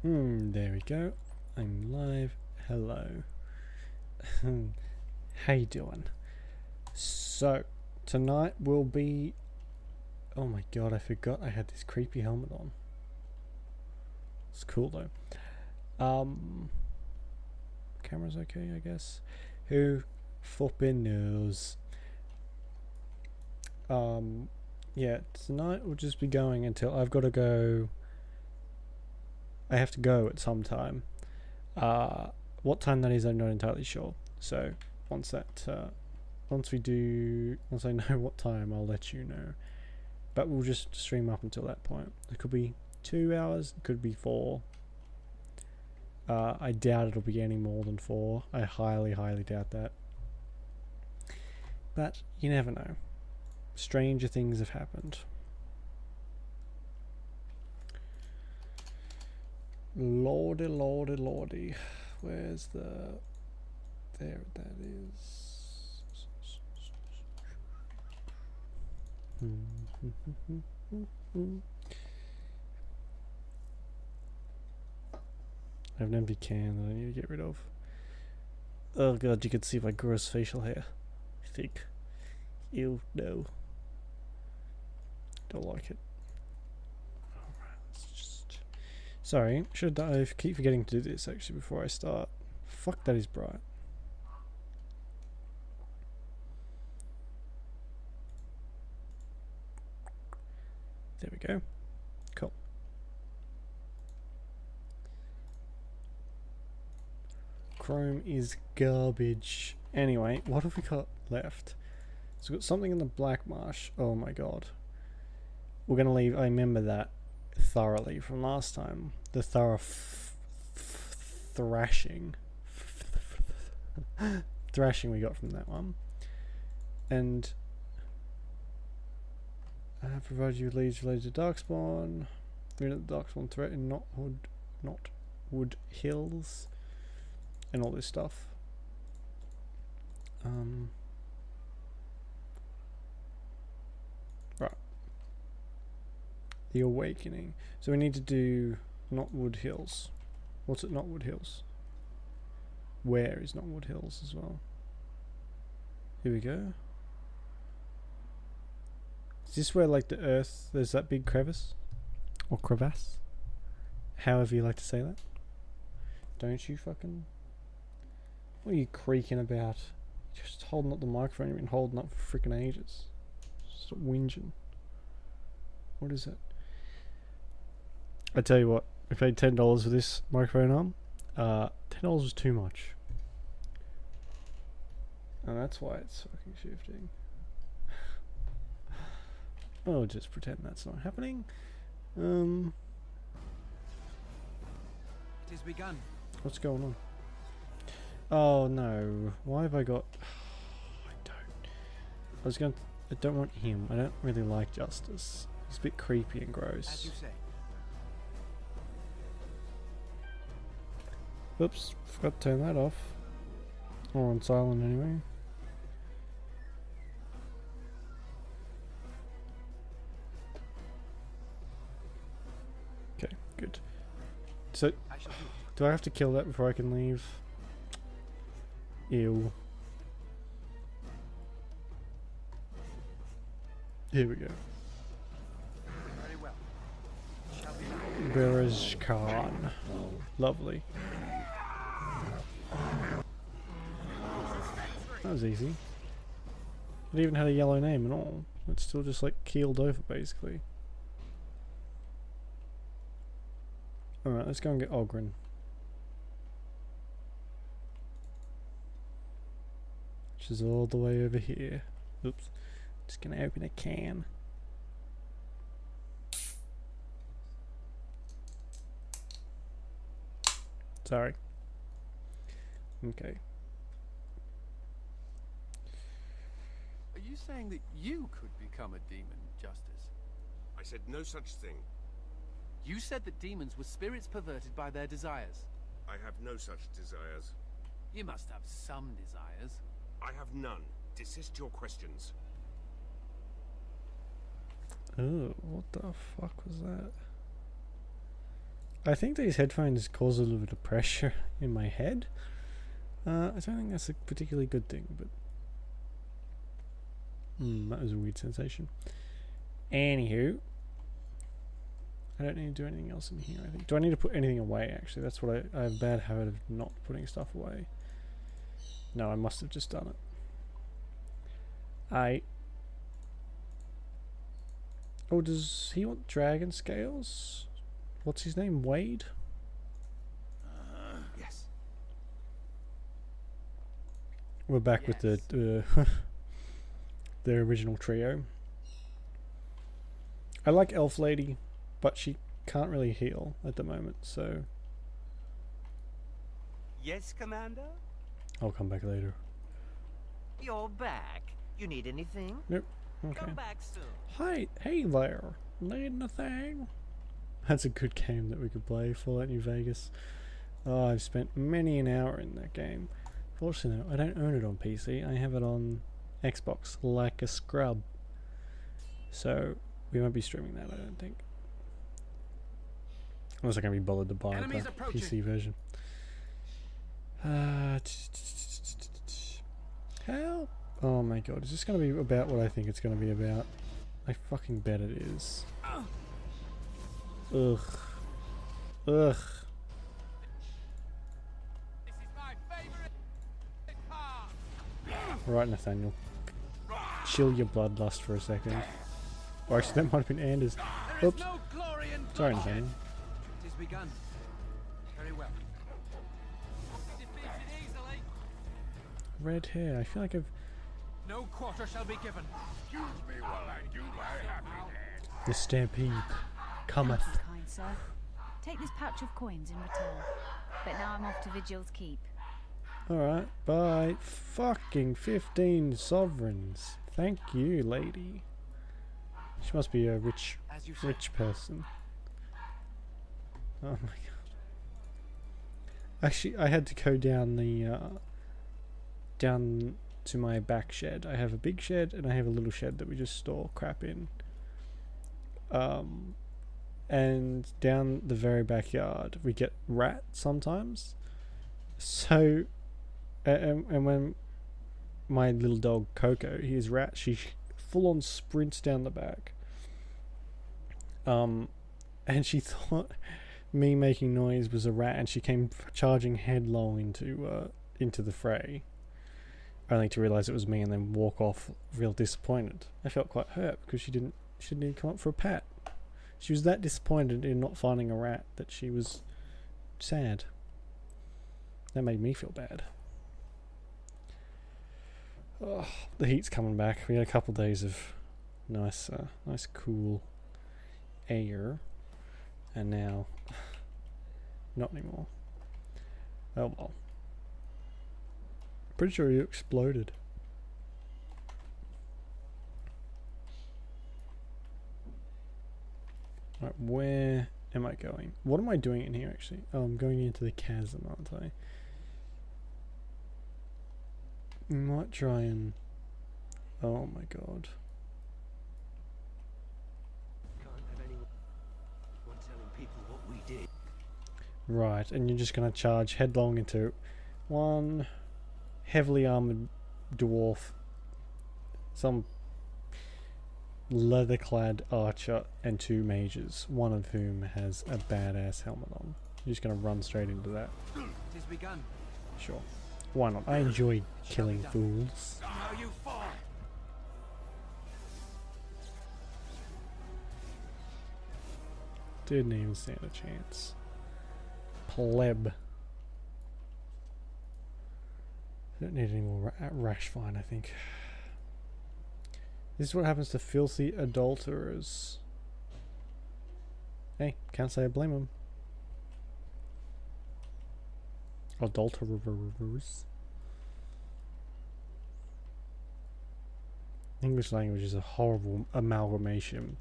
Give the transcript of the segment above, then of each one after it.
There we go. I'm live. Hello. How you doing? So, tonight will be... Oh my god, I forgot I had this creepy helmet on. It's cool though. Camera's okay, I guess. Who flippin' knows? Yeah, tonight we'll just be going until I've got to go... I have to go at some time. What time that is, I'm not entirely sure. So once I know what time, I'll let you know. But we'll just stream up until that point. It could be 2 hours, it could be 4. I doubt it'll be any more than 4. I highly doubt that. But you never know. Stranger things have happened. Lordy. Where's the... There that is. I have an empty can that I need to get rid of. Oh god, you can see my gross facial hair. I think. Ew, no. Don't like it. Alright, let's just... Sorry, I keep forgetting to do this actually before I start. Fuck, that is bright. There we go. Cool. Chrome is garbage. Anyway, what have we got left? So we've got something in the Black Marsh. Oh my god. We're going to leave... I remember that thoroughly from last time. The thorough thrashing. Thrashing we got from that one. And... I have provided you with leads related to Darkspawn. Unit the Darkspawn threat in Knotwood Hills. And all this stuff. Right. The Awakening. So we need to do Knotwood Hills. What's at Knotwood Hills? Where is Knotwood Hills as well? Here we go. Is this where like the earth, there's that big crevice? Or crevasse? However you like to say that. Don't you fucking... What are you creaking about? You're just holding up the microphone, you've been holding up for freaking ages. Stop whinging. What is it? I tell you what, I paid $10 for this microphone arm. $10 was too much. And that's why it's fucking shifting. Oh, just pretend that's not happening. It has begun. What's going on? Oh no, why have I got... I don't want him. I don't really like Justice. He's a bit creepy and gross. As you say. Oops, forgot to turn that off. Or on silent anyway. Okay, good. So, do I have to kill that before I can leave? Ew. Here we go. Very well. Beraj Khan. Lovely. That was easy. It even had a yellow name and all. It's still just like keeled over basically. Alright, let's go and get Ogren. Which is all the way over here. Oops. Just gonna open a can. Sorry. Okay. Are you saying that you could become a demon, Justice? I said no such thing. You said that demons were spirits perverted by their desires. I have no such desires. You must have some desires. I have none. Desist your questions. Oh, what the fuck was that? I think these headphones cause a little bit of pressure in my head. I don't think that's a particularly good thing, but that was a weird sensation. Anywho, I don't need to do anything else in here, I think. Do I need to put anything away, actually? That's what I have a bad habit of not putting stuff away. No, I must have just done it. Oh, does he want dragon scales? What's his name? Wade? Yes. We're back with the the original trio. I like Elf Lady, but she can't really heal at the moment, so Yes, Commander? I'll come back later. You're back. You need anything? Nope. Okay. Come back soon. Hi, hey there. Needing a thing? That's a good game that we could play, Fallout New Vegas. Oh, I've spent many an hour in that game. Fortunately, no, I don't own it on PC. I have it on Xbox, like a scrub. So, we won't be streaming that, I don't think. Unless I can be bothered to buy the PC version. Help! Oh my god, is this going to be about what I think it's going to be about? I fucking bet it is. Ugh. Ugh. This is my favorite part. Right, Nathaniel. Chill your bloodlust for a second. Or actually, that might have been Anders. There is Oops. no glory in Sorry, bloodshed. Nathaniel. It is begun. Very well. Defeated easily. Red hair. I feel like I've... No quarter shall be given. Excuse me while I do my happy dance. The stampede cometh. Thank you, kind sir. Take this pouch of coins in return. But now I'm off to Vigil's Keep. Alright, bye. Fucking 15 sovereigns. Thank you, lady. She must be a rich As you say. rich person. Oh my god. Actually, I had to go down the down to my back shed. I have a big shed and I have a little shed that we just store crap in. And down the very backyard we get rats sometimes. So and when my little dog Coco hears rats, she full on sprints down the back. And she thought me making noise was a rat, and she came charging headlong into the fray, only to realise it was me and then walk off real disappointed. I felt quite hurt because she didn't even come up for a pat. She was that disappointed in not finding a rat that she was sad. That made me feel bad. Oh, the heat's coming back. We had a couple of days of nice cool air, and now not anymore. Oh well. Pretty sure you exploded. Right, where am I going? What am I doing in here actually? Oh, I'm going into the chasm, aren't I? Might try and... Oh my god. Can't have anyone telling people what we did. Right, and you're just going to charge headlong into one heavily armoured dwarf, some leather-clad archer, and two mages, one of whom has a badass helmet on. You're just going to run straight into that. It is begun. Sure. Why not? I enjoy killing fools. Now you fall. Didn't even stand a chance. Pleb. Don't need any more rash fine, I think. This is what happens to filthy adulterers. Hey, can't say I blame them. Adulterers. English language is a horrible amalgamation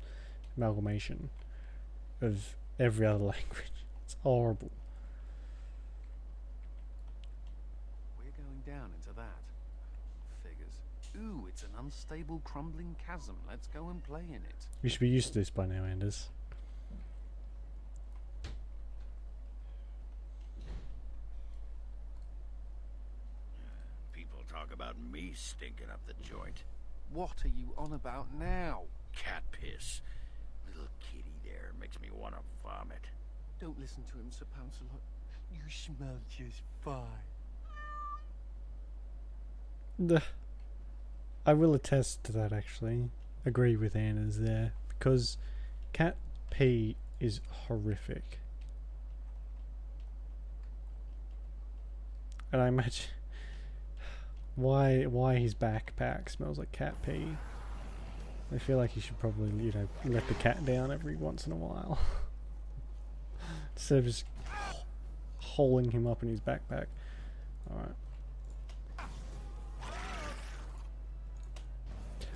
of every other language. It's horrible. We're going down into that. Figures. Ooh, it's an unstable, crumbling chasm. Let's go and play in it. You should be used to this by now, Anders. talk about me stinking up the joint. What are you on about now? Cat piss. Little kitty there makes me want to vomit. Don't listen to him, Sir Pouncelot. You smell just fine. I will attest to that, actually. Agree with Anna's there. Because cat pee is horrific. And I imagine why his backpack smells like cat pee. I feel like he should probably, you know, let the cat down every once in a while. Instead of just holing him up in his backpack. Alright.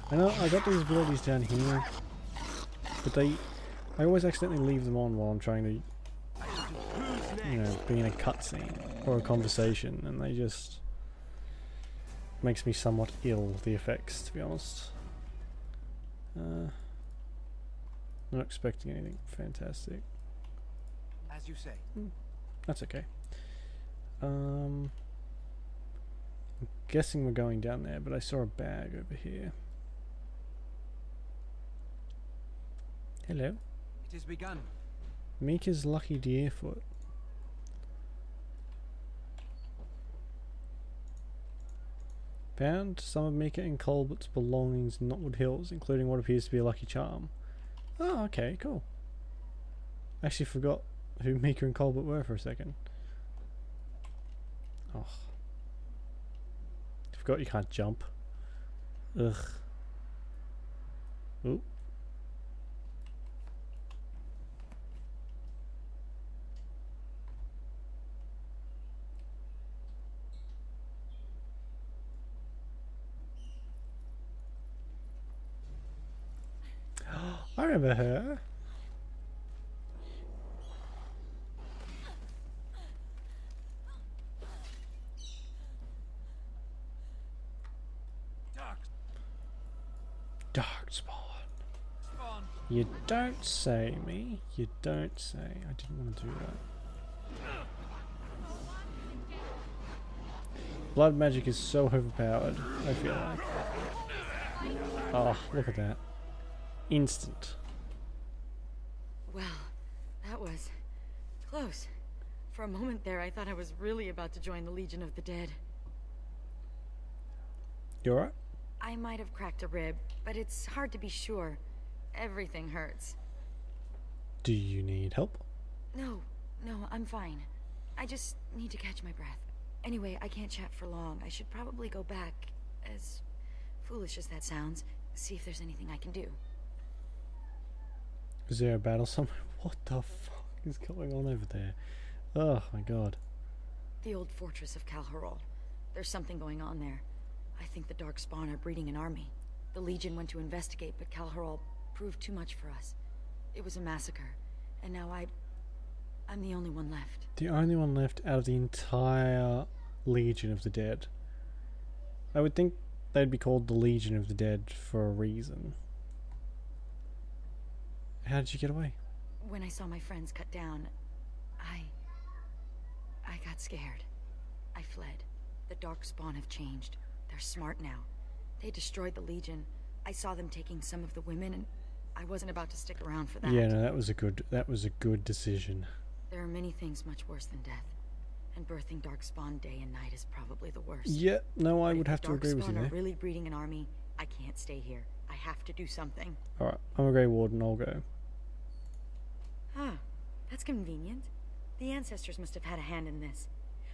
I know I got these abilities down here, but I always accidentally leave them on while I'm trying to, you know, be in a cutscene or a conversation, and they just makes me somewhat ill, the effects, to be honest. Not expecting anything fantastic. As you say. That's okay. I'm guessing we're going down there, but I saw a bag over here. Hello. It has begun. Mika's lucky deerfoot. Found some of Mika and Colbert's belongings in Knotwood Hills, including what appears to be a lucky charm. Oh, okay, cool. I actually forgot who Mika and Colbert were for a second. Oh. Forgot you can't jump. Ugh. Ooh. I remember her. Darkspawn. You don't say, me. You don't say. I didn't want to do that. Blood magic is so overpowered, I feel like. Oh, look at that. Instant. Well, that was close. For a moment there, I thought I was really about to join the Legion of the Dead. You alright? I might have cracked a rib, but it's hard to be sure. Everything hurts. Do you need help? No, I'm fine. I just need to catch my breath. Anyway, I can't chat for long. I should probably go back, as foolish as that sounds, see if there's anything I can do. Is there a battle somewhere? What the fuck is going on over there? Oh my god. The old fortress of Calharol. There's something going on there. I think the Darkspawn are breeding an army. The Legion went to investigate, but Calharol proved too much for us. It was a massacre, and now I'm the only one left. The only one left out of the entire Legion of the Dead. I would think they'd be called the Legion of the Dead for a reason. How did you get away? When I saw my friends cut down, I got scared. I fled. The Darkspawn have changed. They're smart now. They destroyed the Legion. I saw them taking some of the women, and I wasn't about to stick around for that. Yeah, no, that was a good decision. There are many things much worse than death, and birthing Darkspawn day and night is probably the worst. Yeah, no, I But would if have the to agree with you Darkspawn there. are really breeding an army, I can't stay here. I have to do something. Alright, I'm a Grey Warden, I'll go. Ah, that's convenient. The ancestors must have had a hand in this.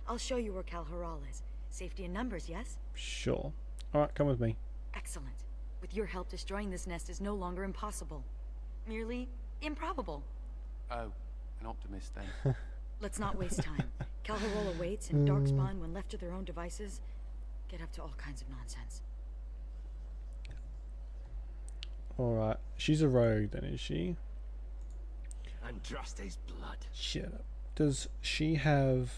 I'll show you where Calharol is. Safety in numbers, yes? Sure. Alright, come with me. Excellent. With your help, destroying this nest is no longer impossible. Merely improbable. Oh, an optimist then. Let's not waste time. Calharol awaits, and Darkspawn, when left to their own devices, get up to all kinds of nonsense. Alright, she's a rogue then, is she? Andraste's blood. Shut up. Does she have...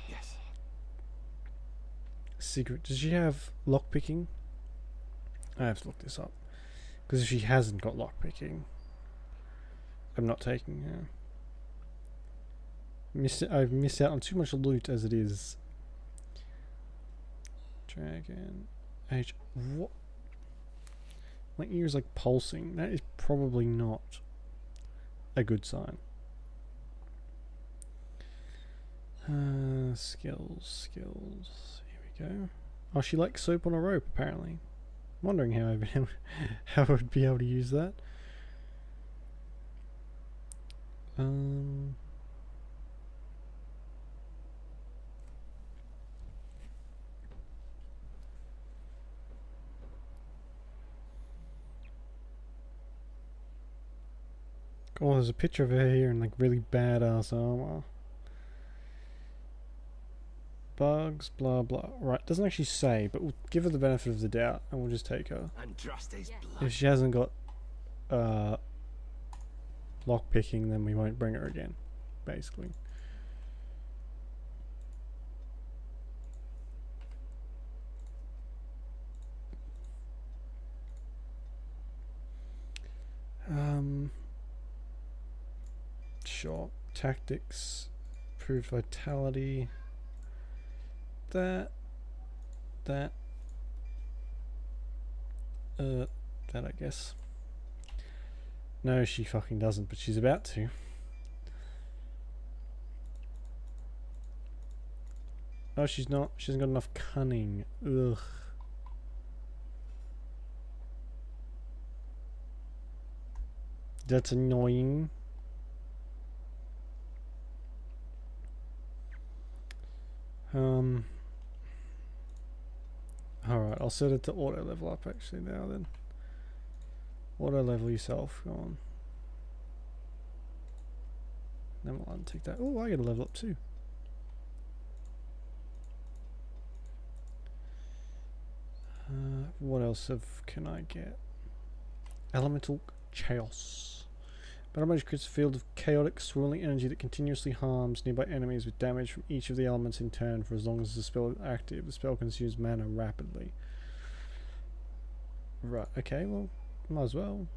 Yes. secret? Does she have lockpicking? I have to look this up. Because if she hasn't got lockpicking, I'm not taking her. I've missed out on too much loot as it is. Dragon. H. What? My ear's like pulsing. That is probably not a good sign. Skills. Here we go. Oh, she likes soap on a rope, apparently. I'm wondering how I would be able to use that. Oh, there's a picture of her here in like really badass armor. Bugs, blah blah. Right, doesn't actually say, but we'll give her the benefit of the doubt and we'll just take her. Andraste's blood. If she hasn't got lock picking, then we won't bring her again, basically. Sure. Tactics, improved vitality. That I guess. No, she fucking doesn't, but she's about to. Oh, she's not. She hasn't got enough cunning. Ugh. That's annoying. Alright, I'll set it to auto level up actually now then. Auto level yourself, go on. Then we'll untick that. Oh, I get a level up too. What else can I get? Elemental Chaos. Battle Mage creates a field of chaotic, swirling energy that continuously harms nearby enemies with damage from each of the elements in turn for as long as the spell is active. The spell consumes mana rapidly. Right, okay, well, might as well.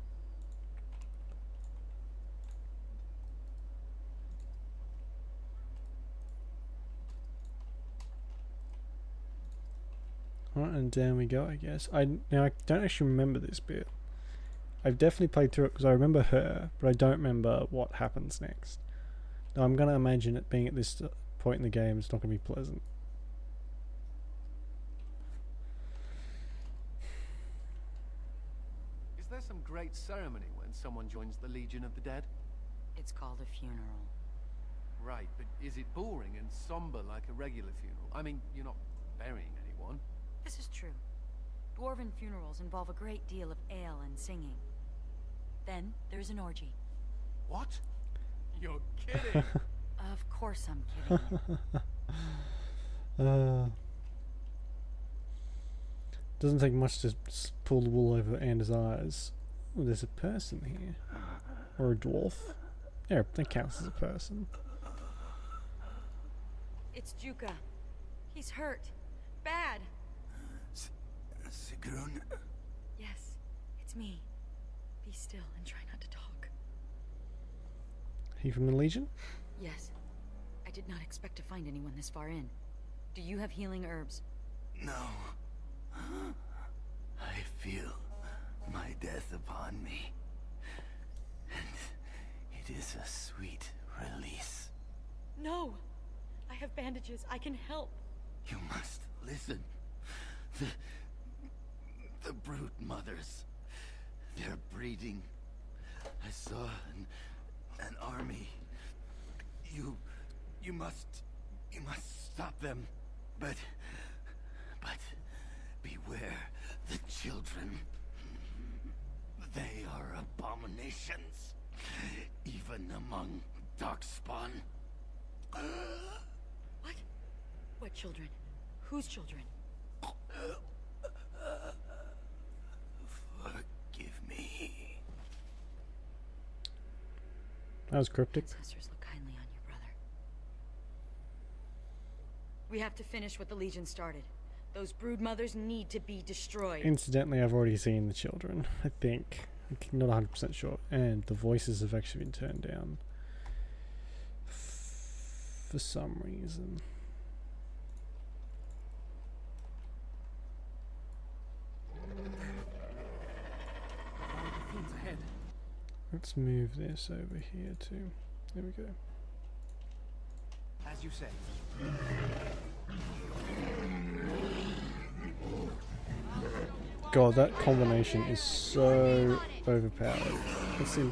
Alright, and down we go, I guess. Now I don't actually remember this bit. I've definitely played through it because I remember her, but I don't remember what happens next. Now I'm going to imagine it being at this point in the game, it's not going to be pleasant. Is there some great ceremony when someone joins the Legion of the Dead? It's called a funeral. Right, but is it boring and somber like a regular funeral? I mean, you're not burying anyone. This is true. Dwarven funerals involve a great deal of ale and singing. Then there's an orgy. What? You're kidding! Of course I'm kidding. Doesn't take much to pull the wool over Anders' eyes. Oh, there's a person here. Or a dwarf. Yeah, that counts as a person. It's Juka. He's hurt. Bad. Sigrun? Yes, it's me. Be still and try not to talk. He from the Legion? Yes. I did not expect to find anyone this far in. Do you have healing herbs? No. I feel my death upon me. And it is a sweet release. No! I have bandages. I can help. You must listen. The brood mothers. They're breeding. I saw an army. You must stop them. But beware the children. They are abominations, even among Darkspawn. What? What children? Whose children? Forgive me. That was cryptic. Ancestors look kindly on you, brother. We have to finish what the Legion started. Those brood mothers need to be destroyed. Incidentally, I've already seen the children, I think. I'm not 100% sure. And the voices have actually been turned down. For some reason. Let's move this over here too. There we go. As you say. God, that combination is so overpowered. Let's see.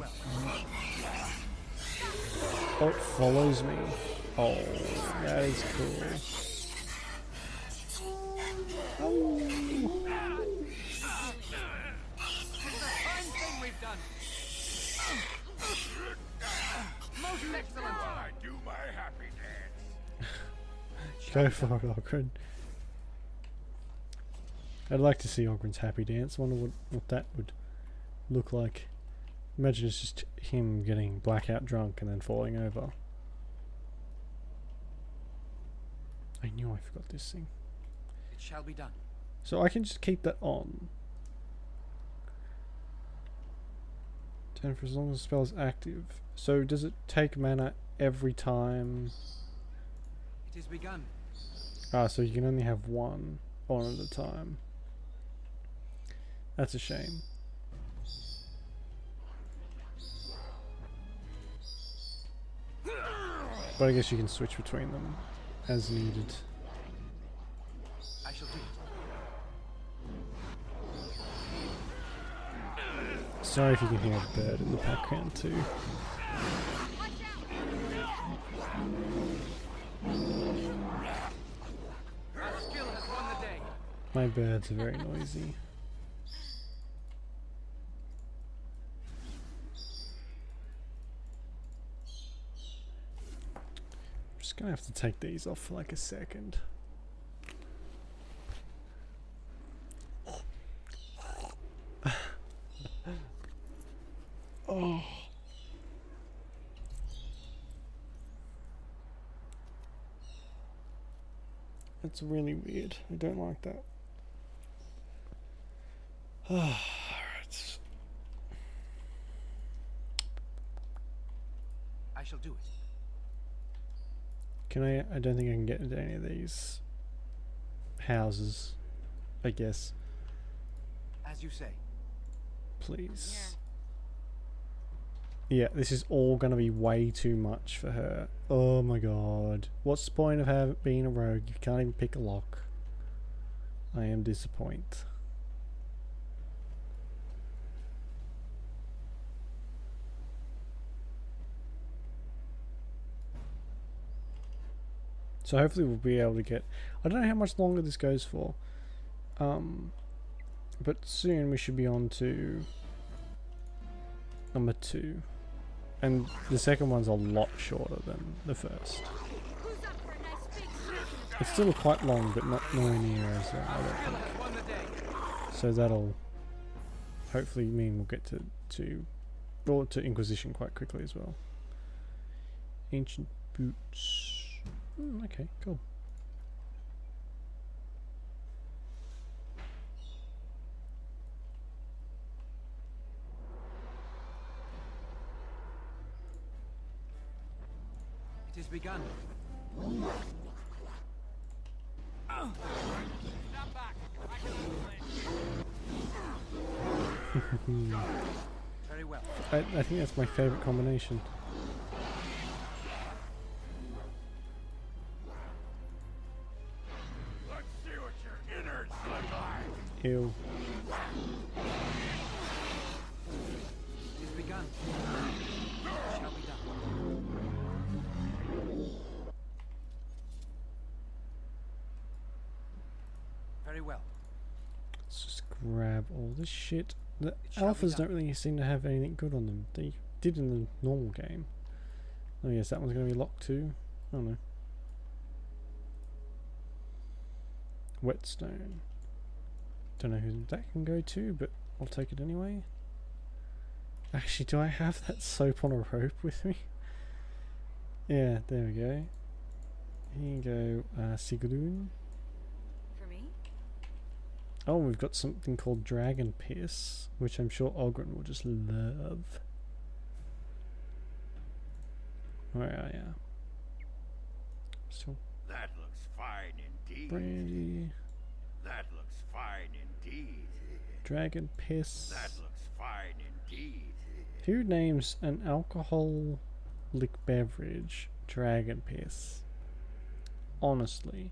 Oh, it follows me. Oh, that is cool. Oh. Fine thing we've done. Most excellent. I do my happy dance. Go for it, Ogren. I'd like to see Ogren's happy dance. Wonder what that would look like. Imagine it's just him getting blackout drunk and then falling over. I knew I forgot this thing. It shall be done. So I can just keep that on. Turn for as long as the spell is active. So does it take mana every time? It has begun. Ah, so you can only have one on at a time. That's a shame. But I guess you can switch between them as needed. I shall do it. Sorry if you can hear a bird in the background too. Our skill has won the day. My birds are very noisy. I'm just gonna have to take these off for like a second. Oh. That's really weird. I don't like that. Alright. I shall do it. Can I don't think I can get into any of these houses, I guess. As you say. Please. Yeah, this is all going to be way too much for her. Oh my god. What's the point of being a rogue? You can't even pick a lock. I am disappointed. So hopefully we'll be able to get... I don't know how much longer this goes for. But soon we should be on to number 2. And the second one's a lot shorter than the first. It's still quite long, but not nowhere near as I don't think. Won the day. So that'll hopefully mean we'll get to Inquisition quite quickly as well. Ancient boots. Okay, cool. It has begun. Stand back. I can Very well. I think that's my favourite combination. Let's see what your innards look like. Ew. It has begun. It shall be done. Very well. Let's just grab all this shit. The shall be alphas done. don't really seem to have anything good on them. They did in the normal game. Oh yes, that one's going to be locked too. Oh no. Whetstone. Don't know who that can go to, but I'll take it anyway. Actually, do I have that soap on a rope with me? Yeah, there we go. Here you go, Sigrun. For me? Oh, we've got something called Dragon Pierce, which I'm sure Ogren will just love. Where are ya? Still That looks fine indeed. Brandy. That looks fine indeed. Dragon Pierce. That looks fine indeed. Who names an alcoholic beverage dragon piss? Honestly.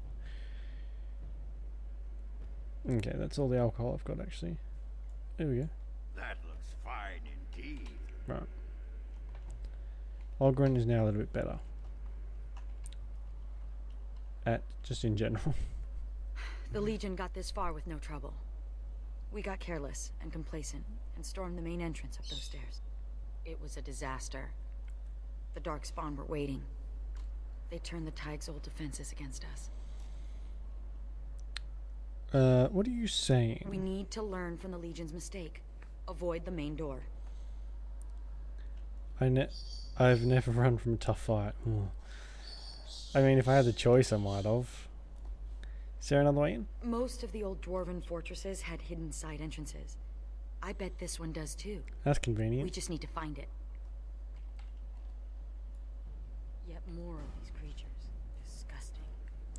Okay, that's all the alcohol I've got actually. There we go. That looks fine indeed. Right. Ogren is now a little bit better. At just in general. The Legion got this far with no trouble. We got careless and complacent and stormed the main entrance up those stairs. It was a disaster. The Darkspawn were waiting. They turned the Tig's old defenses against us. What are you saying? We need to learn from the Legion's mistake. Avoid the main door. I've never run from a tough fight. I mean, if I had the choice, I might have. Is there another way in? Most of the old dwarven fortresses had hidden side entrances. I bet this one does too. That's convenient. We just need to find it. Yet more of these creatures. Disgusting.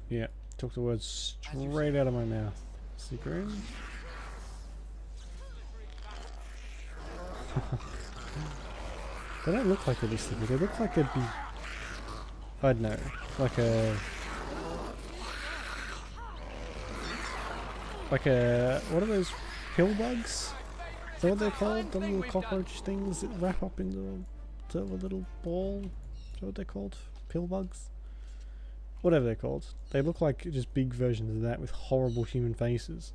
Yeah, took the words straight out of my mouth. Secret room? They don't look like they'd be slippery. They look like they'd be, I don't know, like a what are those pill bugs? Is that what they're called? The little cockroach things that wrap up into a little ball? Is that what they're called? Pill bugs? Whatever they're called. They look like just big versions of that with horrible human faces,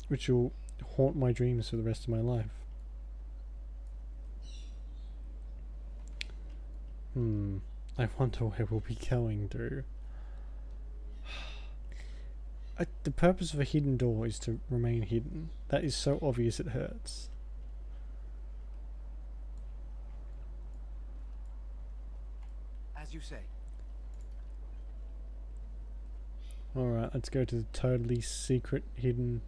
which will haunt my dreams for the rest of my life. I wonder where we'll be going through. The purpose of a hidden door is to remain hidden. That is so obvious it hurts. As you say. Alright, let's go to the totally secret, hidden...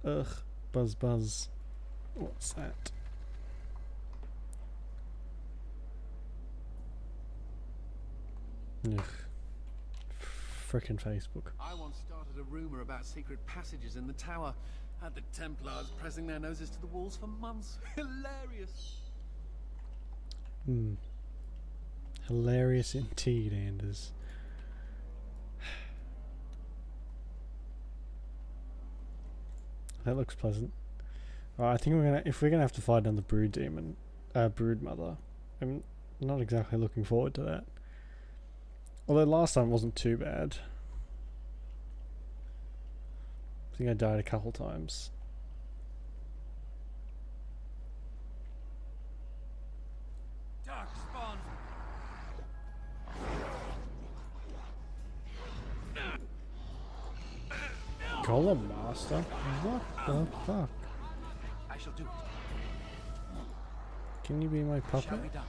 Ugh, buzz. What's that? Ugh. Frickin' Facebook. I once started a rumor about secret passages in the tower. Had the Templars pressing their noses to the walls for months. Hilarious. Hilarious indeed, Anders. That looks pleasant. Alright, I think if we're gonna have to fight down the brood demon, brood mother, I'm not exactly looking forward to that. Although last time wasn't too bad. I think I died a couple times. Darkspawn. Golem Master? What the fuck? I shall do it. Can you be my Shall puppet? be done.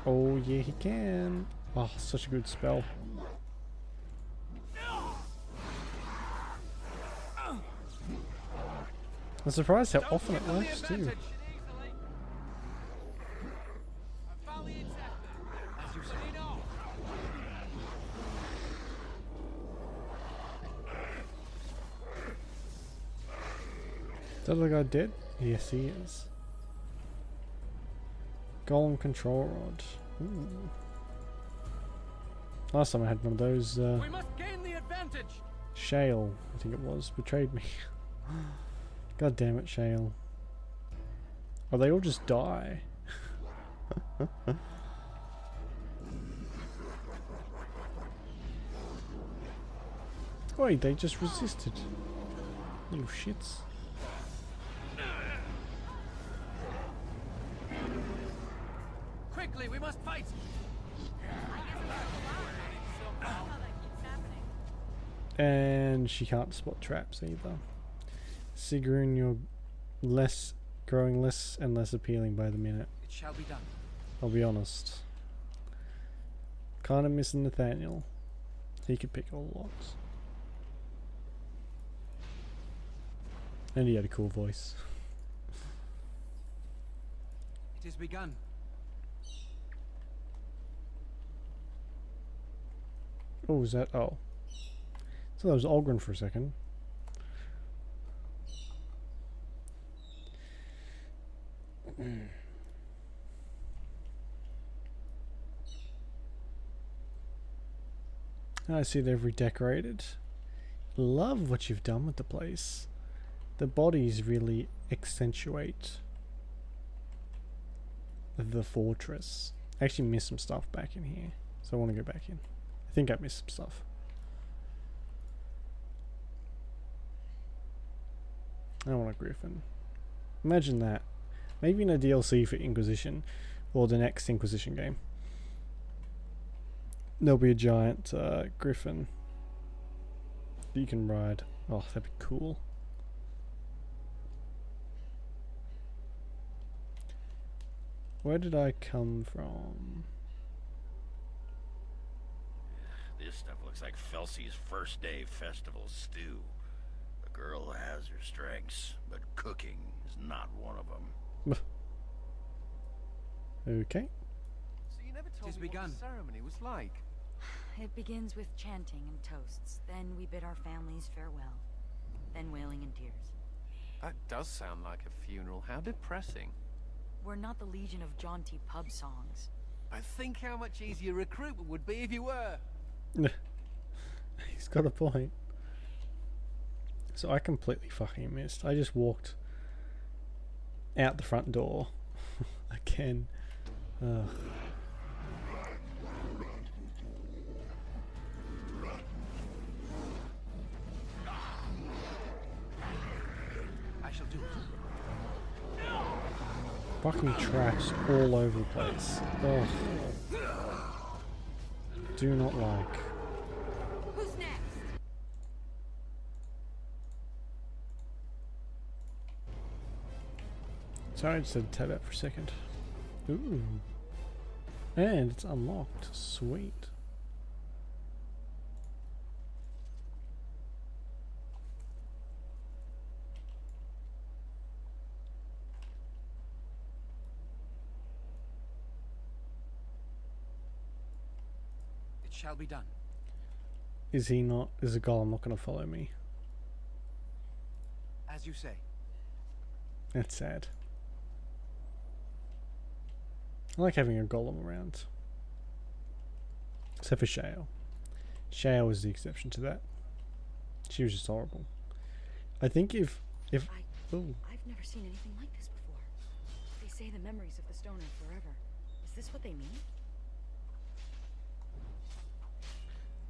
Oh yeah, he can. Oh, such a good spell. I'm surprised how often it works too. As you say. Is that other guy dead? Yes, he is. Golem control rod. Ooh. Last time I had one of those, We must gain the advantage. Shale, I think it was, betrayed me. God damn it, Shale. Oh, they all just die. Wait, they just resisted. Little shits. Quickly, we must fight. And she can't spot traps either. Sigrun, you're growing less and less appealing by the minute. It shall be done. I'll be honest. Kinda missing Nathaniel. He could pick all the locks. And he had a cool voice. It is begun. Oh, was that? Oh. So that was Olgren for a second. I see they've redecorated. Love what you've done with the place. The bodies really accentuate the fortress. I actually missed some stuff back in here, so I want to go back in. I think I missed some stuff. I want a griffin. Imagine that. Maybe in a DLC for Inquisition, or the next Inquisition game. There'll be a giant griffin that you can ride. Oh, that'd be cool. Where did I come from? This stuff looks like Felsey's first day festival stew. The girl has her strengths, but cooking is not one of them. Okay. So you never told Tis me what begun. the ceremony was like. It begins with chanting and toasts. Then we bid our families farewell. Then wailing and tears. That does sound like a funeral. How depressing. We're not the Legion of jaunty pub songs. I think how much easier recruitment would be if you were. He's got a point. So I completely fucking missed. I just walked out the front door again. Ugh. I shall do it. Fucking trash all over the place. Ugh. Do not like. Who's next? Sorry, I just had to tap out for a second. Ooh. And it's unlocked. Sweet. It shall be done. Is he not? Is the golem not going to follow me? As you say. That's sad. I like having a golem around. Except for Shale. Shale was the exception to that. She was just horrible. I think if ooh. I've never seen anything like this before. They say the memories of the stone are forever. Is this what they mean?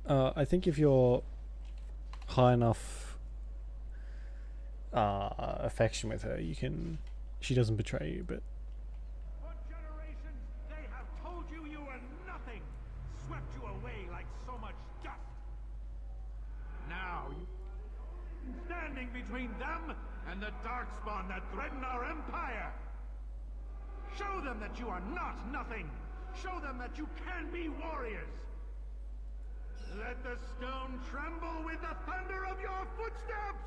I think if you're high enough affection with her, you can. She doesn't betray you, but For generations, they have told you you were nothing, swept you away like so much dust. Now, standing between them and the Darkspawn that threaten our empire. Show them that you are not nothing. Show them that you can be warriors. Let the stone tremble with the thunder of your footsteps.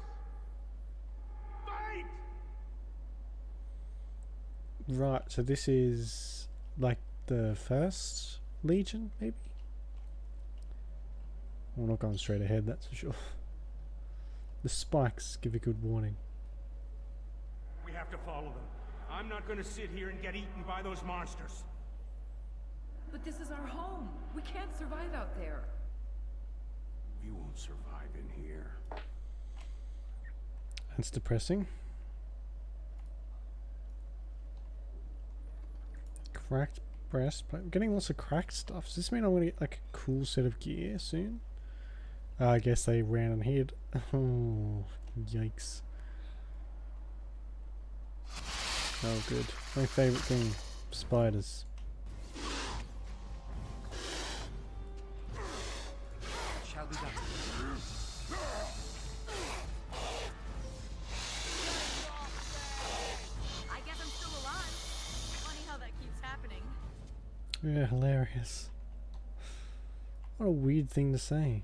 Fight! right. So this is like the first Legion, maybe. We're not going straight ahead, that's for sure. The spikes give a good warning. We have to follow them. I'm not going to sit here and get eaten by those monsters. But this is our home. We can't survive out there. You won't survive in here. That's depressing. Cracked breastplate. I'm getting lots of cracked stuff. Does this mean I'm going to get like a cool set of gear soon? I guess they ran and hid. Oh, yikes. Oh, good. My favourite thing. Spiders. It shall be done. I guess I'm still alive. Funny how that keeps happening. Yeah, hilarious. What a weird thing to say.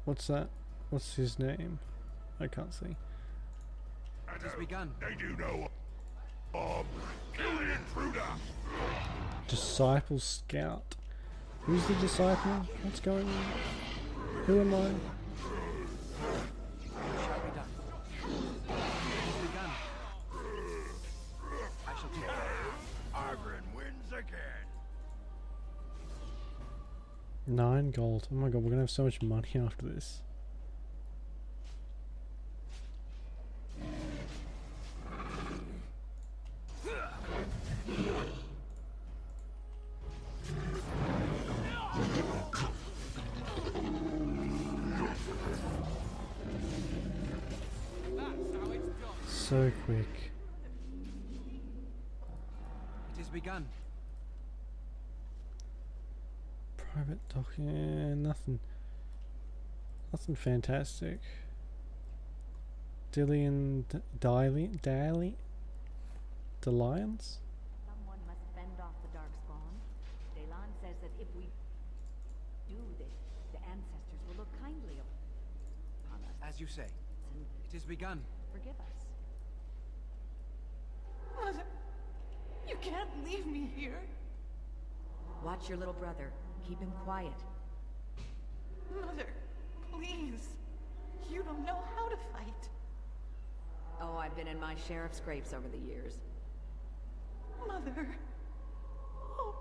What's that? What's his name? I can't see. It has begun. They do know. Kill the intruder! Disciple Scout. Who's the disciple? What's going on? Who am I? Shall be done. It's begun. I shall do it. Argren wins again. 9 gold. Oh my god, we're gonna have so much money after this. So quick. It is begun. Private doc, yeah, nothing fantastic. Dillian Dalians? Someone must fend off the Darkspawn. Daylon says that if we do this, the ancestors will look kindly upon us As you say, and it is begun. forgive us. Mother, you can't leave me here. Watch your little brother. Keep him quiet. Mother, please. You don't know how to fight. Oh, I've been in my share of scrapes over the years. Mother. Oh.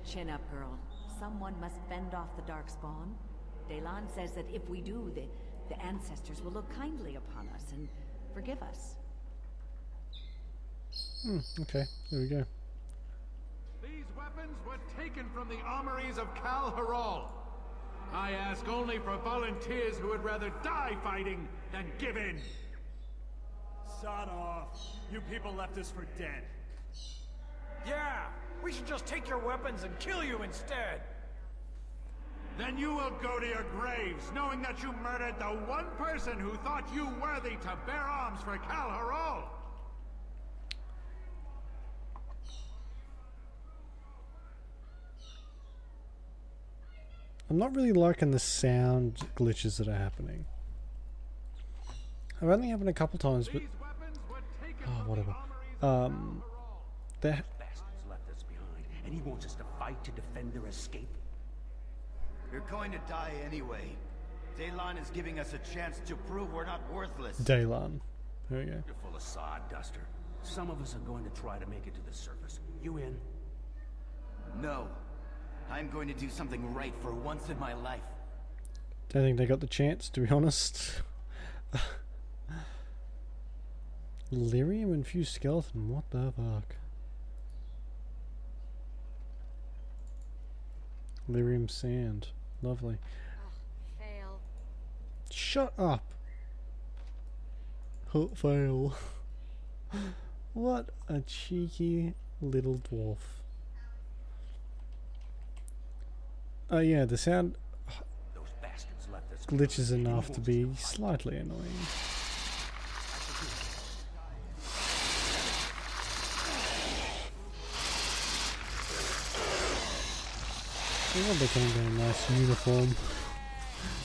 Chin up, girl. Someone must fend off the Darkspawn. Daylon says that if we do, the ancestors will look kindly upon us and forgive us. Okay, there we go. These weapons were taken from the armories of Kal Haral. I ask only for volunteers who would rather die fighting than give in. Sod off. You people left us for dead. Yeah, we should just take your weapons and kill you instead. Then you will go to your graves, knowing that you murdered the one person who thought you worthy to bear arms for Kal Haral. I'm not really liking the sound glitches that are happening. I've only happened a couple times, but These weapons were taken oh, from whatever. the armories of Kal Haral. Bastards left us behind, and he wants us to fight to defend their escape. You're going to die anyway. Daylon is giving us a chance to prove we're not worthless. Daylon. There we go. You're full of sawduster. Some of us are going to try to make it to the surface. You in? No. I'm going to do something right for once in my life. Don't think they got the chance, to be honest. Lyrium infused skeleton. What the fuck? Lyrium sand. Lovely. Fail. Shut up. Fail. What a cheeky little dwarf. Oh yeah, the sound Those bastards left us glitches behind, and he enough to wants us be fight. slightly annoying. Well, they came in a nice uniform.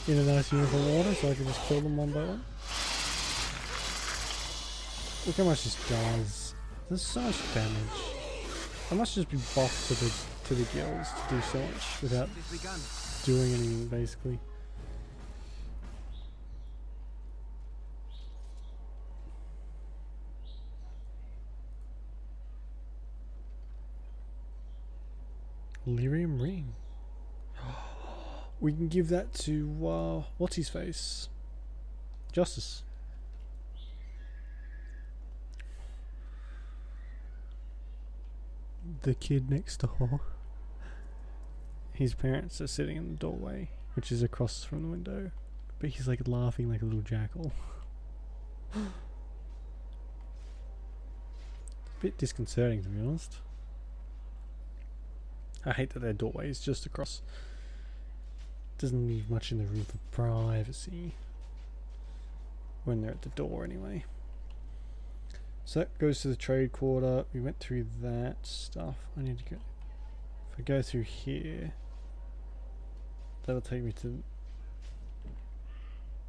In a nice uniform order, so I can just kill them one by one. Look how much this does. There's so much damage. I must just be buffed to the gills to do so much without It is begun. doing anything, basically. Lyrium ring. We can give that to what's his face? Justice. The kid next door. His parents are sitting in the doorway, which is across from the window, but he's like laughing like a little jackal. Bit disconcerting, to be honest. I hate that their doorway is just across. Doesn't leave much in the room for privacy. When they're at the door, anyway. So that goes to the trade quarter. We went through that stuff. I need to go. If I go through here, that'll take me to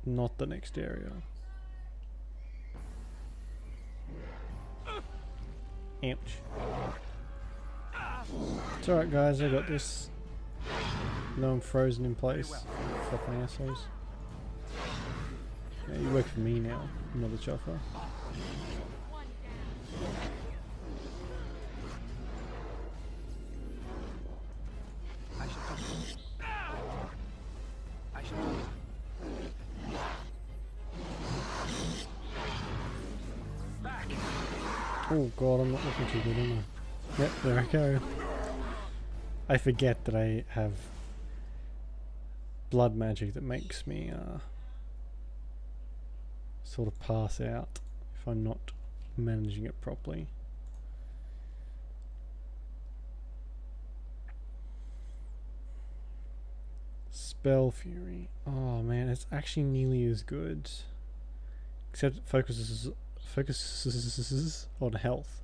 not the next area. Ouch. It's alright guys, I got this. No, I'm frozen in place. Fucking assholes. Yeah, you work for me now, Mother Chopper. Oh god, I'm not looking too good, am I? Yep, there I go. I forget that I have blood magic that makes me sort of pass out if I'm not managing it properly. Spell Fury. Oh man, it's actually nearly as good. Except it focuses on health.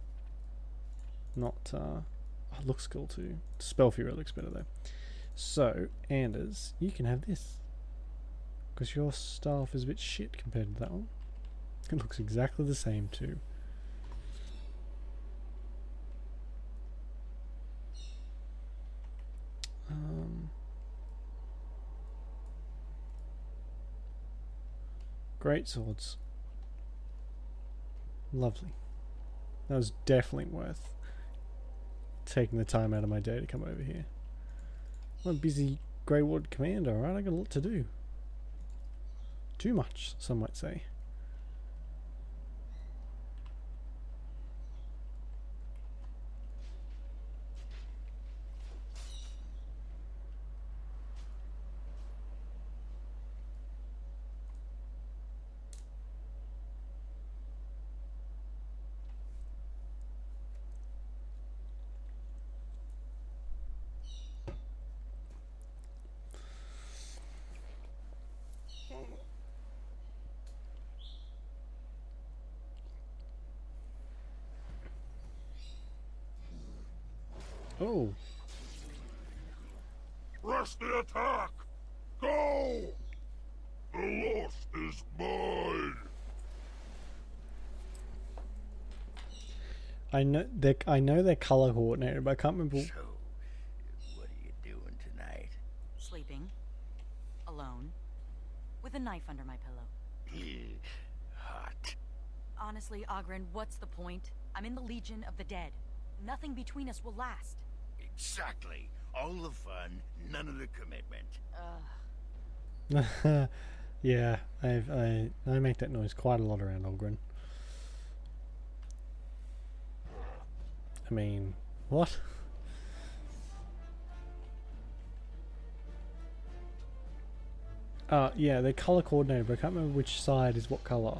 Not look skill too. Spell Fury looks better though. So, Anders, you can have this. Because your staff is a bit shit compared to that one. It looks exactly the same too. Great swords. Lovely. That was definitely worth taking the time out of my day to come over here. I'm a busy Grey Ward commander, right? I got a lot to do. Too much, some might say. Oh. Press the attack! Go! The lost is mine! I know they're color coordinated, but I can't remember. So, what are you doing tonight? Sleeping. Alone. With a knife under my pillow. Hot. Honestly, Ogren, what's the point? I'm in the Legion of the Dead. Nothing between us will last. Exactly. All the fun, none of the commitment. Yeah, I make that noise quite a lot around Ogren. I mean, what? Yeah, they're color coordinated, but I can't remember which side is what color.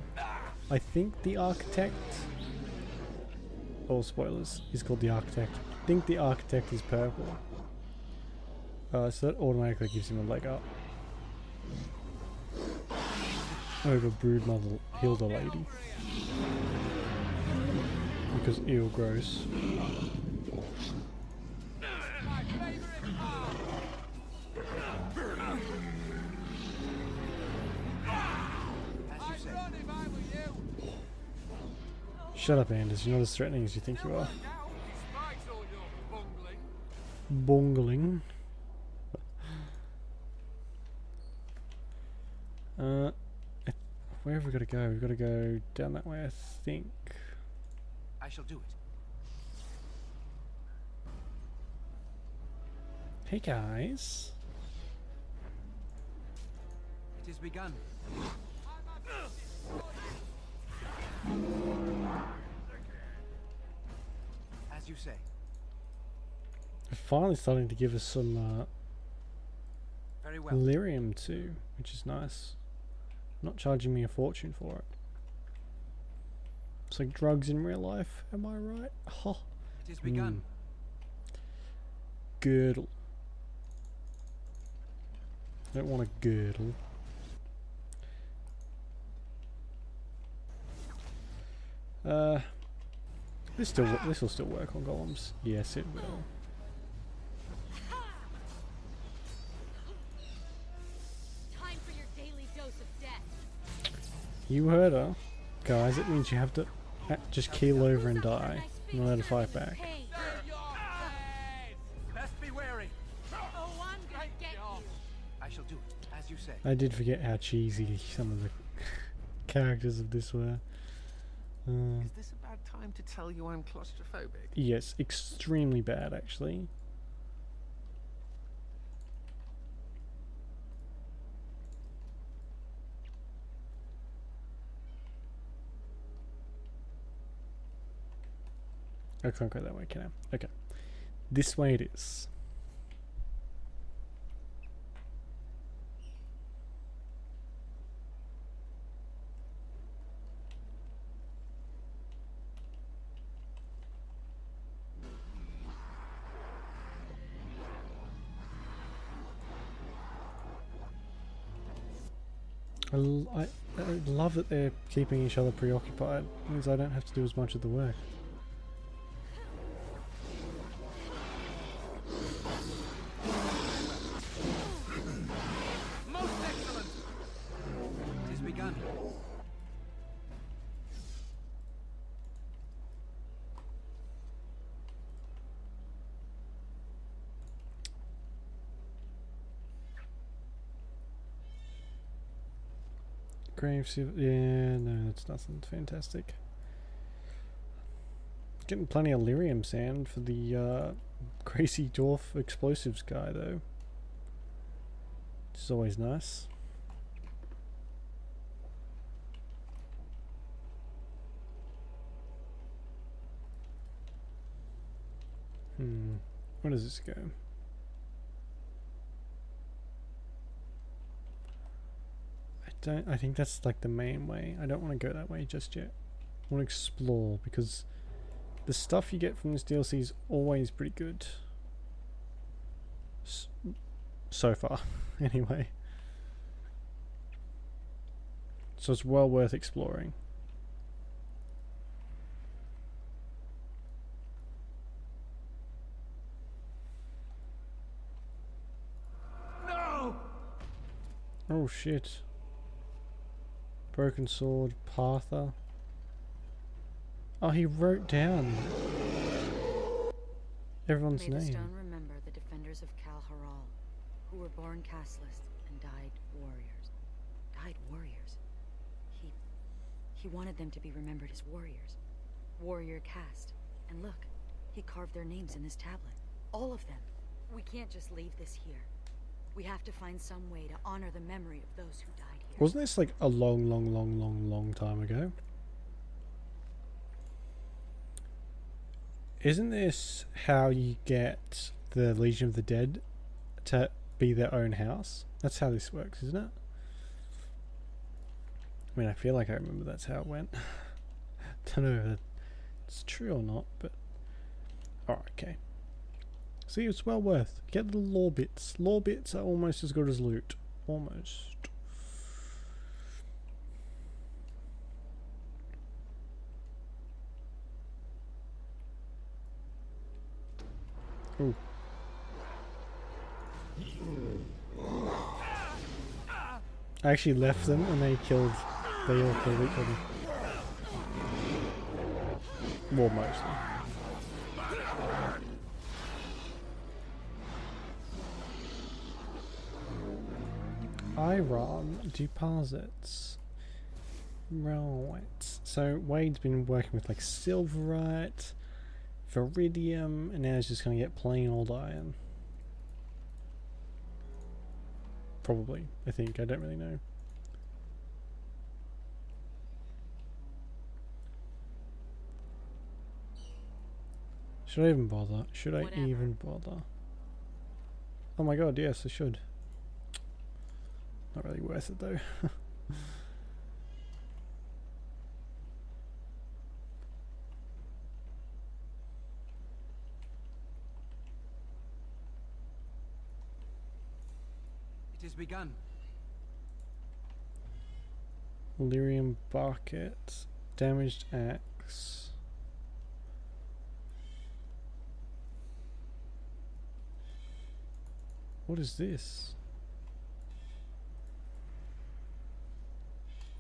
I think the Architect, all spoilers, is called the Architect. I think the Architect is purple. So that automatically gives him a leg up over Broodmother Hilda Lady. Because ew, gross. Shut up, Anders. You're not as threatening as you think you are. Bungling. Where have we got to go? We've got to go down that way, I think. I shall do it. Hey guys. It is begun. As you say. They're finally starting to give us some Very well. lyrium too, which is nice. Not charging me a fortune for it. It's like drugs in real life, am I right? Oh. It is begun. Girdle. I don't want a girdle. This will still work on golems. Yes, it will. Time for your daily dose of death. You heard her, guys. It means you have to just keel over and die. I'm allowed to fight back. Best be wary. Oh, I'm gonna get you. I shall do it, as you say. I did forget how cheesy some of the characters of this were. Is this a bad time to tell you I'm claustrophobic? Yes, extremely bad actually. I can't go that way, can I? Okay. This way it is. I love that they're keeping each other preoccupied. It means I don't have to do as much of the work. Most excellent. It has begun. Yeah, no, it's nothing fantastic. Getting plenty of lyrium sand for the crazy dwarf explosives guy though. Which is always nice. Where does this go? I think that's like the main way. I don't want to go that way just yet. I want to explore because the stuff you get from this DLC is always pretty good. So far, anyway. So it's well worth exploring. No! Oh shit. Broken sword, Partha. Oh, he wrote down everyone's May the name. stone remember the defenders of Calharal, who were born casteless and died warriors. Died warriors. He wanted them to be remembered as warriors. Warrior caste. And look, he carved their names in this tablet. All of them. We can't just leave this here. We have to find some way to honor the memory of those who died here. Wasn't this like a long time ago? Isn't this how you get the Legion of the Dead to be their own house? That's how this works, isn't it? I mean, I feel like I remember that's how it went. Don't know if it's true or not, but... Alright, okay. See, it's well worth. Get the lore bits. Lore bits are almost as good as loot. Almost. Ooh. I actually left them and they all killed each other. Well, mostly. Iron deposits. Right. So Wade's been working with like silverite, Viridium, and now he's just going to get plain old iron. Probably, I think. I don't really know. Should I even bother? Should I even bother? Oh my god, yes, I should. Not really worth it though. It has begun. Lyrium bucket, damaged axe. What is this?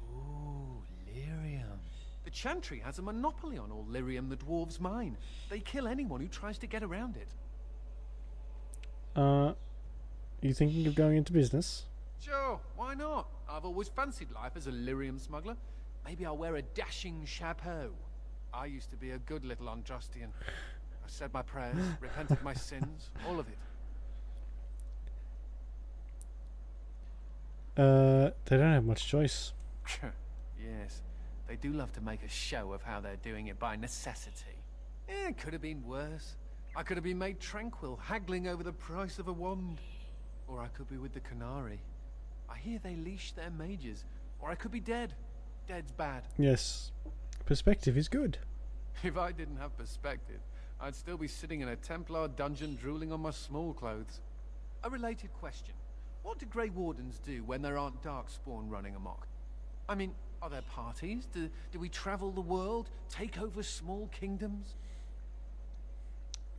Ooh, lyrium. The Chantry has a monopoly on all lyrium the dwarves mine. They kill anyone who tries to get around it. You thinking of going into business? Sure, why not? I've always fancied life as a lyrium smuggler. Maybe I'll wear a dashing chapeau. I used to be a good little Androstian. I said my prayers, repented my sins, all of it. They don't have much choice. Yes, they do love to make a show of how they're doing it by necessity. It could have been worse. I could have been made tranquil, haggling over the price of a wand. Or I could be with the Canary. I hear they leash their mages. Or I could be dead. Dead's bad. Yes. Perspective is good. If I didn't have perspective, I'd still be sitting in a Templar dungeon drooling on my small clothes. A related question. What do Grey Wardens do when there aren't Darkspawn running amok? I mean, are there parties? Do we travel the world? Take over small kingdoms?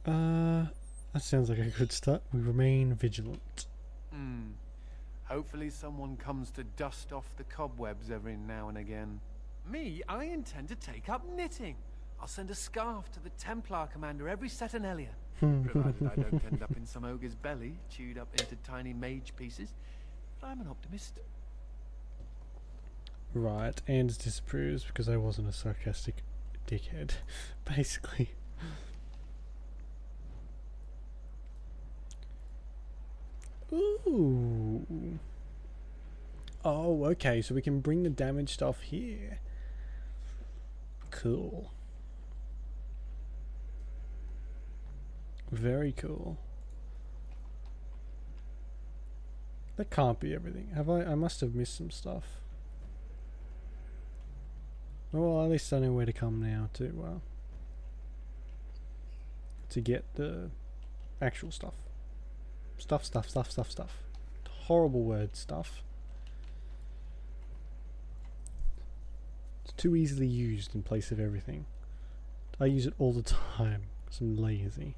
That sounds like a good start. We remain vigilant. Hopefully someone comes to dust off the cobwebs every now and again. Me, I intend to take up knitting. I'll send a scarf to the Templar commander every Saturnalia. Provided I don't end up in some ogre's belly, chewed up into tiny mage pieces. But I'm an optimist. Right, Anders disapproves because I wasn't a sarcastic dickhead, basically. Ooh. Oh, okay, so we can bring the damage stuff here. Cool. Very cool. That can't be everything. Have I must have missed some stuff. Well, at least I know where to come now to get the actual stuff. Stuff. Horrible word, stuff. It's too easily used in place of everything. I use it all the time because I'm lazy.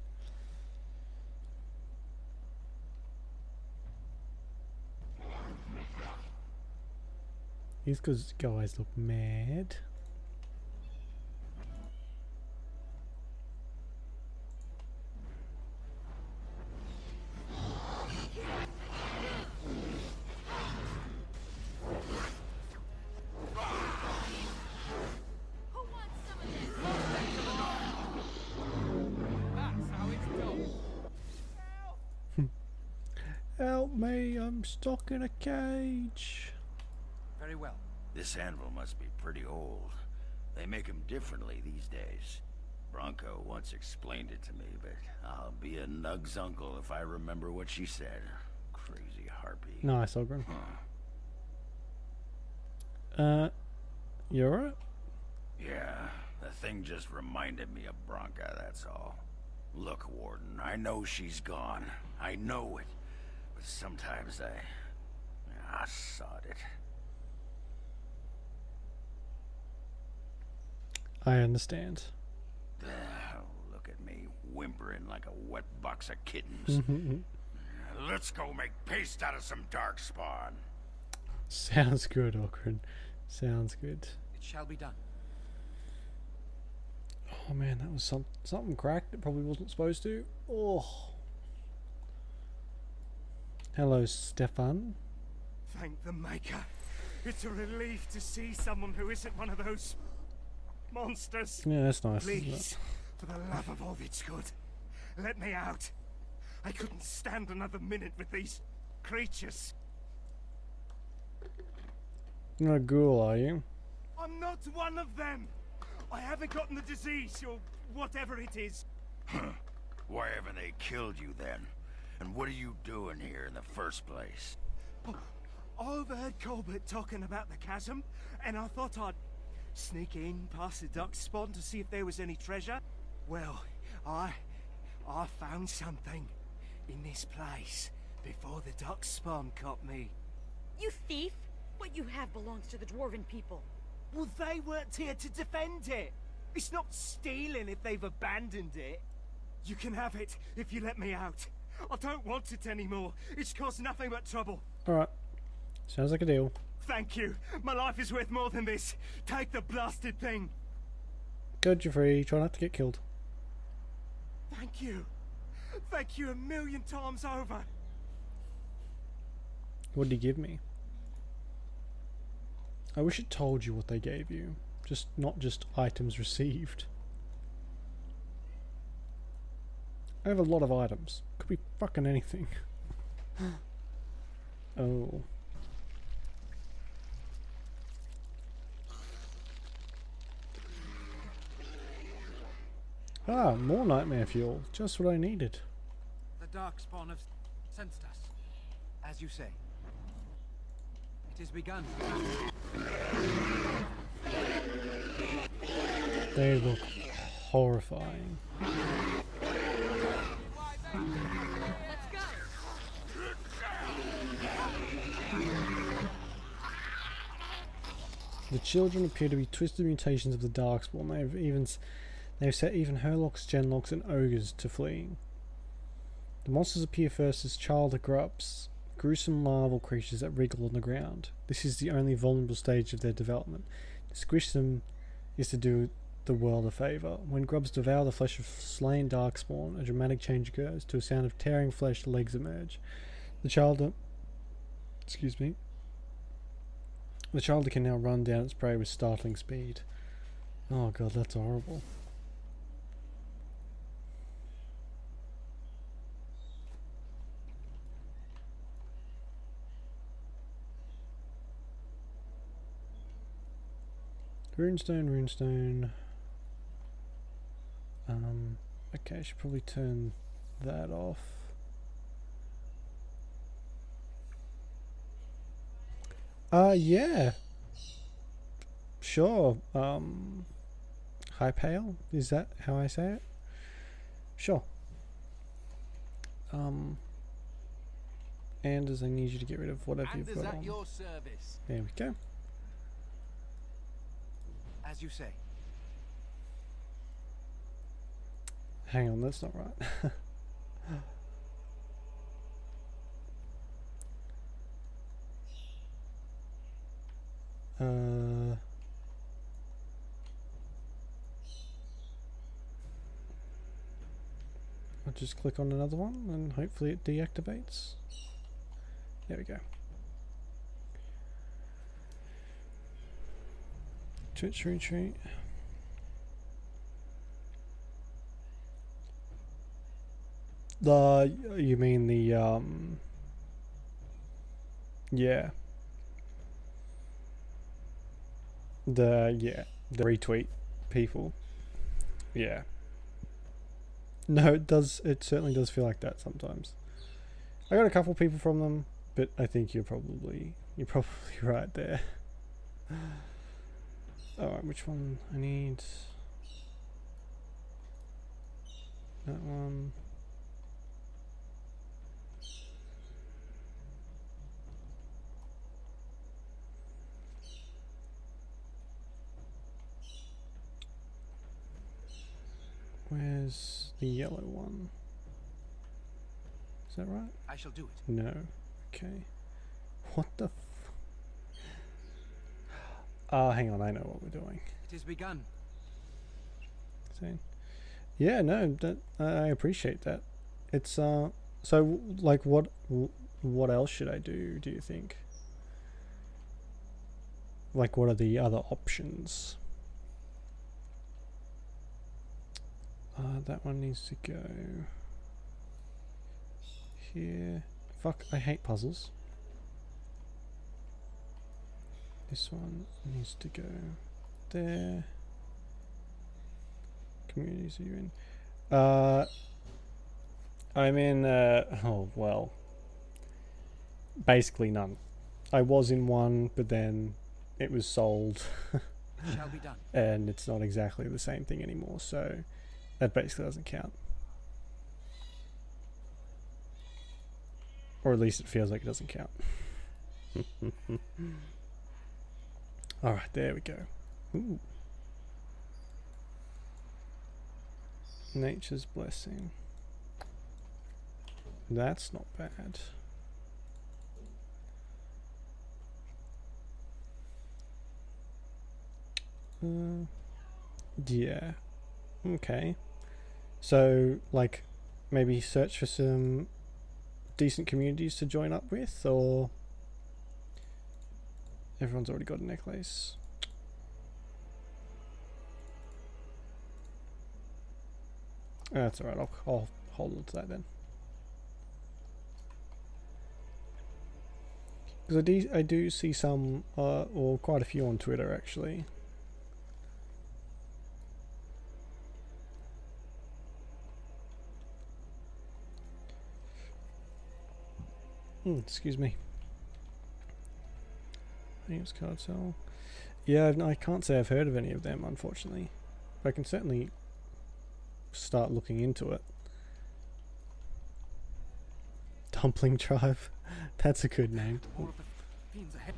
These guys look mad. Help me, I'm stuck in a cage. Very well. This anvil must be pretty old. They make them differently these days. Bronco once explained it to me, but I'll be a Nug's uncle if I remember what she said. Crazy harpy. Nice, Ogren. You alright? Yeah, the thing just reminded me of Bronca, that's all. Look, Warden, I know she's gone. I know it. But sometimes I sod it. I understand. Look at me, whimpering like a wet box of kittens. Let's go make paste out of some Darkspawn. Sounds good, Ogren. Sounds good. It shall be done. Oh man, that was something cracked that probably wasn't supposed to. Oh. Hello, Stefan. Thank the Maker. It's a relief to see someone who isn't one of those monsters. Yeah, that's nice. Please, for the love of all that's good, let me out. I couldn't stand another minute with these creatures. You're not a ghoul, are you? I'm not one of them. I haven't gotten the disease or whatever it is. Why haven't they killed you then? And what are you doing here in the first place? I overheard Colbert talking about the chasm, and I thought I'd sneak in past the duck spawn to see if there was any treasure. Well, I found something in this place before the duck spawn caught me. You thief! What you have belongs to the dwarven people. Well, they weren't here to defend it. It's not stealing if they've abandoned it. You can have it if you let me out. I don't want it anymore. It's caused nothing but trouble. Alright. Sounds like a deal. Thank you. My life is worth more than this. Take the blasted thing. Good, you're free. Try not to get killed. Thank you. Thank you a million times over. What did he give me? I wish it told you what they gave you. Just not just items received. I have a lot of items. Could be fucking anything. Oh. Ah, more nightmare fuel. Just what I needed. The Darkspawn have sensed us. As you say. It has begun. They look horrifying. The children appear to be twisted mutations of the Darkspawn. They've set even Herlocks, Genlocks, and Ogres to fleeing. The monsters appear first as child grubs, gruesome larval creatures that wriggle on the ground. This is the only vulnerable stage of their development. To squish them is to do the world a favour. When grubs devour the flesh of slain Darkspawn, a dramatic change occurs. To a sound of tearing flesh, legs emerge. The child can now run down its prey with startling speed. Oh god, that's horrible. Runestone. Okay, I should probably turn that off. Yeah. Sure. High Pale? Is that how I say it? Sure. Anders, I need you to get rid of whatever you've got on. Your service. There we go. As you say. Hang on, that's not right. I'll just click on another one and hopefully it deactivates. There we go. Twitch retreat. You mean the yeah. The retweet people. Yeah. No, it does. It certainly does feel like that sometimes. I got a couple people from them, but I think you're probably right there. Alright, which one I need? That one. Where's the yellow one? Is that right? I shall do it. No. Okay. What the hang on, I know what we're doing. It has begun. See? Yeah, no, that I appreciate that. It's so like what else should I do you think? Like what are the other options? That one needs to go here. Fuck, I hate puzzles. This one needs to go there. Communities are you in? I'm in, oh well, basically none. I was in one, but then it was sold. Shall be done. And it's not exactly the same thing anymore, so that basically doesn't count. Or at least it feels like it doesn't count. Alright, there we go. Ooh. Nature's Blessing. That's not bad. Yeah. Okay. So, like, maybe search for some decent communities to join up with, or everyone's already got a necklace. That's alright, I'll hold on to that then. Because I do see some, or quite a few on Twitter actually. Excuse me. Names card sell. Yeah, I can't say I've heard of any of them, unfortunately. But I can certainly start looking into it. Dumpling Tribe. That's a good name. All of the fiends ahead.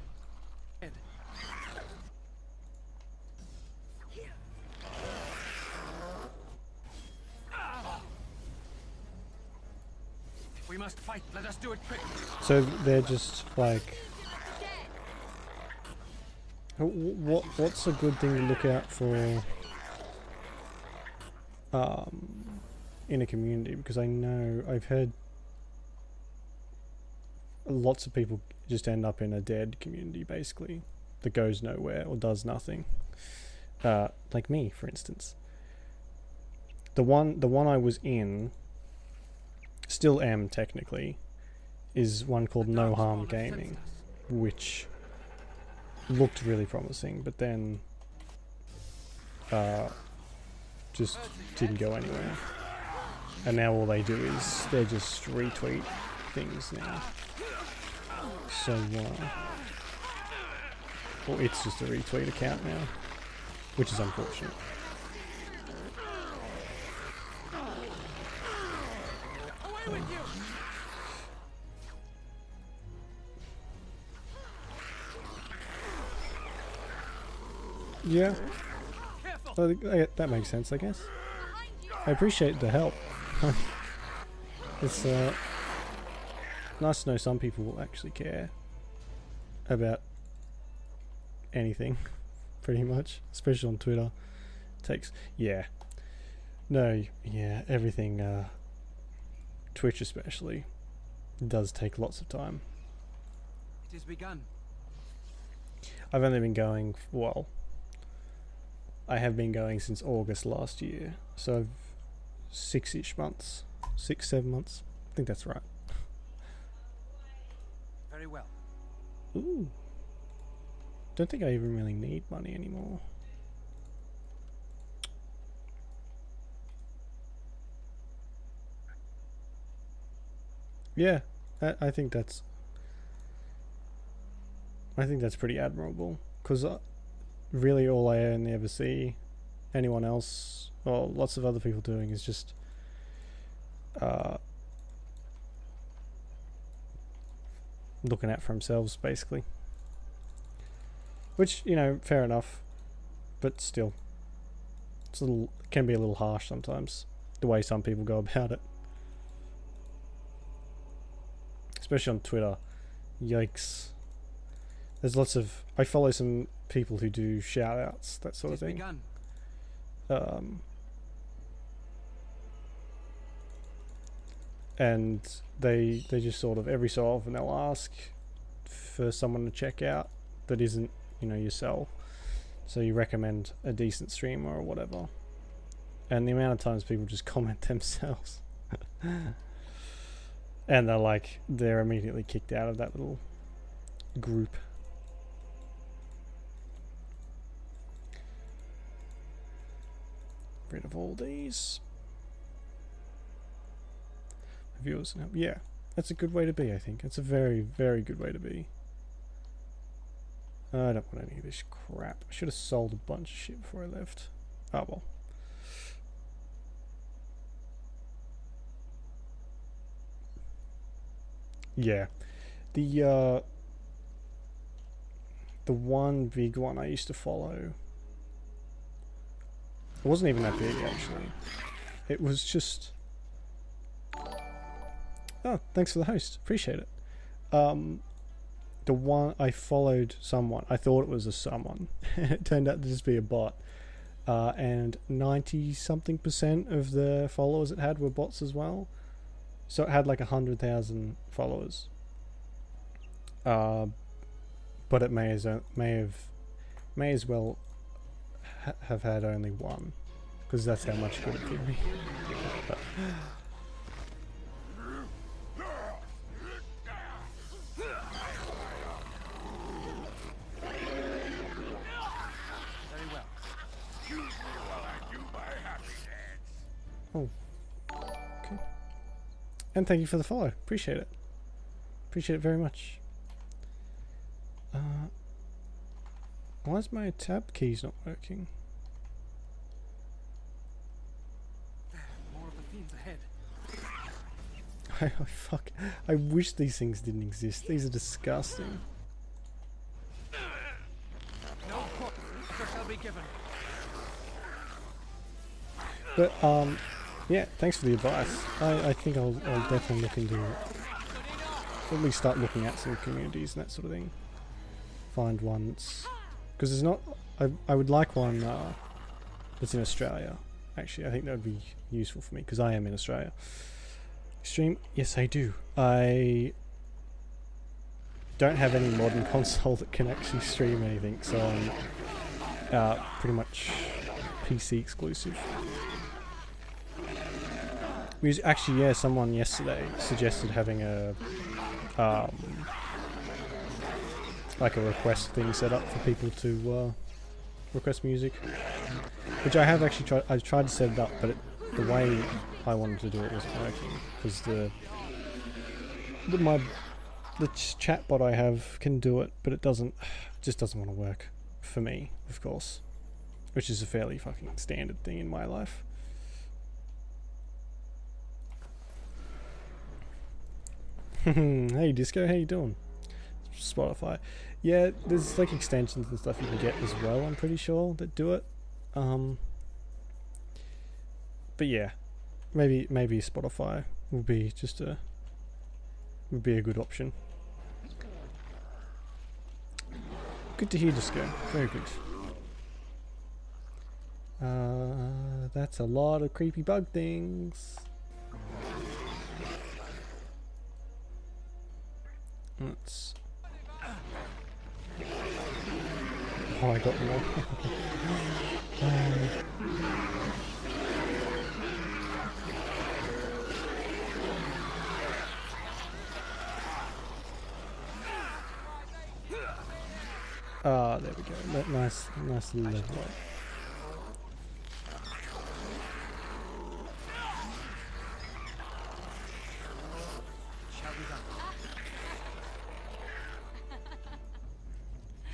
We must fight. Let us do it quick. So they're just like, what's a good thing to look out for in a community? Because I know I've heard lots of people just end up in a dead community basically that goes nowhere or does nothing. Like me, for instance. The one I was in, still am technically, is one called No Harm Gaming, which looked really promising, but then just didn't go anywhere. And now all they do is they just retweet things now. So, well, it's just a retweet account now, which is unfortunate. Yeah, that makes sense, I guess. I appreciate the help. It's nice to know some people actually care about anything, pretty much, especially on Twitter. Takes, yeah, no, yeah, everything. Twitch especially does take lots of time. It has begun. I've only been going, well, I have been going since August last year, so 6-ish months, 6-7 months. I think that's right. Very well. Ooh. Don't think I even really need money anymore. Yeah, I think that's pretty admirable, because really all I only ever see anyone else or lots of other people doing is just looking out for themselves, basically. Which, you know, fair enough, but still, can be a little harsh sometimes, the way some people go about it. Especially on Twitter. Yikes. There's lots of... I follow some people who do shout-outs, that sort of thing. And they just sort of, every so often they'll ask for someone to check out that isn't, you know, yourself. So you recommend a decent streamer or whatever. And the amount of times people just comment themselves. And they're immediately kicked out of that little group. Rid of all these. Viewers and help. Yeah, that's a good way to be, I think. It's a very, very good way to be. I don't want any of this crap. I should have sold a bunch of shit before I left. Oh well. Yeah. The one big one I used to follow, it wasn't even that big actually. It was just... Oh, thanks for the host. Appreciate it. The one I followed someone, I thought it was a someone. It turned out to just be a bot. and 90-something% of the followers it had were bots as well. So it had like 100,000 followers. But it may as well have had only one, because that's how much good it did me. But oh, okay. And thank you for the follow. Appreciate it. Appreciate it very much. Why is my tab keys not working? More of the fiends ahead. Oh, fuck. I wish these things didn't exist. These are disgusting. No quarter shall be given. But, yeah, thanks for the advice. I think I'll definitely look into it. At least start looking at some communities and that sort of thing. Find ones. Because there's not... I would like one that's in Australia. Actually, I think that would be useful for me, because I am in Australia. Stream? Yes, I do. I don't have any modern console that can actually stream anything, so I'm pretty much PC exclusive. Actually, yeah, someone yesterday suggested having a like a request thing set up for people to request music, which I have actually tried. I tried to set it up, but the way I wanted to do it wasn't working, because the chatbot I have can do it, but it just doesn't want to work for me, of course, which is a fairly fucking standard thing in my life. Hey Disco, how you doing? Spotify. Yeah, there's like extensions and stuff you can get as well, I'm pretty sure, that do it. But yeah, maybe Spotify would be a good option. Good to hear, Disco. Very good. That's a lot of creepy bug things. Let's... Oh, I got more. There we go. Nice little level up.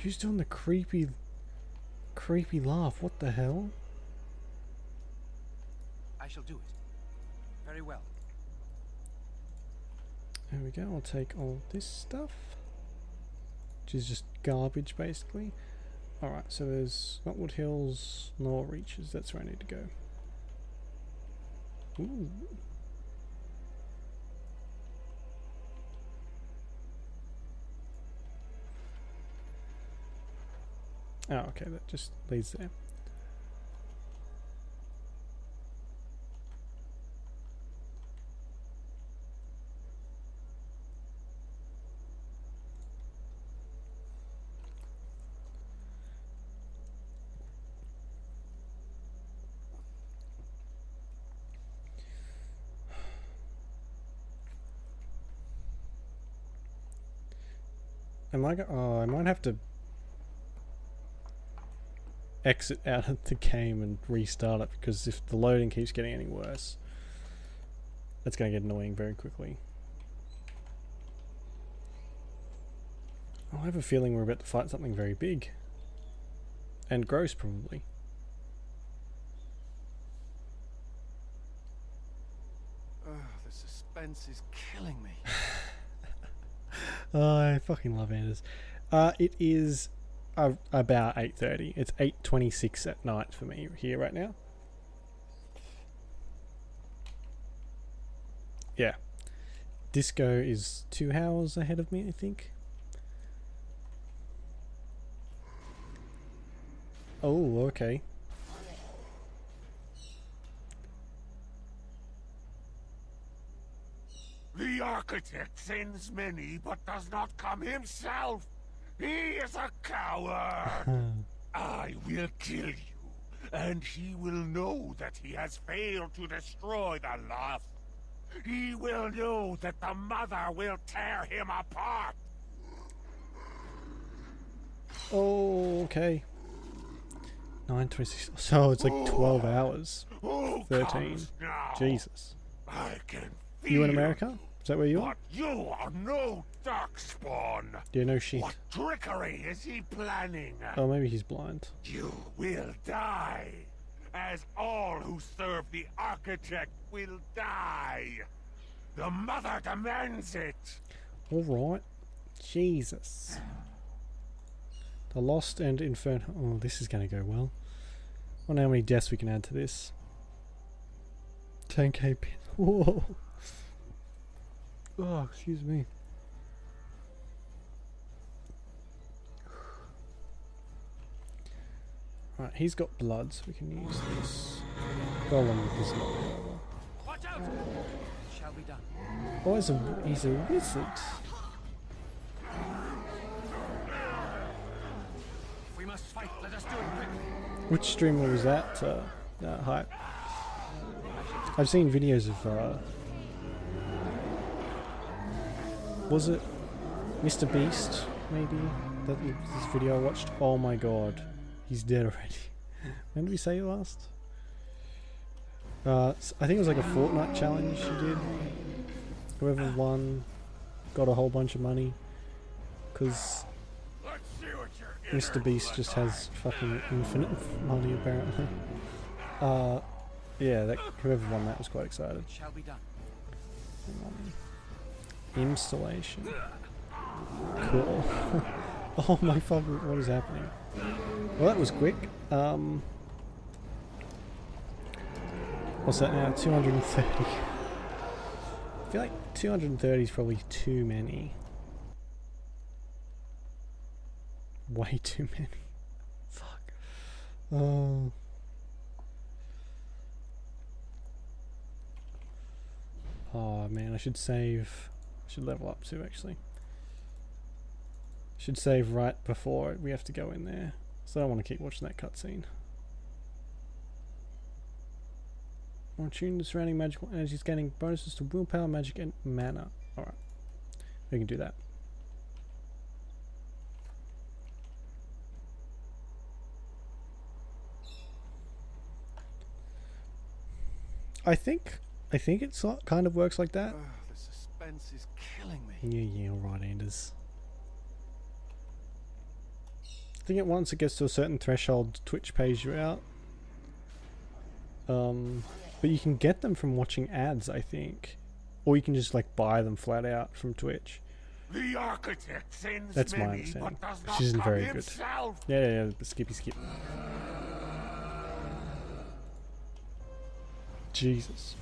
Who's doing the creepy laugh? What the hell? I shall do it. Very well. There we go. I'll take all this stuff, which is just garbage, basically. Alright, so there's Knotwood Hills, nor Reaches. That's where I need to go. Ooh. Oh, okay, that just leads there. I might have to exit out of the game and restart it, because if the loading keeps getting any worse, that's going to get annoying very quickly. I have a feeling we're about to fight something very big. And gross, probably. The suspense is killing me. Oh, I fucking love Anders. It is about 8:30. It's 8:26 at night for me here right now. Yeah. Disco is 2 hours ahead of me, I think. Oh, okay. architect sends many, but does not come himself. He is a coward. I will kill you, and he will know that he has failed to destroy the lost. He will know that the mother will tear him apart. Oh, okay. 9:26. So it's like 12 hours. 13. Jesus. I can feel You in America? Is that where you are? But you are no Darkspawn. Yeah, no shit. What trickery is he planning? Oh, maybe he's blind. You will die, as all who serve the architect will die. The mother demands it. Alright. Jesus. The Lost and Inferno. Oh, this is going to go well. I wonder how many deaths we can add to this. 10k pin. Whoa. Oh, excuse me. Right, he's got blood, so we can use this. Golem is not available. Watch out! Shall be done. Oh, he's a wizard. If we must fight, let us do it quickly. Which streamer was that? Hype. I've seen videos of. Was it Mr. Beast? Maybe this video I watched. Oh my god, he's dead already. When did we say last? I think it was like a Fortnite challenge he did. Whoever won got a whole bunch of money. Because Mr. Beast just has fucking infinite money apparently. Yeah, whoever won that was quite excited. Shall be done. Installation. Cool. Oh my fucking, what is happening? Well, that was quick. What's that now? 230. I feel like 230 is probably too many. Way too many. Fuck. Oh. Oh man, I should save. I should level up too, actually. Should save right before we have to go in there. So I don't want to keep watching that cutscene. More tuned to surrounding magical energies, gaining bonuses to willpower, magic, and mana. Alright. We can do that. I think it kind of works like that. The suspense is killing me. Yeah, alright, Anders. I think once it gets to a certain threshold, Twitch pays you out. But you can get them from watching ads, I think. Or you can just like buy them flat out from Twitch. The architect sends That's my many, understanding. but does Which not isn't come very good. himself. Yeah, skippy skip. Jesus.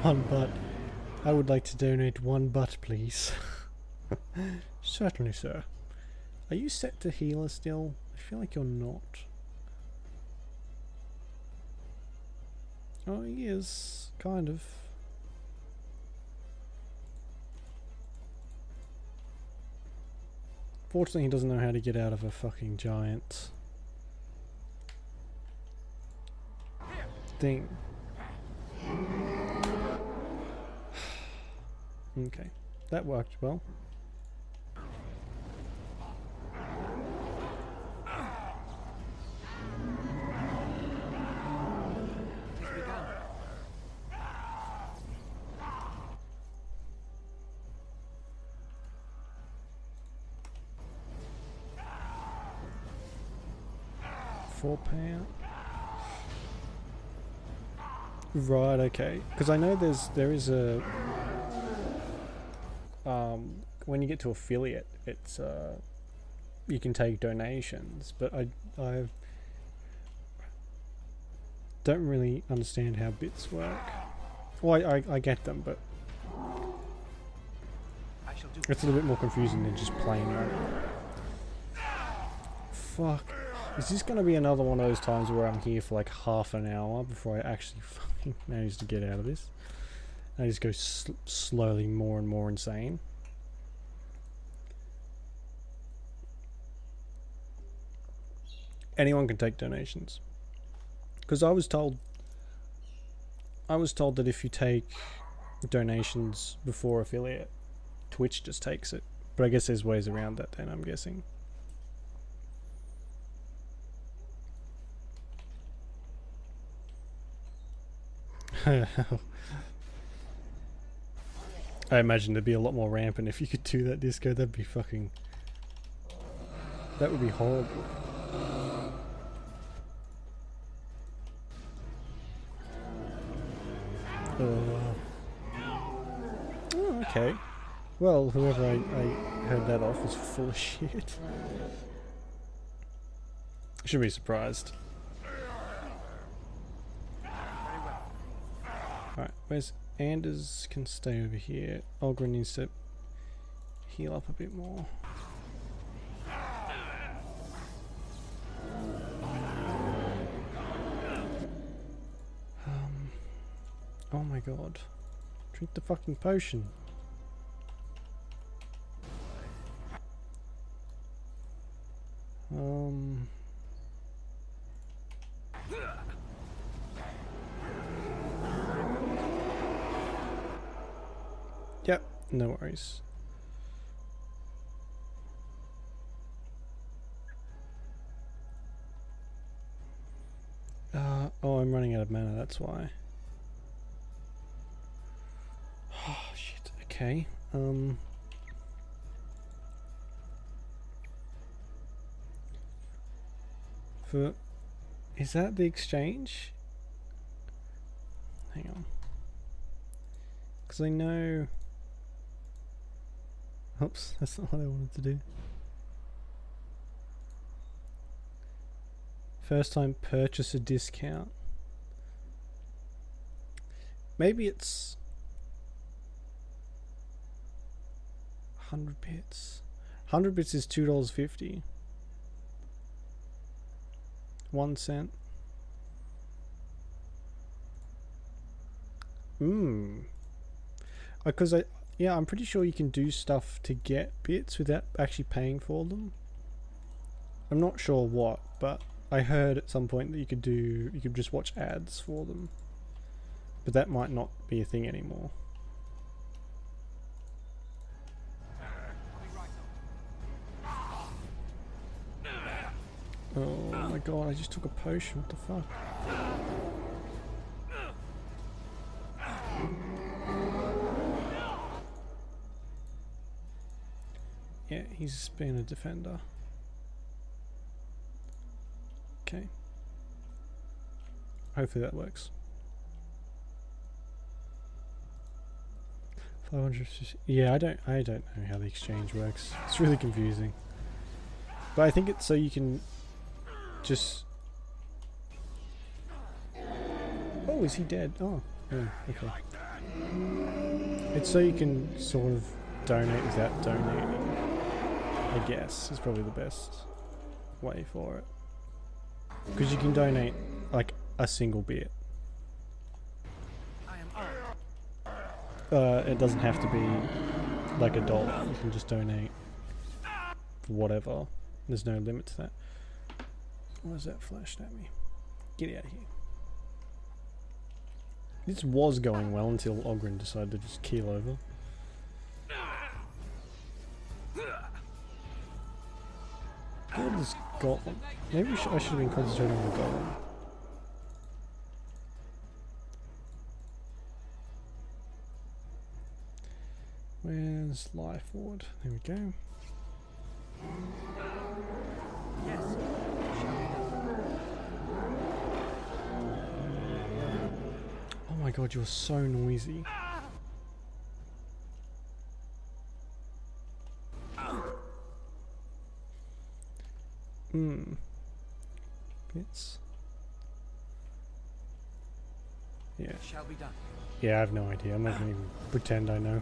One butt. I would like to donate 1 butt, please. Certainly, sir. Are you set to healer still? I feel like you're not. Oh, he is. Kind of. Fortunately, he doesn't know how to get out of a fucking giant thing. Okay, that worked well. £4. Right, okay. Because I know there is a when you get to affiliate, it's you can take donations, but I don't really understand how bits work. Well, I get them, but It's a little bit more confusing than just plain running. Fuck. Is this going to be another one of those times where I'm here for like half an hour before I actually fucking manage to get out of this? I just go slowly more and more insane. Anyone can take donations. Because I was told that if you take donations before affiliate, Twitch just takes it. But I guess there's ways around that then, I'm guessing. I imagine there'd be a lot more rampant if you could do that, Disco. That'd be fucking... That would be horrible. Oh, okay. Well, whoever I heard that off was full of shit. Should be surprised. Alright, where's Anders can stay over here. Ogren needs to heal up a bit more. Oh my god. Drink the fucking potion. Yep, no worries. Oh, I'm running out of mana, that's why. Oh, shit, okay. Is that the exchange? Hang on. Because I know... Oops, that's not what I wanted to do. First time purchase a discount. Maybe it's 100 bits. 100 bits is $2.50. 1 cent. Because I'm pretty sure you can do stuff to get bits without actually paying for them. I'm not sure what, but I heard at some point that you could just watch ads for them. But that might not be a thing anymore. Oh my god, I just took a potion, what the fuck? Yeah, he's been a defender. Okay. Hopefully that works. 500. Yeah, I don't know how the exchange works. It's really confusing. But I think it's so you can just... Oh, is he dead? Oh, okay. It's so you can sort of donate without donating, I guess, is probably the best way for it. Because you can donate, like, a single bit. It doesn't have to be, like, $1. You can just donate whatever. There's no limit to that. Why is that flashed at me? Get out of here. This was going well until Ogren decided to just keel over. What is this golem? Maybe I should have been concentrating on the golem. Where's life ward? There we go. Yes. Oh my god, you're so noisy. Bits. Yeah. Shall be done. Yeah, I have no idea. I'm not going to even pretend I know.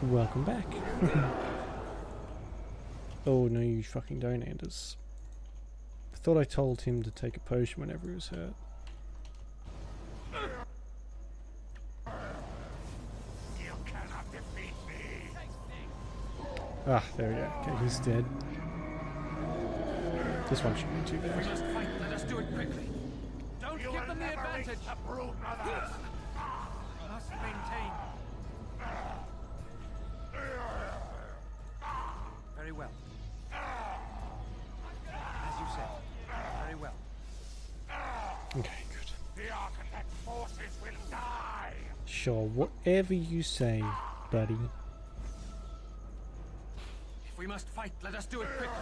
Welcome back. Oh no, you fucking don't, Anders. I thought I told him to take a potion whenever he was hurt. You cannot defeat me. Ah, there we go. Okay, he's dead. This one shouldn't be too We bad. must fight. Let us do it quickly. Don't You give will them the never reach advantage. the brood mothers. Must maintain. Very well. As you said. Very well. Okay, good. The architect forces will die. Sure, whatever you say, buddy. If we must fight, let us do it quickly.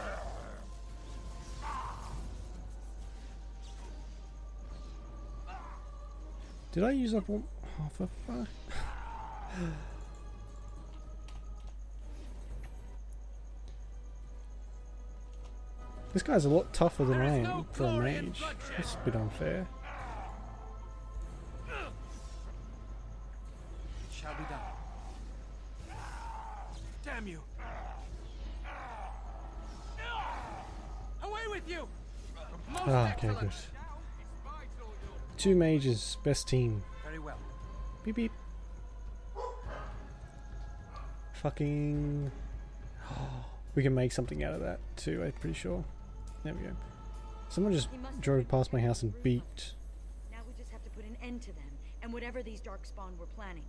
Did I use up all half a fuck? This guy's a lot tougher than I am for a mage. That's a bit unfair. It shall be done. Damn you! Away with you! Most Ah, okay, excellent. good. 2 mages, best team. Very well. Beep beep. Fucking. We can make something out of that too, I'm pretty sure. There we go. Someone just drove past my house and beeped. Now we just have to put an end to them and whatever these darkspawn were planning.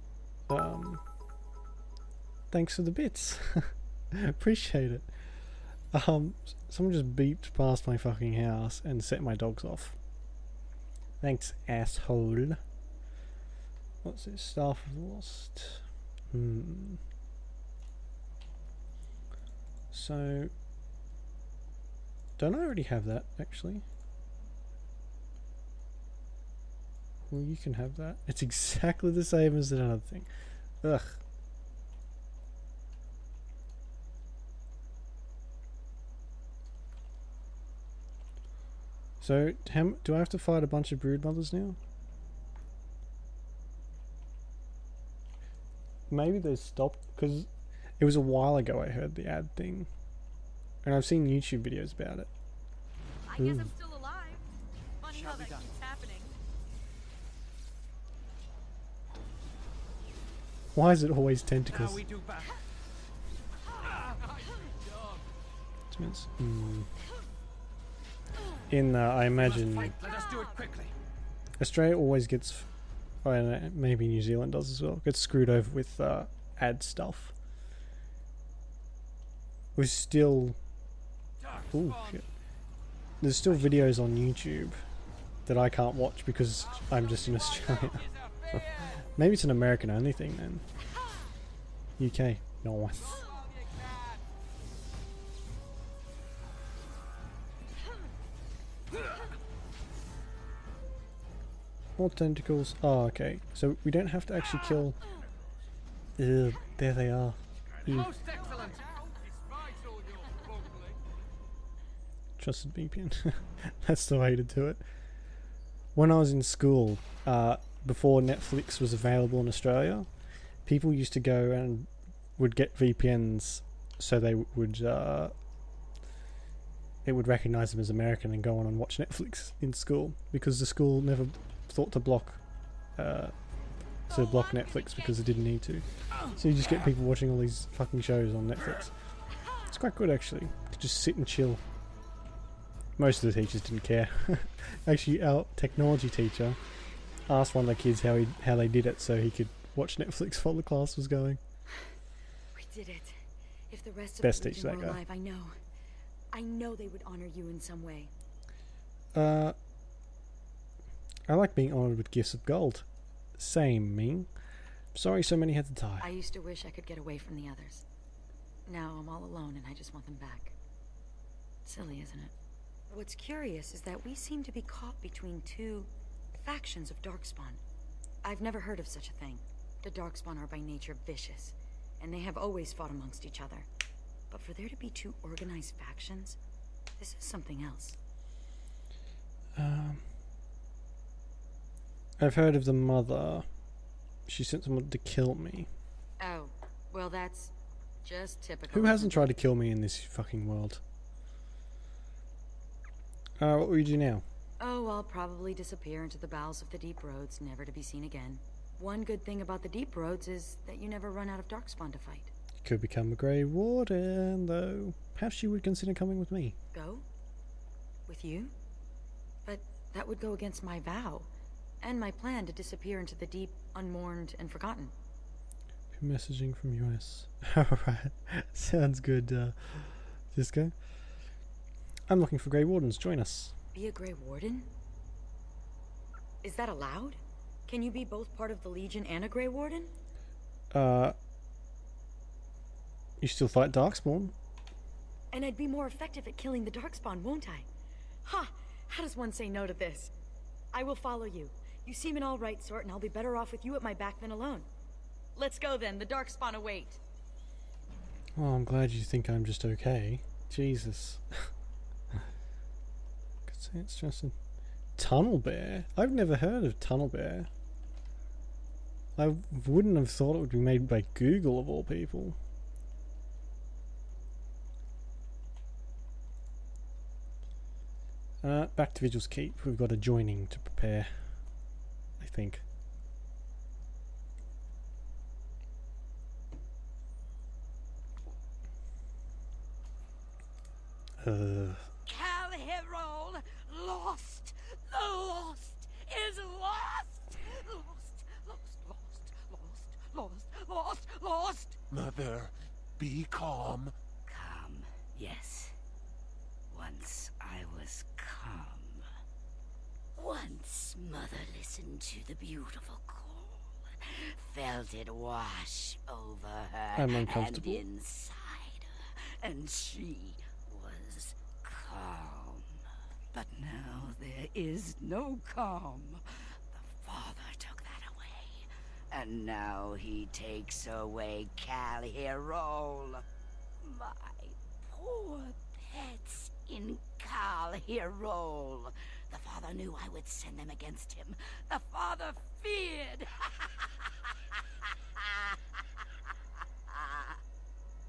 Thanks for the bits. Appreciate it. Someone just beeped past my fucking house and set my dogs off. Thanks, asshole. What's this? Staff of the Lost. So, don't I already have that, actually? Well, you can have that. It's exactly the same as another thing. Ugh. So, do I have to fight a bunch of brood mothers now? Maybe they stopped, because it was a while ago I heard the ad thing. And I've seen YouTube videos about it. I guess I'm still alive. Funny Shall how be that done. keeps happening. Why is it always Now tentacles? we do battle. I imagine Fight. Let us do it quickly. Australia always gets, maybe New Zealand does as well, gets screwed over with ad stuff. We're still, ooh, shit. There's still videos on YouTube that I can't watch because I'm just in Australia. Maybe it's an American only thing then. UK, nice. More tentacles. Oh, okay. So we don't have to actually kill. There they are. Ew. Most excellent. Trusted VPN. That's the way to do it. When I was in school, before Netflix was available in Australia, people used to go and would get VPNs so they would it would recognize them as American and go on and watch Netflix in school, because the school never thought to block Netflix because it didn't need to. So you just get people watching all these fucking shows on Netflix. It's quite good actually, to just sit and chill. Most of the teachers didn't care. Actually, our technology teacher asked one of the kids how they did it so he could watch Netflix while the class was going. We did it. If the rest of Best the teacher, Legion that were guy. alive, I know they would honor you in some way. I like being honoured with gifts of gold. Same, Ming. Sorry so many had to die. I used to wish I could get away from the others. Now I'm all alone and I just want them back. Silly, isn't it? What's curious is that we seem to be caught between two factions of Darkspawn. I've never heard of such a thing. The Darkspawn are by nature vicious, and they have always fought amongst each other. But for there to be two organized factions, this is something else. I've heard of the mother. She sent someone to kill me. Oh, Well, that's just typical. Who hasn't tried to kill me in this fucking world? What will you do now? Oh, I'll probably disappear into the bowels of the deep roads, never to be seen again. One good thing about the deep roads is that you never run out of Darkspawn to fight. Could become a Grey Warden, though. Perhaps you would consider coming with me. Go? With you? But that would go against my vow, and my plan to disappear into the deep, unmourned, and forgotten. Messaging from US. Alright, sounds good, Cisco. I'm looking for Grey Wardens. Join us. Be a Grey Warden? Is that allowed? Can you be both part of the Legion and a Grey Warden? You still fight Darkspawn? And I'd be more effective at killing the Darkspawn, won't I? Ha! How does one say no to this? I will follow you. You seem an all-right sort, and I'll be better off with you at my back than alone. Let's go then. The Darkspawn await. Oh, I'm glad you think I'm just okay. Jesus. Could say it's just a tunnel bear. I've never heard of tunnel bear. I wouldn't have thought it would be made by Google of all people. Back to Vigil's Keep. We've got a joining to prepare, I think. Cal Herol, lost! The lost is lost! Lost! Mother, be calm. Calm, yes. Once I was calm. Once Mother listened to the beautiful call, felt it wash over her I'm and uncomfortable. inside her, and she was calm. But now there is no calm. The Father took that away, and now he takes away Cal Herol. My poor pets in Cal Herol. The Father knew I would send them against him. The Father feared.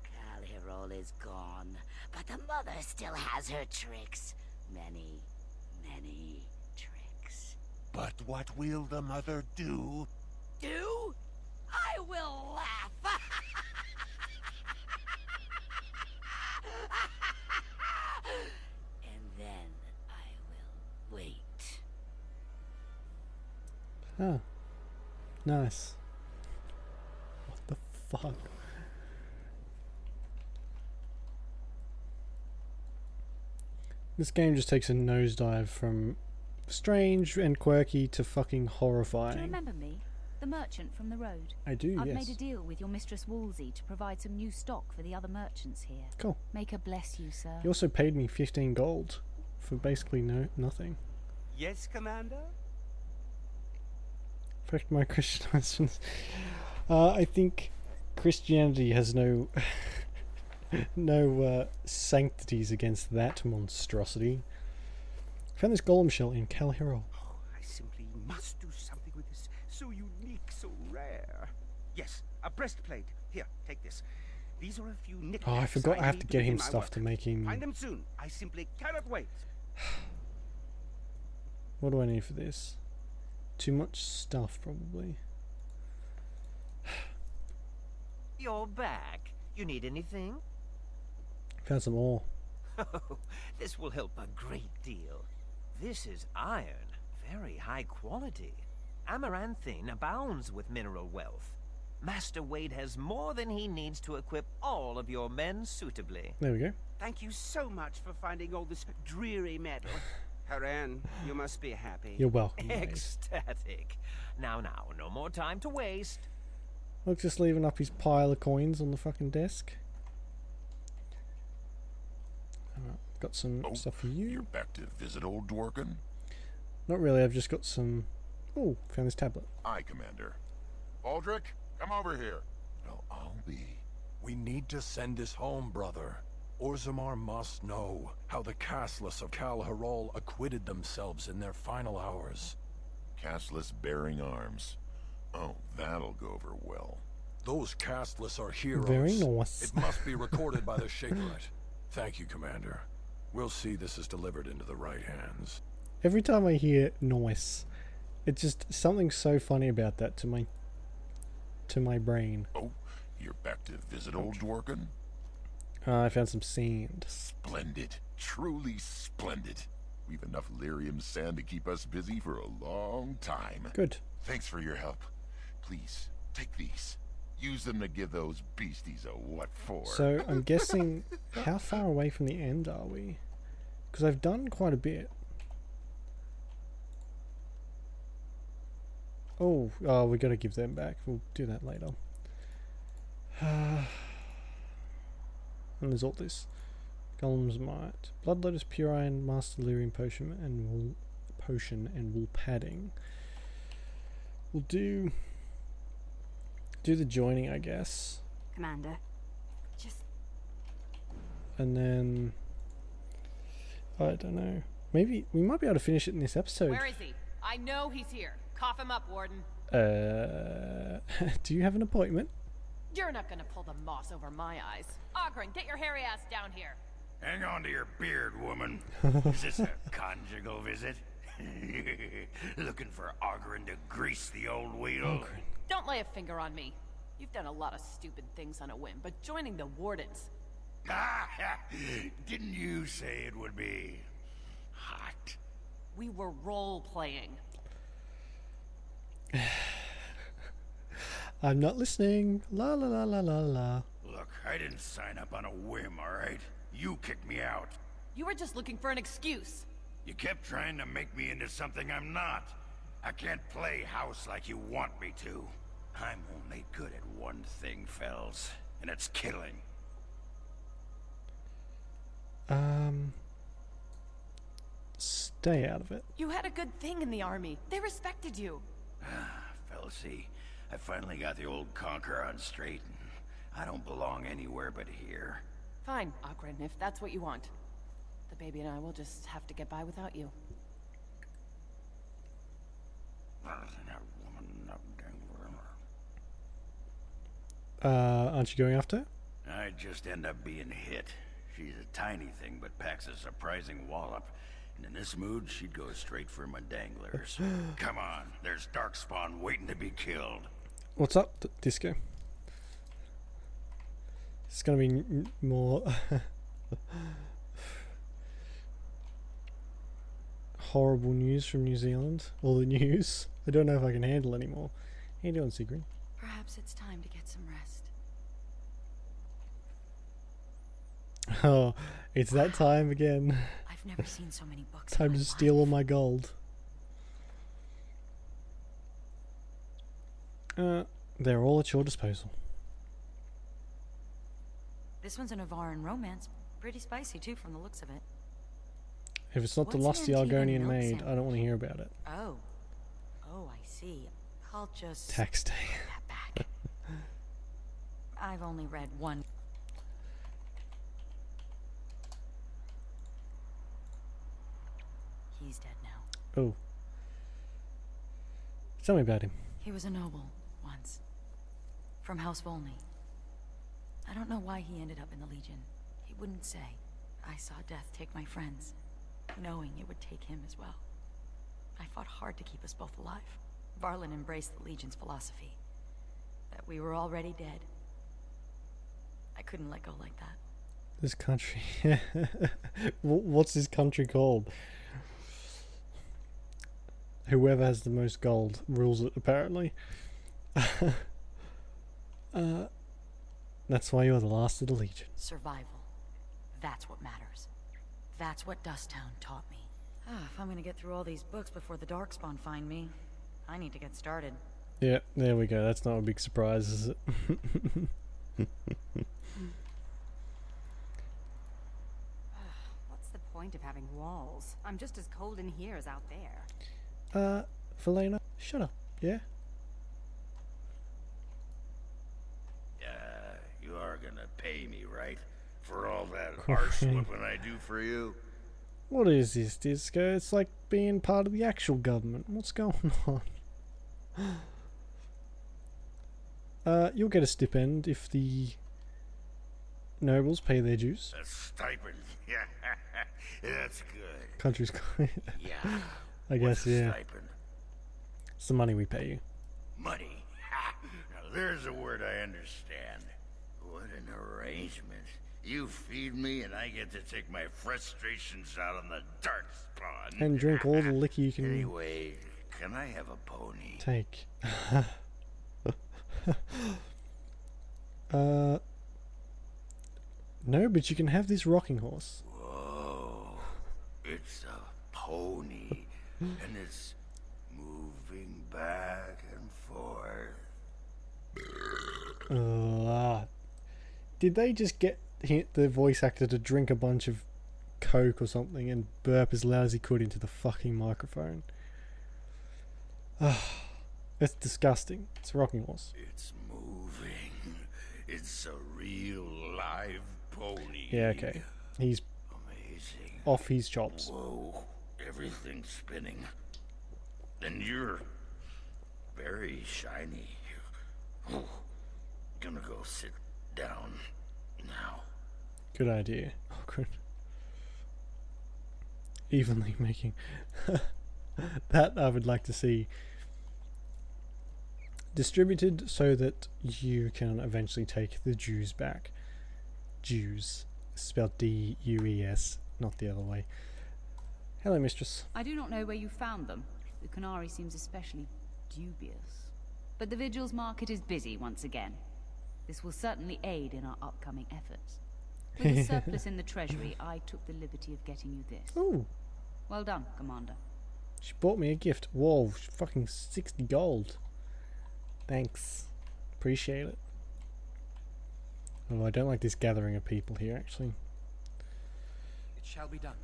Cal Herol is gone, but the Mother still has her tricks. Many, many tricks. But what will the Mother do? Do? I will laugh. And then I will wait. Oh. Nice. What the fuck? This game just takes a nosedive from strange and quirky to fucking Do you horrifying. remember me? The merchant from the road? I do, I've yes. made a deal with your Mistress Wolsey to provide some new stock for the other merchants here. Cool. Make her bless you, sir. He also paid me 15 gold for basically nothing. Yes, Commander? Correct my Christian husbands. I think Christianity has no sanctities against that monstrosity. Found this golem shell in Cal Herol. Oh, I simply must do something with this. So unique, so rare. Yes, a breastplate. Here, take this. These are a few knickknacks. Oh, I forgot I have need to get begin him my stuff work. to make him... Find them soon. I simply cannot wait. What do I need for this? Too much stuff, probably. You're back. You need anything? Found some ore. Oh, this will help a great deal. This is iron, very high quality. Amaranthine abounds with mineral wealth. Master Wade has more than he needs to equip all of your men suitably. There we go. Thank you so much for finding all this dreary metal. Haran, you must be happy. You're welcome, mate. Ecstatic. Now, no more time to waste. Look, just leaving up his pile of coins on the fucking desk. Alright, got some stuff for you. You're back to visit old Dworkin? Not really, I've just got some... Oh, found this tablet. Aye, Commander. Baldric, come over here. No, I'll be. We need to send this home, brother. Orzammar must know how the castless of Cal Herol acquitted themselves in their final hours. Castless bearing arms. Oh, that'll go over well. Those castless are heroes. Very nice. It must be recorded by the Shaperite. Thank you, Commander. We'll see this is delivered into the right hands. Every time I hear noise, it's just something so funny about that to my brain. Oh, you're back to visit old Dworkin? I found some sand. Splendid. Truly splendid. We've enough lyrium sand to keep us busy for a long time. Good. Thanks for your help. Please, take these. Use them to give those beasties a what for. So, I'm guessing, how far away from the end are we? Because I've done quite a bit. Oh, we got to give them back. We'll do that later. And there's all this. Golem's Might. Blood Lotus Pure Iron, Master Lyrium Potion and wool padding. We'll do the joining, I guess. Commander. Just... And then... I don't know. Maybe we might be able to finish it in this episode. Where is he? I know he's here. Cough him up, Warden. Do you have an appointment? You're not gonna pull the moss over my eyes. Ogren, get your hairy ass down here. Hang on to your beard, woman. Is this a conjugal visit? Looking for Ogren to grease the old wheel? Ogren. Don't lay a finger on me. You've done a lot of stupid things on a whim, but joining the Wardens... Didn't you say it would be hot? We were role-playing. I'm not listening. La la la la la la. Look, I didn't sign up on a whim, alright? You kicked me out. You were just looking for an excuse. You kept trying to make me into something I'm not. I can't play house like you want me to. I'm only good at one thing, Fells, and it's killing. Stay out of it. You had a good thing in the army. They respected you. Felsey, I finally got the old conqueror on straight, and I don't belong anywhere but here. Fine, Ogren, if that's what you want. The baby and I will just have to get by without you. Aren't you going after her? I just end up being hit. She's a tiny thing, but packs a surprising wallop. And in this mood, she'd go straight for my danglers. Come on, there's Darkspawn waiting to be killed. What's up, Disco? It's gonna be more horrible news from New Zealand. All the news. I don't know if I can handle anymore. How you doing, Sigrid? Perhaps it's time to get some rest. Oh, it's that time again. I've never seen so many books. Time to steal all my gold. They're all at your disposal. This one's a Navaran romance. Pretty spicy too, from the looks of it. If it's not the What's lusty an Antiguan Argonian milk maid, I sandwich? don't want to hear about it. Oh. Oh, I see. I'll just... Tax day. That back. I've only read one. He's dead now. Oh. Tell me about him. He was a noble, once. From House Volney. I don't know why he ended up in the Legion. He wouldn't say. I saw death take my friends, knowing it would take him as well. I fought hard to keep us both alive. Varlin embraced the Legion's philosophy. That we were already dead. I couldn't let go like that. This country. What's this country called? Whoever has the most gold rules it, apparently. That's why you're the last of the Legion. Survival. That's what matters. That's what Dusttown taught me. If I'm gonna get through all these books before the Darkspawn find me, I need to get started. Yeah, there we go. That's not a big surprise, is it? What's the point of having walls? I'm just as cold in here as out there. Valena, shut up, yeah? You are gonna pay me, right? For all that arse whooping I do for you? What is this, Disco? It's like being part of the actual government. What's going on? You'll get a stipend if the nobles pay their dues. A stipend. Yeah, that's good. Country's Yeah. I guess, What's a yeah. stipend? It's the money we pay you. Money. Now there's a word I understand. What an arrangement. You feed me and I get to take my frustrations out on the Darkspawn. And drink all the liquor you can Anyway, can I have a pony? take. No, but you can have this rocking horse. Whoa. It's a pony. And it's moving back and forth. Did they just get the voice actor to drink a bunch of Coke or something and burp as loud as he could into the fucking microphone? It's disgusting. It's a rocking horse. It's moving. It's a real live pony. Yeah, okay. He's amazing. Off his chops. Whoa, everything's spinning. And you're very shiny. Oh, gonna go sit down now. Good idea. Oh, good. Evenly making. That I would like to see distributed so that you can eventually take the Jews back. Jews. Spelled D-U-E-S, not the other way. Hello, mistress. I do not know where you found them. The Canary seems especially dubious. But the Vigil's market is busy once again. This will certainly aid in our upcoming efforts. With a surplus in the treasury, I took the liberty of getting you this. Ooh. Well done, Commander. She bought me a gift. Whoa, fucking 60 gold. Thanks. Appreciate it. Oh, I don't like this gathering of people here, actually. It shall be done.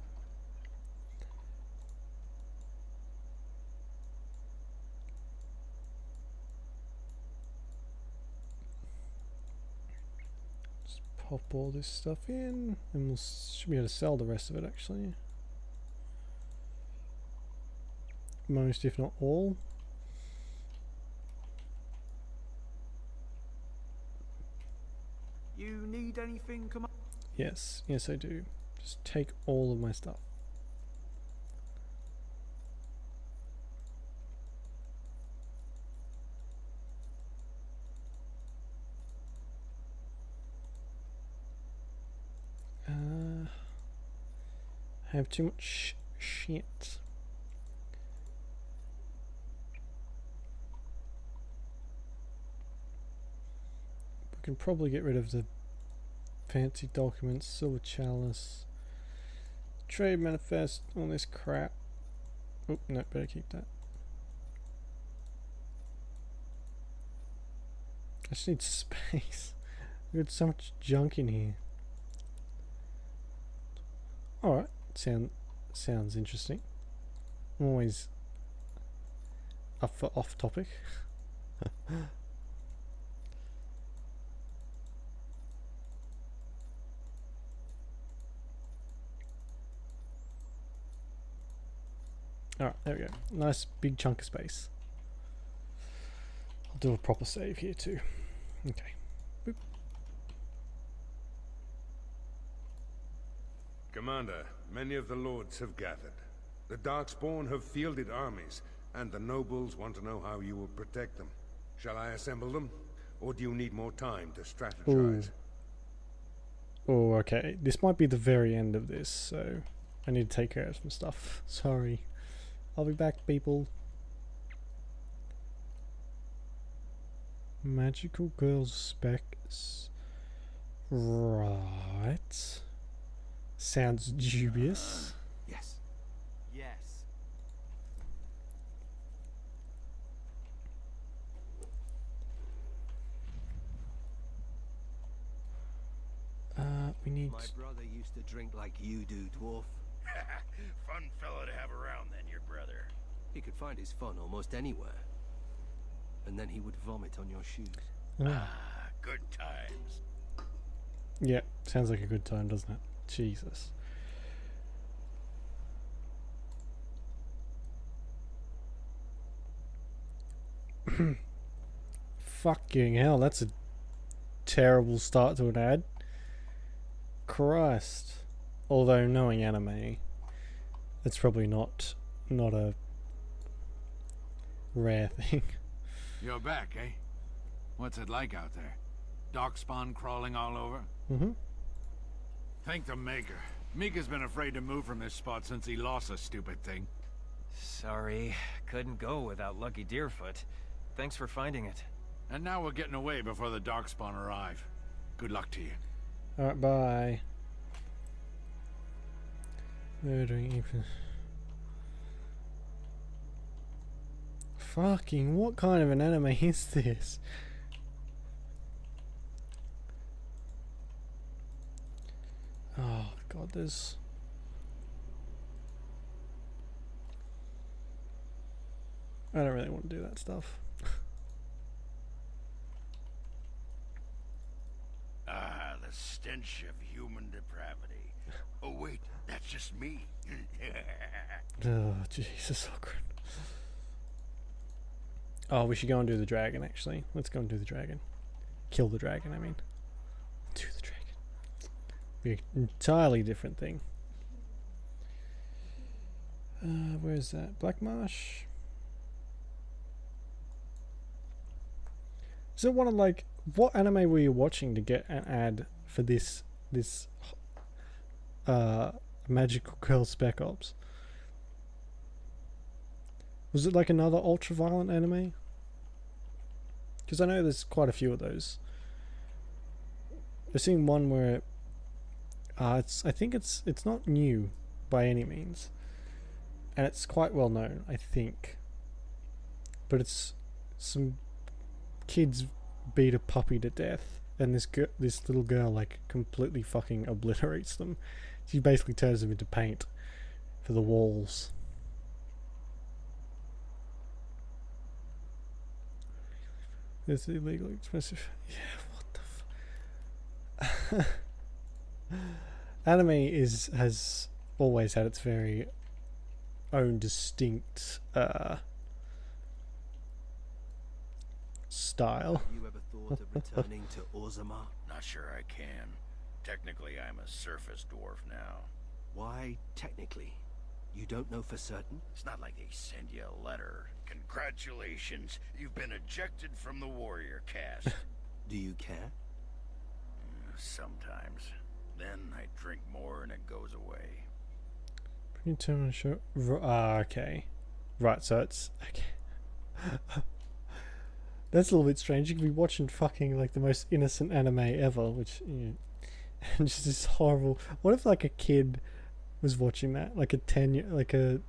Just pop all this stuff in, and we'll should be able to sell the rest of it, actually. Most, if not all. You need anything, Commander? Yes, yes I do. Just take all of my stuff. I have too much shit. We can probably get rid of the fancy documents, silver chalice, trade manifest, all this crap. Oh, no, better keep that. I just need space. We've got so much junk in here. Alright, sounds interesting. I'm always up for off topic. Alright, there we go. Nice big chunk of space. I'll do a proper save here too. Okay. Boop. Commander, many of the lords have gathered. The Darkspawn have fielded armies, and the nobles want to know how you will protect them. Shall I assemble them, or do you need more time to strategize? Oh, okay. This might be the very end of this, so I need to take care of some stuff. Sorry. I'll be back, people. Magical girls specs. Right. Sounds dubious. Yes. Yes. We need... My brother used to drink like you do, dwarf. Fun fellow to have around then, your brother. He could find his fun almost anywhere. And then he would vomit on your shoes. Good times. Yeah, sounds like a good time, doesn't it? Jesus. Fucking hell, that's a terrible start to an ad. Christ. Although knowing anime, it's probably not a rare thing. You're back, eh? What's it like out there? Darkspawn crawling all over? Mm-hmm. Thank the Maker. Mika's been afraid to move from this spot since he lost the stupid thing. Sorry, couldn't go without Lucky Deerfoot. Thanks for finding it. And now we're getting away before the Darkspawn arrive. Good luck to you. Alright, bye. Murdering even. Fucking, what kind of an anime is this? Oh god, there's... I don't really want to do that stuff. Ah, the stench of human depravity. Oh wait, that's just me. Oh, Jesus, Ogren. Oh, we should go and do the dragon, actually. Let's go and do the dragon. Kill the dragon, I mean. Do the dragon. Be an entirely different thing. Where is that? Black Marsh? Is it one of, like... What anime were you watching to get an ad for this Magical Girl Spec Ops? Was it like another ultra-violent anime? Because I know there's quite a few of those. I've seen one where I think it's not new by any means, and it's quite well known, I think. But it's some kids beat a puppy to death, and this little girl like completely fucking obliterates them. She basically turns them into paint for the walls. It's illegally expensive. Yeah, what the Anime has always had its very own distinct style. Have you ever thought of returning to Orzammar? Not sure I can. Technically, I'm a surface dwarf now. Why, technically? You don't know for certain? It's not like they send you a letter. Congratulations, you've been ejected from the warrior caste. Do you care? Sometimes. Then I drink more and it goes away. Pretty turn on show. Okay. Right, so it's okay. That's a little bit strange. You could be watching fucking like the most innocent anime ever, which and just this horrible. What if like a kid was watching that, like a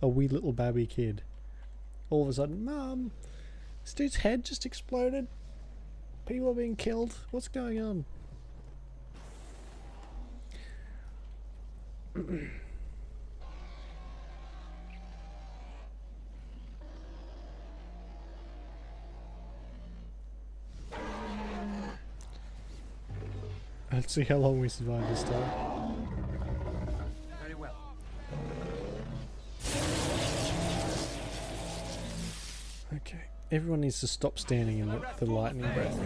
wee little babby kid? All of a sudden, Mum, this dude's head just exploded. People are being killed. What's going on? Let's see how long we survive this time. Very well. Okay, everyone needs to stop standing in the lightning breath.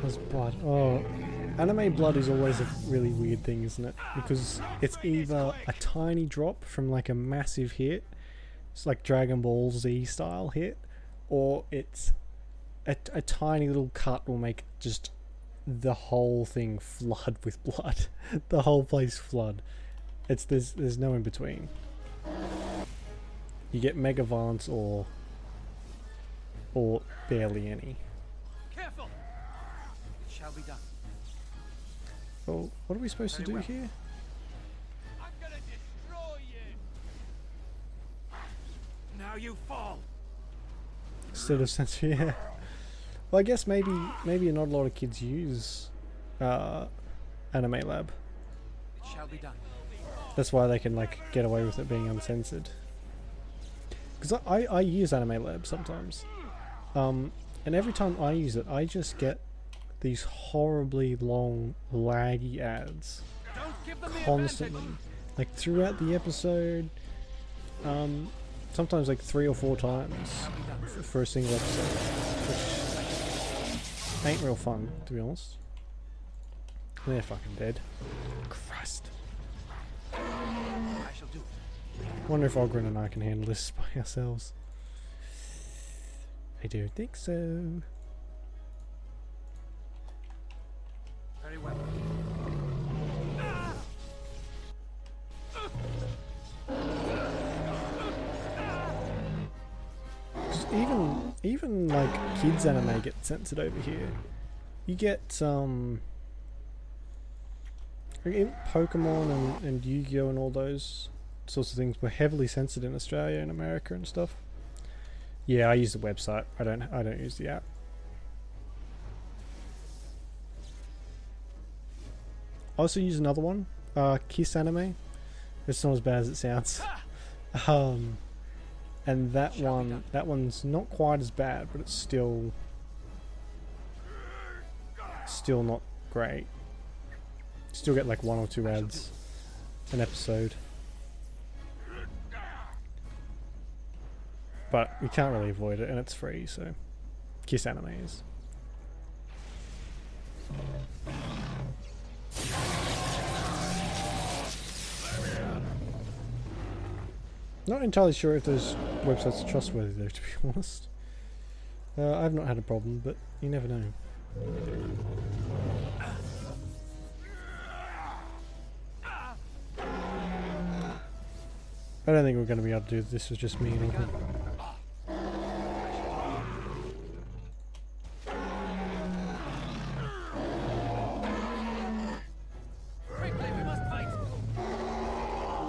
There's blood. Oh, anime blood is always a really weird thing, isn't it? Because it's either a tiny drop from like a massive hit, it's like Dragon Ball Z style hit, or it's a tiny little cut will make just the whole thing flood with blood. The whole place flood. There's no in between. You get mega violence or barely any. Careful! It shall be done. Oh, what are we supposed to do here? I'm gonna destroy you! Now you fall! Instead of sense, yeah. Well, I guess maybe not a lot of kids use Anime Lab. It shall be done. That's why they can like get away with it being uncensored. Because I use Anime Lab sometimes, and every time I use it, I just get these horribly long, laggy ads constantly, like throughout the episode. Sometimes like 3 or 4 times for a single episode, which ain't real fun, to be honest. They're fucking dead. Christ. Wonder if Ogren and I can handle this by ourselves. I don't think so. Very well. Even like kids anime get censored over here. You get Pokemon and Yu-Gi-Oh and all those sorts of things were heavily censored in Australia and America and stuff. Yeah, I use the website. I don't use the app. I also use another one, Kiss Anime. It's not as bad as it sounds. And that one's not quite as bad, but it's still not great. Still get like 1 or 2 ads an episode. But you can't really avoid it, and it's free, so Kiss Anime is. Not entirely sure if those websites are trustworthy though, to be honest. I've not had a problem, but you never know. I don't think we're going to be able to do this with just me and Uncle.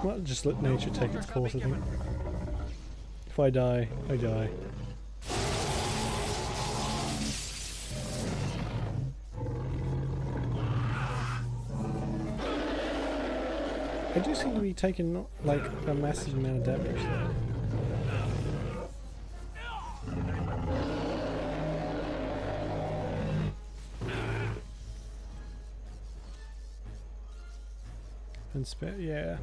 Well, just let nature take its course, I think. If I die, I die. I do seem to be taking not like a massive amount of damage though. Yeah.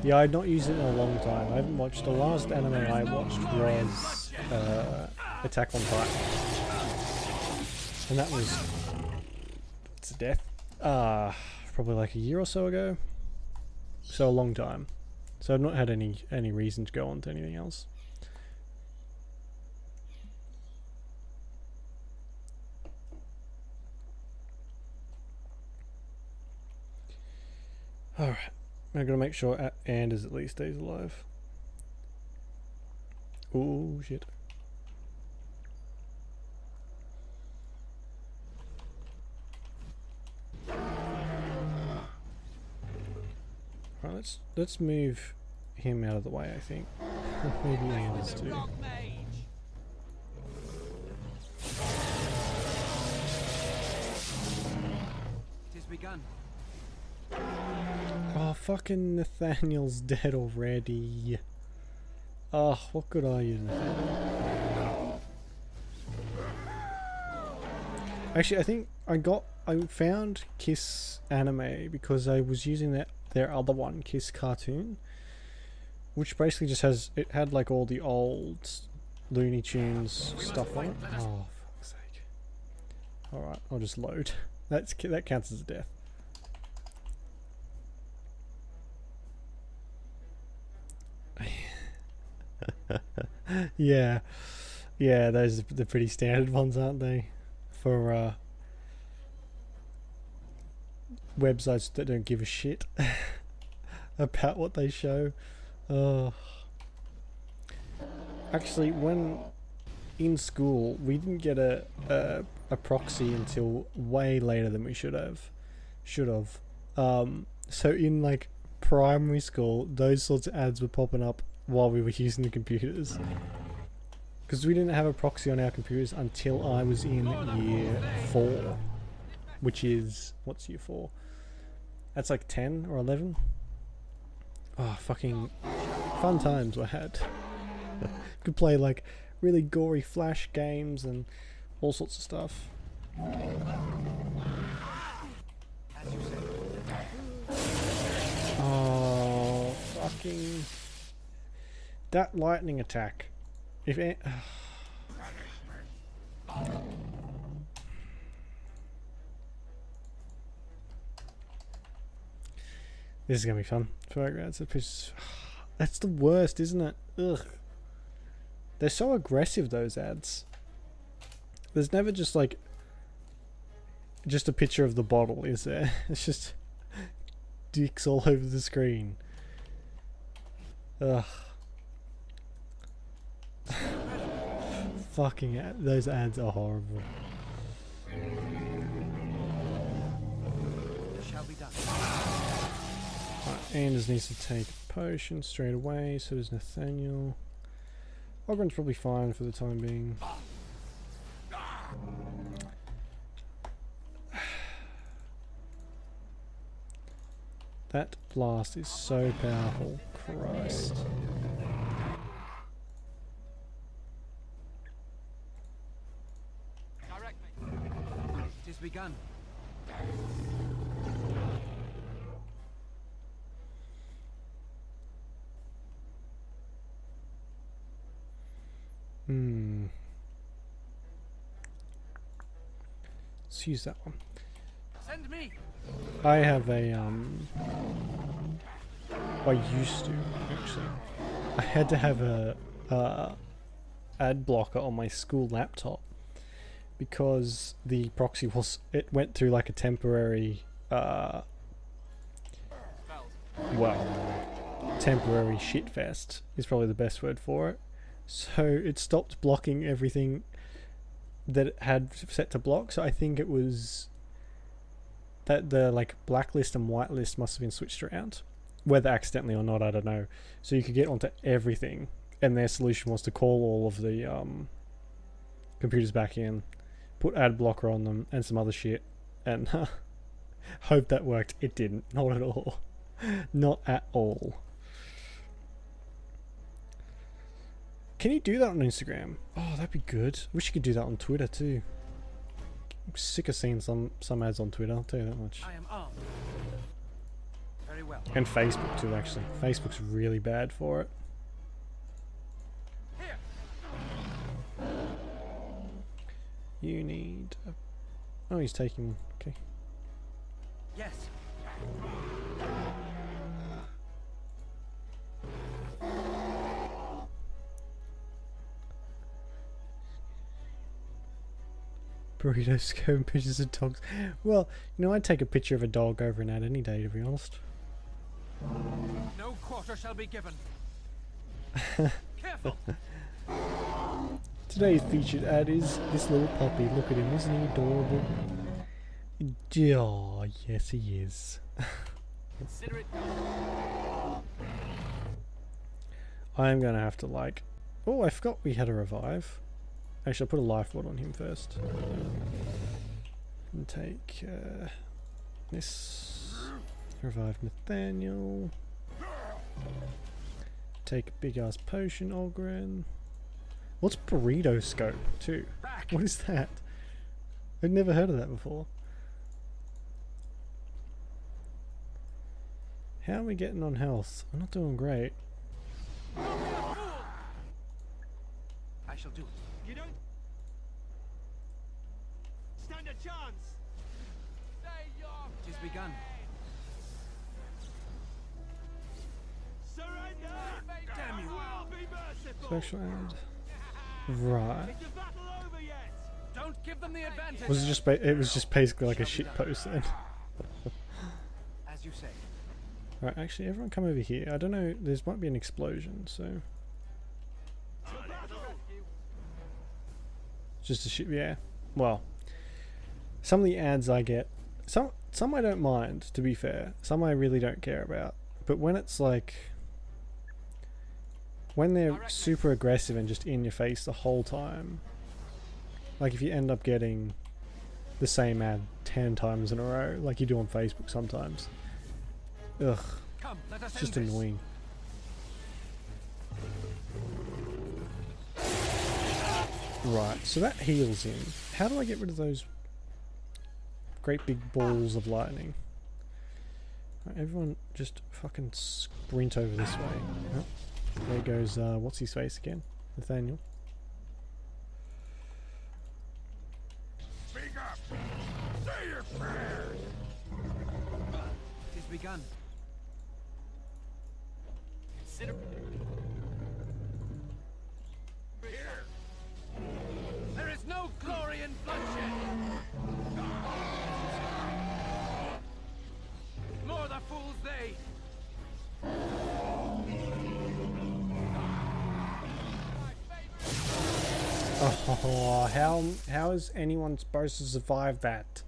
Yeah, I'd not used it in a long time. I haven't watched, the last anime I watched was Attack on Titan. And that was, it's a death. Probably like a year or so ago. So a long time. So I've not had any reason to go on to anything else. Alright, I'm gonna make sure Anders at least stays alive. Oh shit. Right, let's move him out of the way, I think. Maybe Anders too. It has begun. Oh, fucking Nathaniel's dead already. Oh, what good are you, Nathaniel? Actually, I think I found Kiss Anime because I was using their other one, Kiss Cartoon, which basically just had like all the old Looney Tunes stuff on it. Oh, fuck's sake. Alright, I'll just load. That counts as a death. Yeah, those are the pretty standard ones, aren't they? For websites that don't give a shit about what they show. Oh. Actually, when in school, we didn't get a proxy until way later than we should have. So in like primary school, those sorts of ads were popping up while we were using the computers. Because we didn't have a proxy on our computers until I was in year 4. Which is, what's year 4? That's like 10 or 11? Oh, fucking fun times I had. Could play like really gory flash games and all sorts of stuff. As you say. Oh, fucking... That lightning attack. If it... This is gonna be fun. That's the worst, isn't it? Ugh. They're so aggressive, those ads. There's never just like... just a picture of the bottle, is there? It's just... dicks all over the screen. Ugh. Fucking those ads are horrible. Shall be done. Right, Anders needs to take a potion straight away, so does Nathaniel. Ogren's probably fine for the time being. That blast is so powerful. Christ. It is begun. Let's use that one. Send me. I have a I used to actually. I had to have a ad blocker on my school laptop because the proxy went through like a temporary temporary shitfest is probably the best word for it. So it stopped blocking everything that it had set to block. So I think it was that the like blacklist and whitelist must have been switched around, whether accidentally or not, I don't know. So you could get onto everything, and their solution was to call all of the computers back in, put ad blocker on them and some other shit, and hope that worked. It didn't. Not at all. Not at all. Can you do that on Instagram? Oh, that'd be good. Wish you could do that on Twitter too. I'm sick of seeing some ads on Twitter, I'll tell you that much. I am armed. Very well. And Facebook too, actually. Facebook's really bad for it. Here. You need a... Oh, he's taking... Okay. Yes. Burritos, going pictures of dogs. Well, you know, I'd take a picture of a dog over an ad any day, to be honest. No quarter shall be given. Careful. Today's featured ad is this little puppy. Look at him, isn't he adorable? Oh, yes he is. Consider it. I'm gonna have to like... Oh, I forgot we had a revive. Actually, I'll put a life ward on him first. And take this. Revive Nathaniel. Take a big ass potion, Ogren. What's burrito scope too? What is that? I've never heard of that before. How are we getting on health? I'm not doing great. I shall do it. You don't stand a chance. It is begun. Surrender. Damn you. I'll be merciful. Special ad. Right. Is the battle over yet? Don't give them the advantage. Was it just it was just basically like a shit post then. As you say. Right, actually everyone come over here. I don't know, there might be an explosion, so just a shit, yeah. Well, some of the ads I get, some I don't mind, to be fair. Some I really don't care about. But when it's like, when they're super aggressive and just in your face the whole time, like if you end up getting the same ad 10 times in a row, like you do on Facebook sometimes. Ugh, it's just annoying. Right, so that heals him. How do I get rid of those great big balls of lightning. Right, everyone just fucking sprint over this way. Oh, there goes, what's his face again? Nathaniel. Speak up! Say your prayers! It is begun. Consider... There is no glory in bloodshed! More the fools they! Oh, how is anyone supposed to survive that?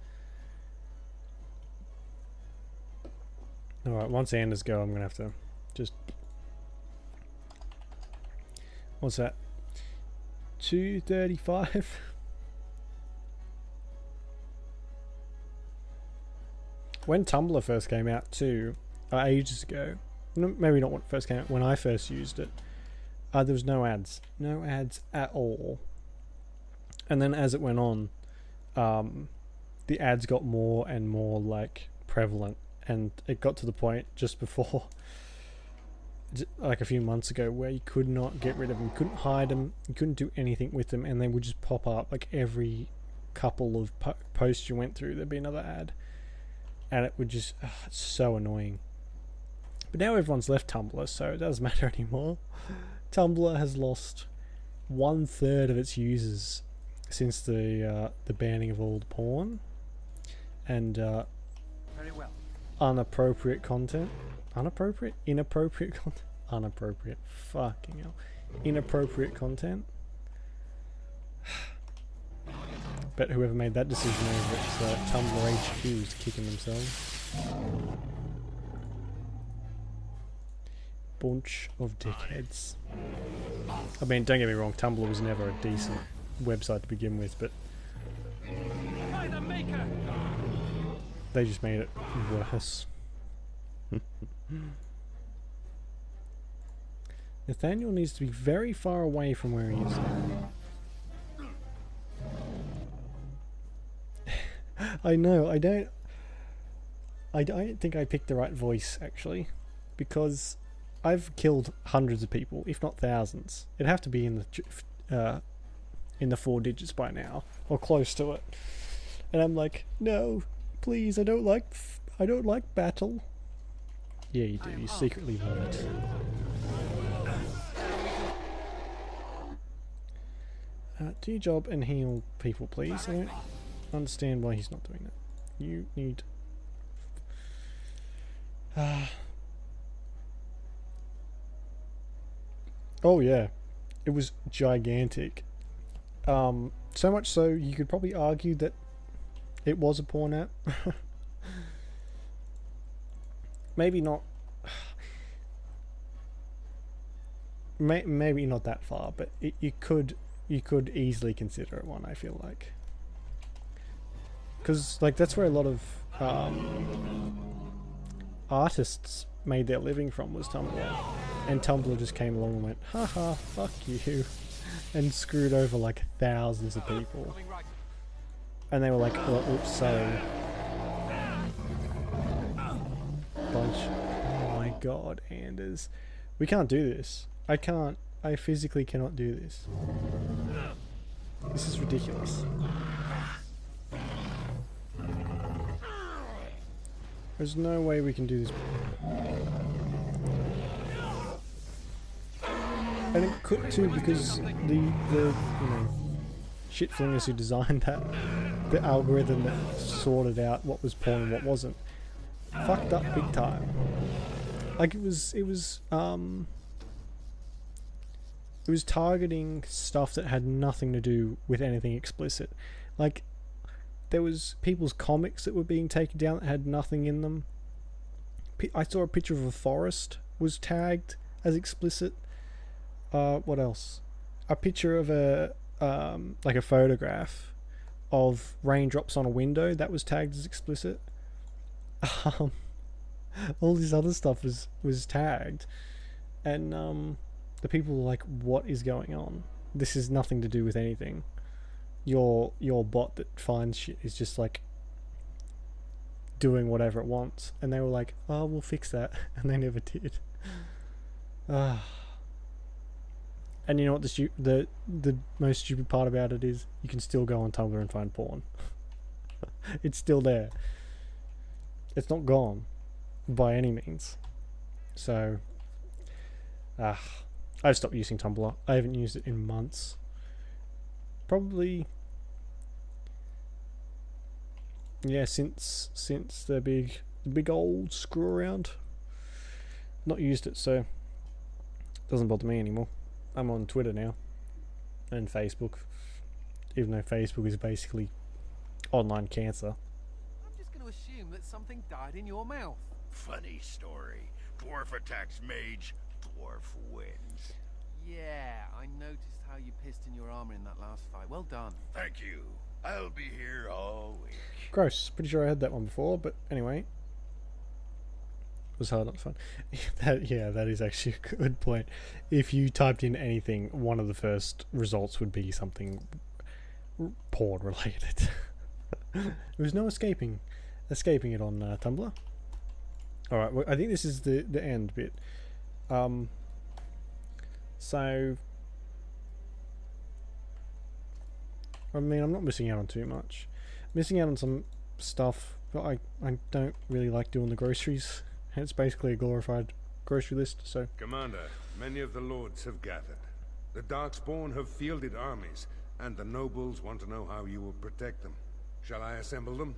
Alright, once Anders go, I'm gonna have to just... What's that? 2:35? When Tumblr first came out too, ages ago, maybe not when it first came out, when I first used it, there was no ads. No ads at all. And then as it went on, the ads got more and more like prevalent, and it got to the point just before, like a few months ago, where you could not get rid of them, you couldn't hide them, you couldn't do anything with them, and they would just pop up like every couple of posts you went through, there'd be another ad, and it would just, it's so annoying. But now everyone's left Tumblr, so it doesn't matter anymore. Tumblr has lost 1/3 of its users since the banning of all the porn and Very well. inappropriate content. Fucking hell. Inappropriate content. Bet whoever made that decision over at Tumblr HQ is kicking themselves. Bunch of dickheads. I mean, don't get me wrong, Tumblr was never a decent website to begin with, but By the maker! they just made it worse. Nathaniel needs to be very far away from where he is now. I know, I don't think I picked the right voice, actually, because I've killed hundreds of people, if not thousands. It'd have to be in the 4 digits by now, or close to it. And I'm like, no, please, I don't like battle. Yeah, you do. You secretly love it. Do your job and heal people, please. I don't understand why he's not doing that. You need... Oh yeah, it was gigantic. So much so you could probably argue that it was a porn app. Maybe not. Maybe not that far, but you could easily consider it one. I feel like, because like that's where a lot of artists made their living from, was Tumblr, and Tumblr just came along and went, haha, fuck you, and screwed over like thousands of people, and they were like, oh, oops, sorry. Oh my god, Anders, we can't do this. I physically cannot do this. This is ridiculous. There's no way we can do this. And it could too, because the you know, shit flingers who designed that, the algorithm that sorted out what was porn and what wasn't, fucked up big time. Like it was targeting stuff that had nothing to do with anything explicit. Like there was people's comics that were being taken down that had nothing in them. I saw a picture of a forest was tagged as explicit. What else? A picture of a like a photograph of raindrops on a window that was tagged as explicit. All this other stuff was tagged, and the people were like, "What is going on? This has nothing to do with anything. Your bot that finds shit is just like doing whatever it wants, and they were like, "Oh, we'll fix that," and they never did. And you know what the most stupid part about it is? You can still go on Tumblr and find porn. It's still there. It's not gone by any means. So, I've stopped using Tumblr. I haven't used it in months. Probably, yeah, since the big old screw around. Not used it, so it doesn't bother me anymore. I'm on Twitter now and Facebook, even though Facebook is basically online cancer. I'm just going to assume that something died in your mouth. Funny story. Dwarf attacks mage, dwarf wins. Yeah, I noticed how you pissed in your armor in that last fight. Well done. Thank you. I'll be here all week. Gross. Pretty sure I had that one before, but anyway. It was hard, not fun. That is actually a good point. If you typed in anything, one of the first results would be something porn related. There was no escaping it on Tumblr. Alright, well, I think this is the end bit. So, I mean, I'm not missing out on too much. Missing out on some stuff, but I don't really like doing the groceries. It's basically a glorified grocery list, so... Commander, many of the lords have gathered. The Darkspawn have fielded armies, and the nobles want to know how you will protect them. Shall I assemble them,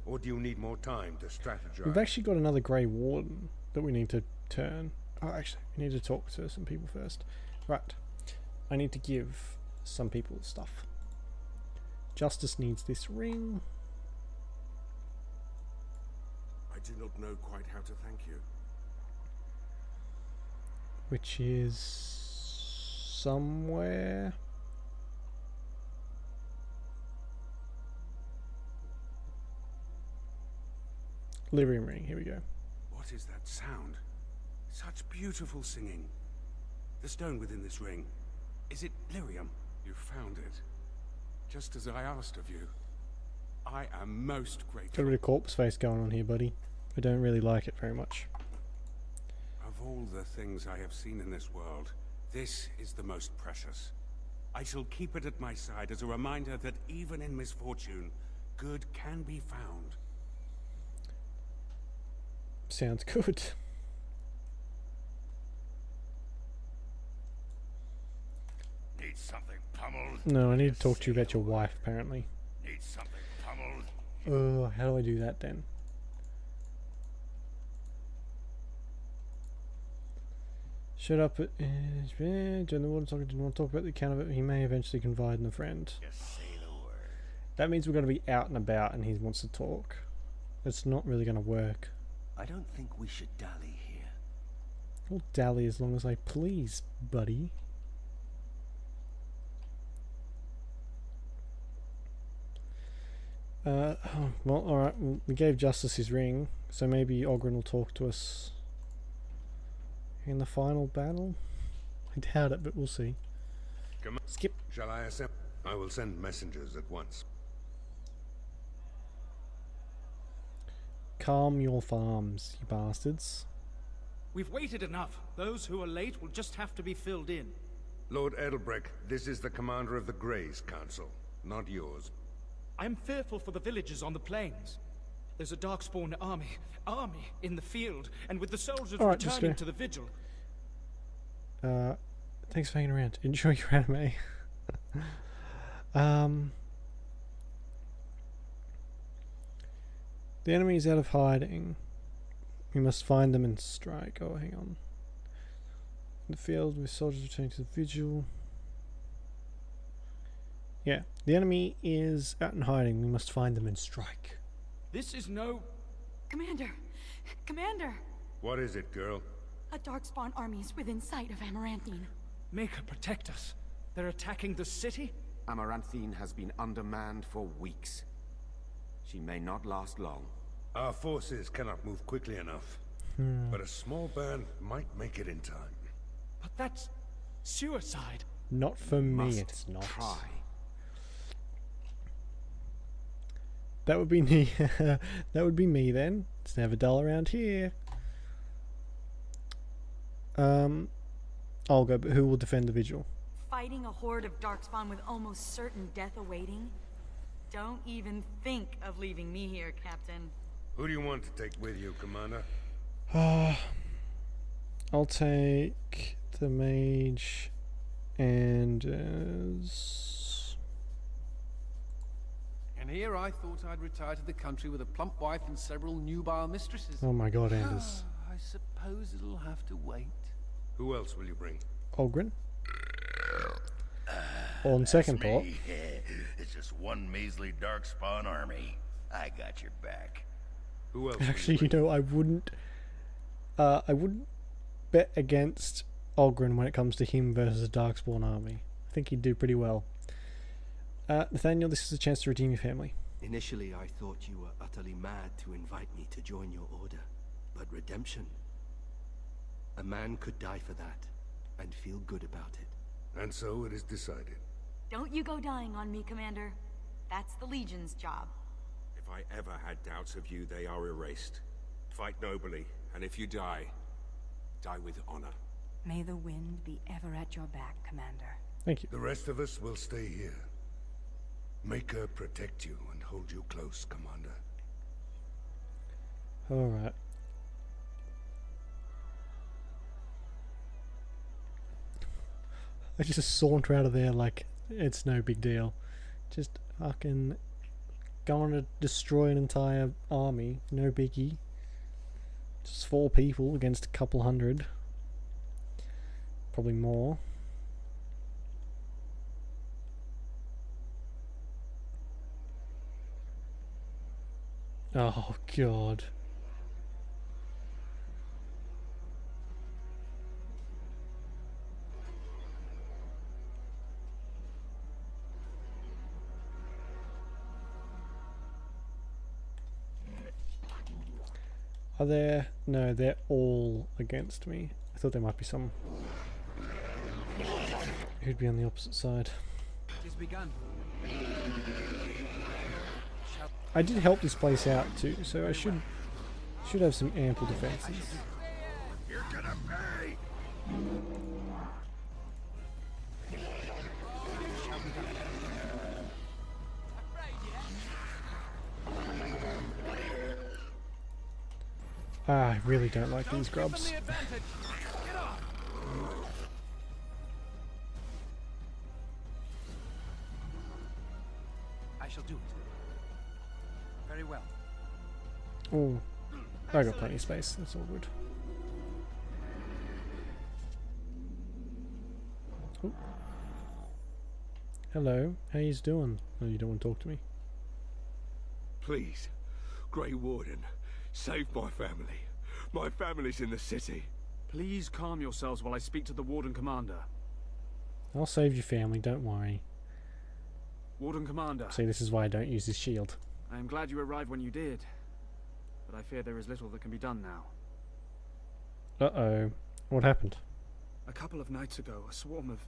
or do you need more time to strategize? We've actually got another Grey Warden that we need to turn. Oh, actually, we need to talk to some people first. Right. I need to give some people stuff. Justice needs this ring. I do not know quite how to thank you. Which is somewhere. Lyrium ring, here we go. What is that sound? Such beautiful singing. The stone within this ring. Is it lyrium? You found it. Just as I asked of you. I am most grateful. Got a bit of corpse face going on here, buddy. I don't really like it very much. Of all the things I have seen in this world, this is the most precious. I shall keep it at my side as a reminder that even in misfortune, good can be found. Sounds good. Need something pummeled? No, I need to talk to you about your wife, apparently. Need something pummeled? Oh, how do I do that then? Shut up. During the water talk, didn't want to talk about the account of it. He may eventually confide in a friend. Just say the word. That means we're going to be out and about and he wants to talk. It's not really going to work. I don't think we should dally here. I'll dally as long as I please, buddy. Well, alright, we gave Justice his ring, so maybe Ogren will talk to us in the final battle? I doubt it, but we'll see. Skip. Shall I assemble? I will send messengers at once. Calm your farms, you bastards. We've waited enough. Those who are late will just have to be filled in. Lord Edelbrecht, this is the commander of the Greys Council, not yours. I'm fearful for the villagers on the plains. There's a Darkspawn army in the field, and with the soldiers returning to the vigil. Thanks for hanging around. Enjoy your anime. The enemy is out of hiding. We must find them and strike. Oh, hang on. In the field with soldiers returning to the vigil. Yeah, the enemy is out in hiding. We must find them and strike. This is no... Commander! Commander! What is it, girl? A Darkspawn army is within sight of Amaranthine. Make her protect us. They're attacking the city? Amaranthine has been undermanned for weeks. She may not last long. Our forces cannot move quickly enough. But a small band might make it in time. But that's suicide. Not for me, it's not. Try. That would be me. That would be me then. It's never dull around here. I'll go, but who will defend the vigil? Fighting a horde of darkspawn with almost certain death awaiting? Don't even think of leaving me here, Captain. Who do you want to take with you, Commander? I'll take the mage and And here I thought I'd retire to the country with a plump wife and several nubile mistresses. Oh my god, Anders. I suppose it'll have to wait. Who else will you bring? Ogren. On second thought. It's just one measly darkspawn army. I got your back. Who else? Actually, you know, I wouldn't bet against Ogren when it comes to him versus a Darkspawn army. I think he'd do pretty well. Nathaniel, this is a chance to redeem your family. Initially, I thought you were utterly mad to invite me to join your order. But redemption... a man could die for that, and feel good about it. And so it is decided. Don't you go dying on me, Commander. That's the Legion's job. If I ever had doubts of you, they are erased. Fight nobly, and if you die, die with honor. May the wind be ever at your back, Commander. Thank you. The rest of us will stay here. Make her protect you and hold you close, Commander. Alright. I just saunter out of there like it's no big deal. Just fucking going to destroy an entire army, no biggie. Just 4 people against a couple hundred. Probably more. Oh god. Are there? No, they're all against me. I thought there might be some who'd be on the opposite side. It is begun. I did help this place out too, so I should have some ample defenses. You're gonna pay. I really don't like these grubs. I shall do it. Very well. Oh, I got plenty of space. That's all good. Ooh. Hello, how you doing? Oh, you don't want to talk to me? Please, Grey Warden, save my family. My family's in the city. Please calm yourselves while I speak to the Warden Commander. I'll save your family, don't worry. Warden Commander. See, this is why I don't use this shield. I am glad you arrived when you did, but I fear there is little that can be done now. Uh-oh. What happened? A couple of nights ago, a swarm of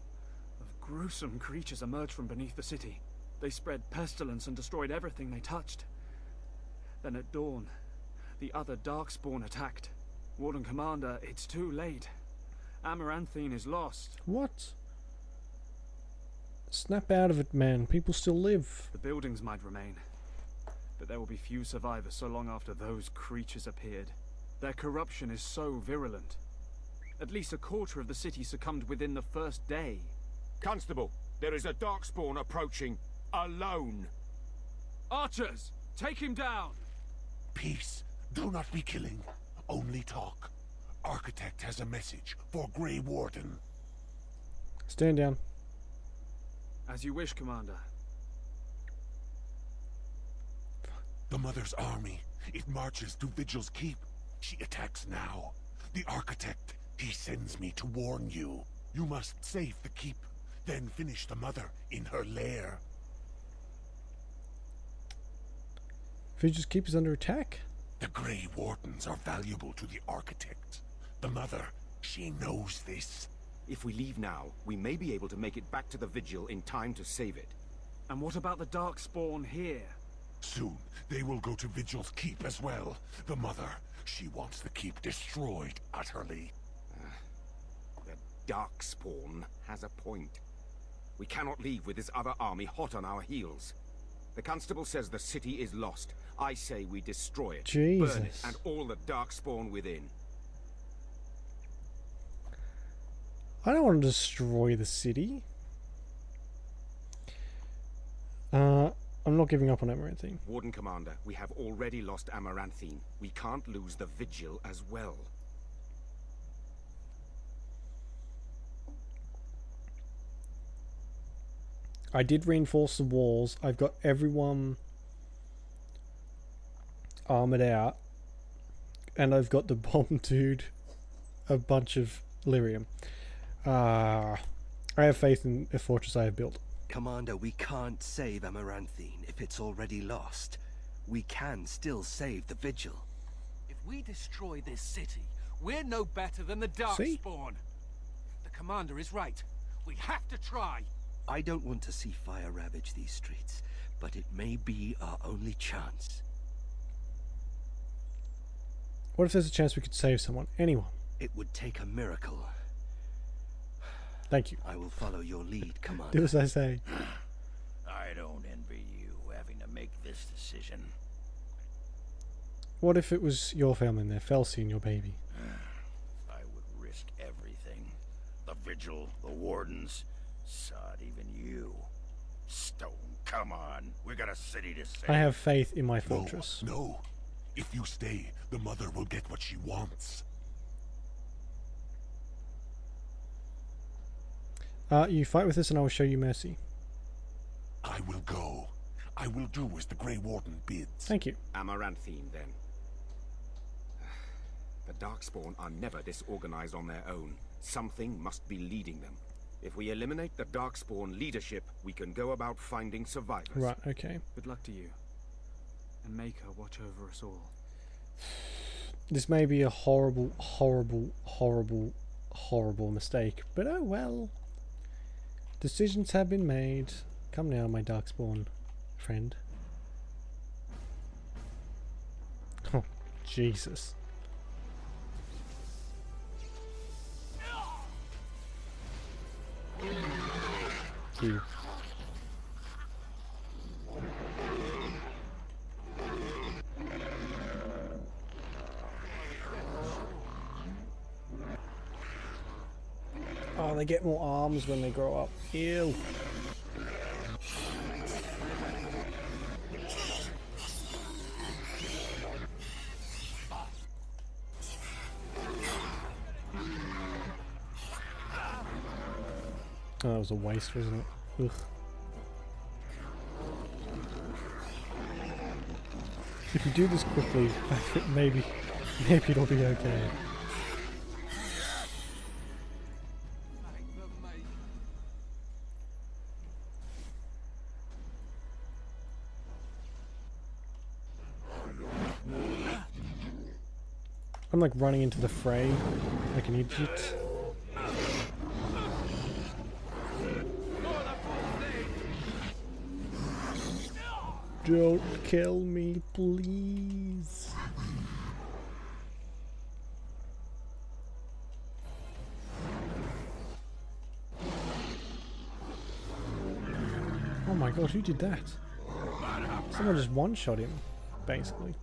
gruesome creatures emerged from beneath the city. They spread pestilence and destroyed everything they touched. Then at dawn, the other Darkspawn attacked. Warden Commander, it's too late. Amaranthine is lost. What? Snap out of it, man. People still live. The buildings might remain, but there will be few survivors so long after those creatures appeared. Their corruption is so virulent. At least a quarter of the city succumbed within the first day. Constable, there is a Darkspawn approaching, alone. Archers, take him down! Peace. Do not be killing. Only talk. Architect has a message for Grey Warden. Stand down. As you wish, Commander. The Mother's army. It marches to Vigil's Keep. She attacks now. The Architect, he sends me to warn you. You must save the Keep, then finish the Mother in her lair. Vigil's Keep is under attack? The Grey Wardens are valuable to the Architect. The Mother, she knows this. If we leave now, we may be able to make it back to the Vigil in time to save it. And what about the Darkspawn here? Soon, they will go to Vigil's keep as well. The mother, she wants the keep destroyed utterly. The Darkspawn has a point. We cannot leave with this other army hot on our heels. The constable says the city is lost. I say we destroy it, Jesus. burn it, and all the Darkspawn within. I don't want to destroy the city. I'm not giving up on Amaranthine. Warden Commander, we have already lost Amaranthine. We can't lose the Vigil as well. I did reinforce the walls. I've got everyone armored out. And I've got the bomb dude a bunch of lyrium. I have faith in the fortress I have built. Commander, we can't save Amaranthine if it's already lost. We can still save the Vigil. If we destroy this city, we're no better than the Darkspawn. The commander is right. We have to try. I don't want to see fire ravage these streets, but it may be our only chance. What if there's a chance we could save someone? Anyone? It would take a miracle. Thank you. I will follow your lead, Commander. Do as I say. I don't envy you having to make this decision. What if it was your family and their Felsie and your baby? I would risk everything. The Vigil, the Wardens, sod, even you. Stone, come on. We got a city to save. I have faith in my fortress. No. If you stay, the mother will get what she wants. You fight with us and I will show you mercy. I will go. I will do as the Grey Warden bids. Thank you. Amaranthine, then. The Darkspawn are never disorganized on their own. Something must be leading them. If we eliminate the Darkspawn leadership, we can go about finding survivors. Right, okay. Good luck to you. And make her watch over us all. This may be a horrible, horrible, horrible, horrible mistake, but oh well. Decisions have been made. Come now, my Darkspawn friend. Oh, Jesus. You. Oh, they get more arms when they grow up. Ew. Oh, that was a waste, wasn't it? Ugh. If you do this quickly, maybe it'll be okay. I'm like running into the fray like an idiot. Don't kill me, please. Oh my god, who did that? Someone just one-shot him, basically.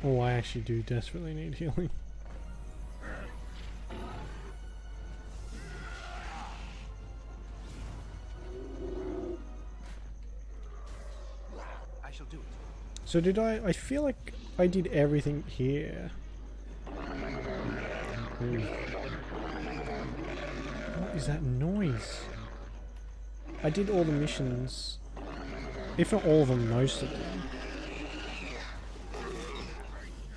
Oh, I actually do desperately need healing. I shall do it. So did I feel like I did everything here. Ooh. What is that noise? I did all the missions. If not all of them, most of them.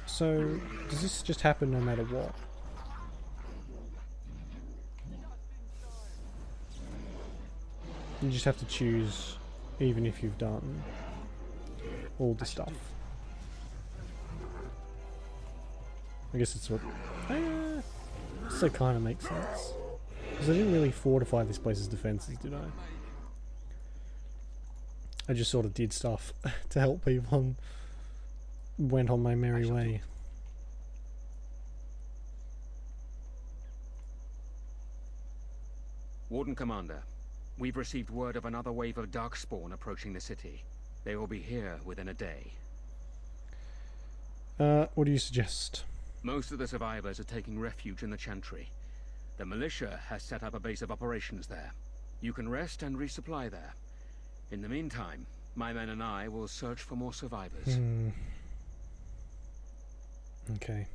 So, does this just happen no matter what? You just have to choose, even if you've done all the stuff. I guess it's what... so it kind of makes sense. Because I didn't really fortify this place's defenses, did I? I just sort of did stuff to help people and went on my merry way. Warden Commander, we've received word of another wave of Darkspawn approaching the city. They will be here within a day. What do you suggest? Most of the survivors are taking refuge in the Chantry. The militia has set up a base of operations there. You can rest and resupply there. In the meantime, my men and I will search for more survivors. Okay.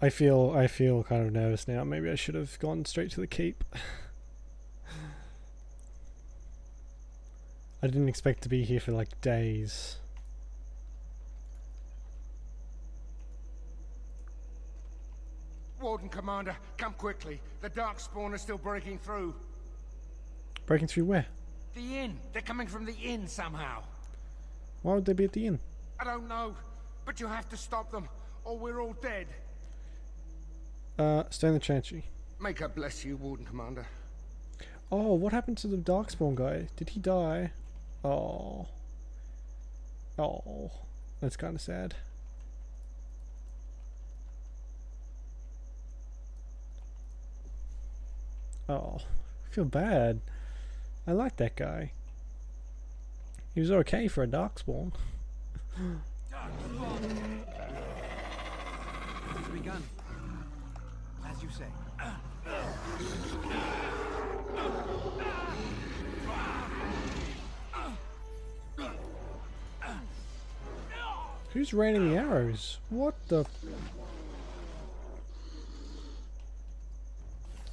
I feel kind of nervous now. Maybe I should have gone straight to the keep. I didn't expect to be here for like days. Warden Commander, come quickly. The Darkspawn are still breaking through. Breaking through where? The inn. They're coming from the inn somehow. Why would they be at the inn? I don't know, but you have to stop them, or we're all dead. Stay in the Chantry. May God bless you, Warden Commander. Oh, what happened to the Darkspawn guy? Did he die? Oh. Oh. That's kind of sad. Oh. I feel bad. I like that guy. He was okay for a Darkspawn. It's begun. As you say. Who's raining the arrows? What the...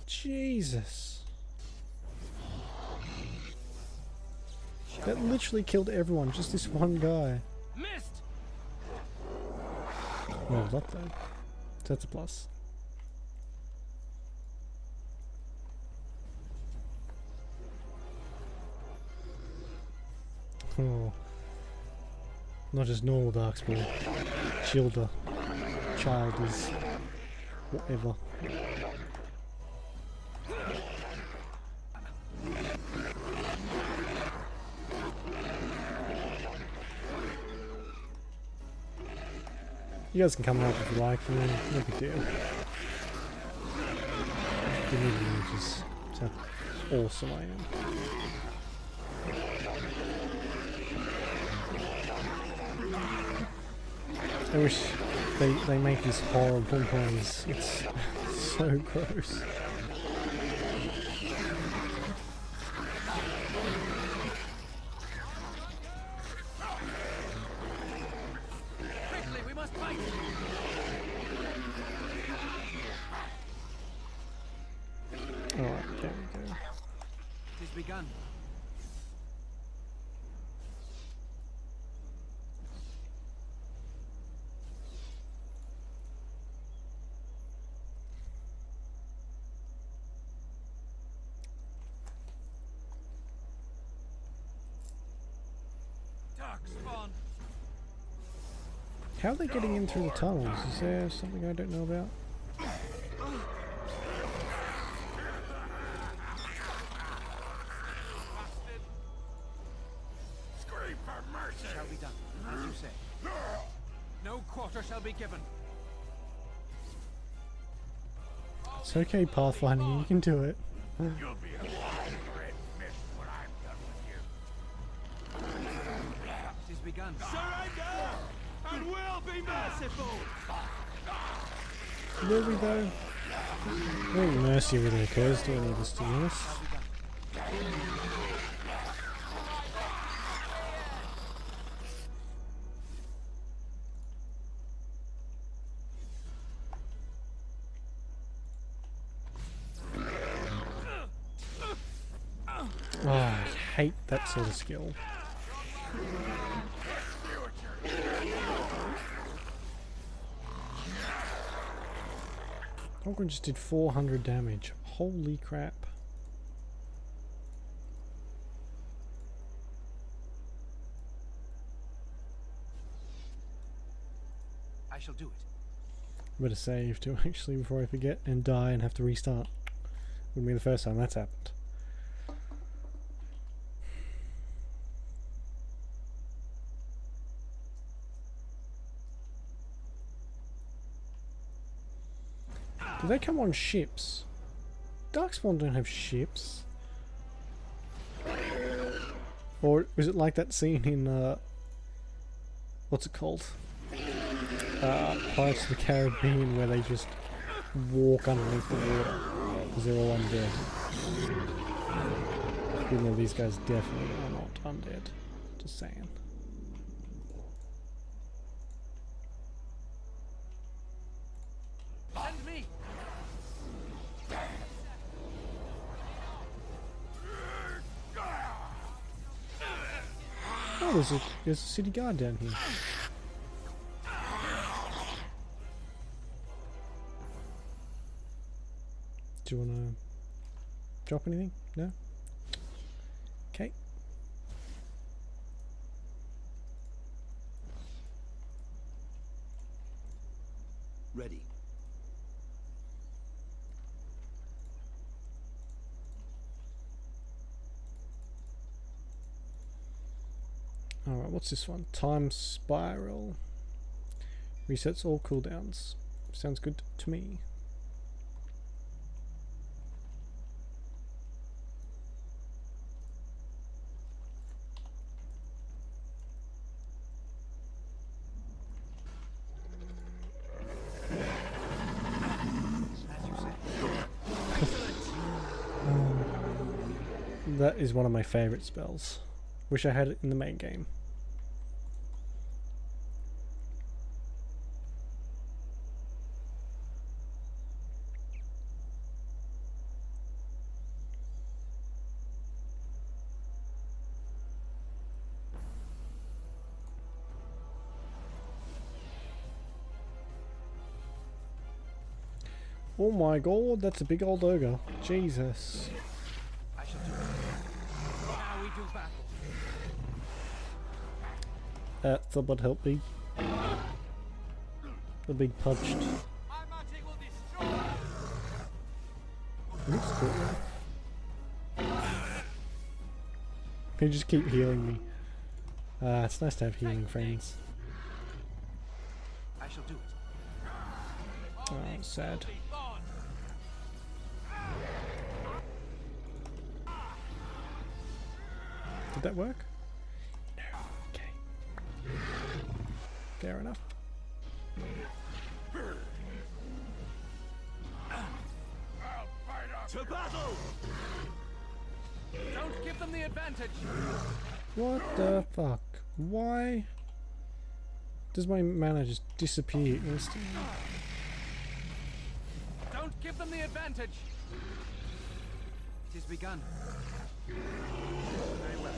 Jesus. That literally killed everyone, just this one guy. Missed. Well, that though. That's a plus. Oh. Not just normal Darkspawn. Childer. Childers. Whatever. You guys can come out if you like, no big deal. Give me the images. That's how awesome I am. I wish they make these horrible noise. It's so gross. Quickly, we must fight. Alright, there we go. It has begun. Darkspawn. How are they getting in through the tunnels? Is there something I don't know about? Scream for mercy. Shall be done, as you say. No quarter shall be given. It's okay, Pathfinding, you can do it. You'll be a red mist when I'm done with you. It has begun. Surrender, and we'll be merciful. Will we though? I don't think mercy really occurs to any of us, to be honest. Oh, I hate that sort of skill. Ogren just did 400 damage. Holy crap. I shall do it. Better save too, actually, before I forget and die and have to restart. Wouldn't be the first time that's happened. Do they come on ships? Darkspawn don't have ships. Or was it like that scene in what's it called? Pirates of the Caribbean, where they just walk underneath the water because they're all undead. Even though these guys definitely are not undead. Just saying. Send me. Oh, there's a city guard down here. Do you want to drop anything? No? Okay. Ready. Alright, what's this one? Time Spiral. Resets all cooldowns. Sounds good to me. That is one of my favourite spells. Wish I had it in the main game. Oh my god, that's a big old ogre. Jesus. I shall do it. Now we do battle. Somebody help me. The big punched. Looks cool. Can you just keep healing me? It's nice to have healing friends. I shall do it. Oh, sad. Did that work? No. Okay. Fair enough. To battle! Don't give them the advantage. What the fuck? Why does my mana just disappear instantly? Don't give them the advantage. It is begun. Very well.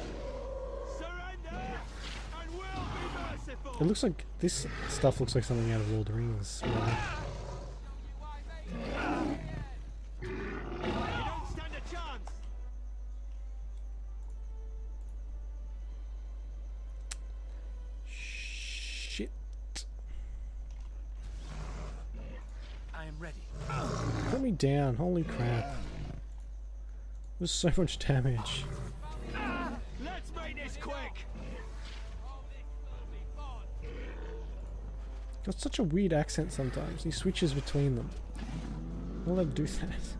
Surrender, and we'll be merciful. It looks like this stuff looks like something out of Lord of the Rings. Really. You don't stand a chance. Shit. I am ready. Put me down, holy crap. There's so much damage. Let's make this quick. Got such a weird accent sometimes. He switches between them. I'll let him do that.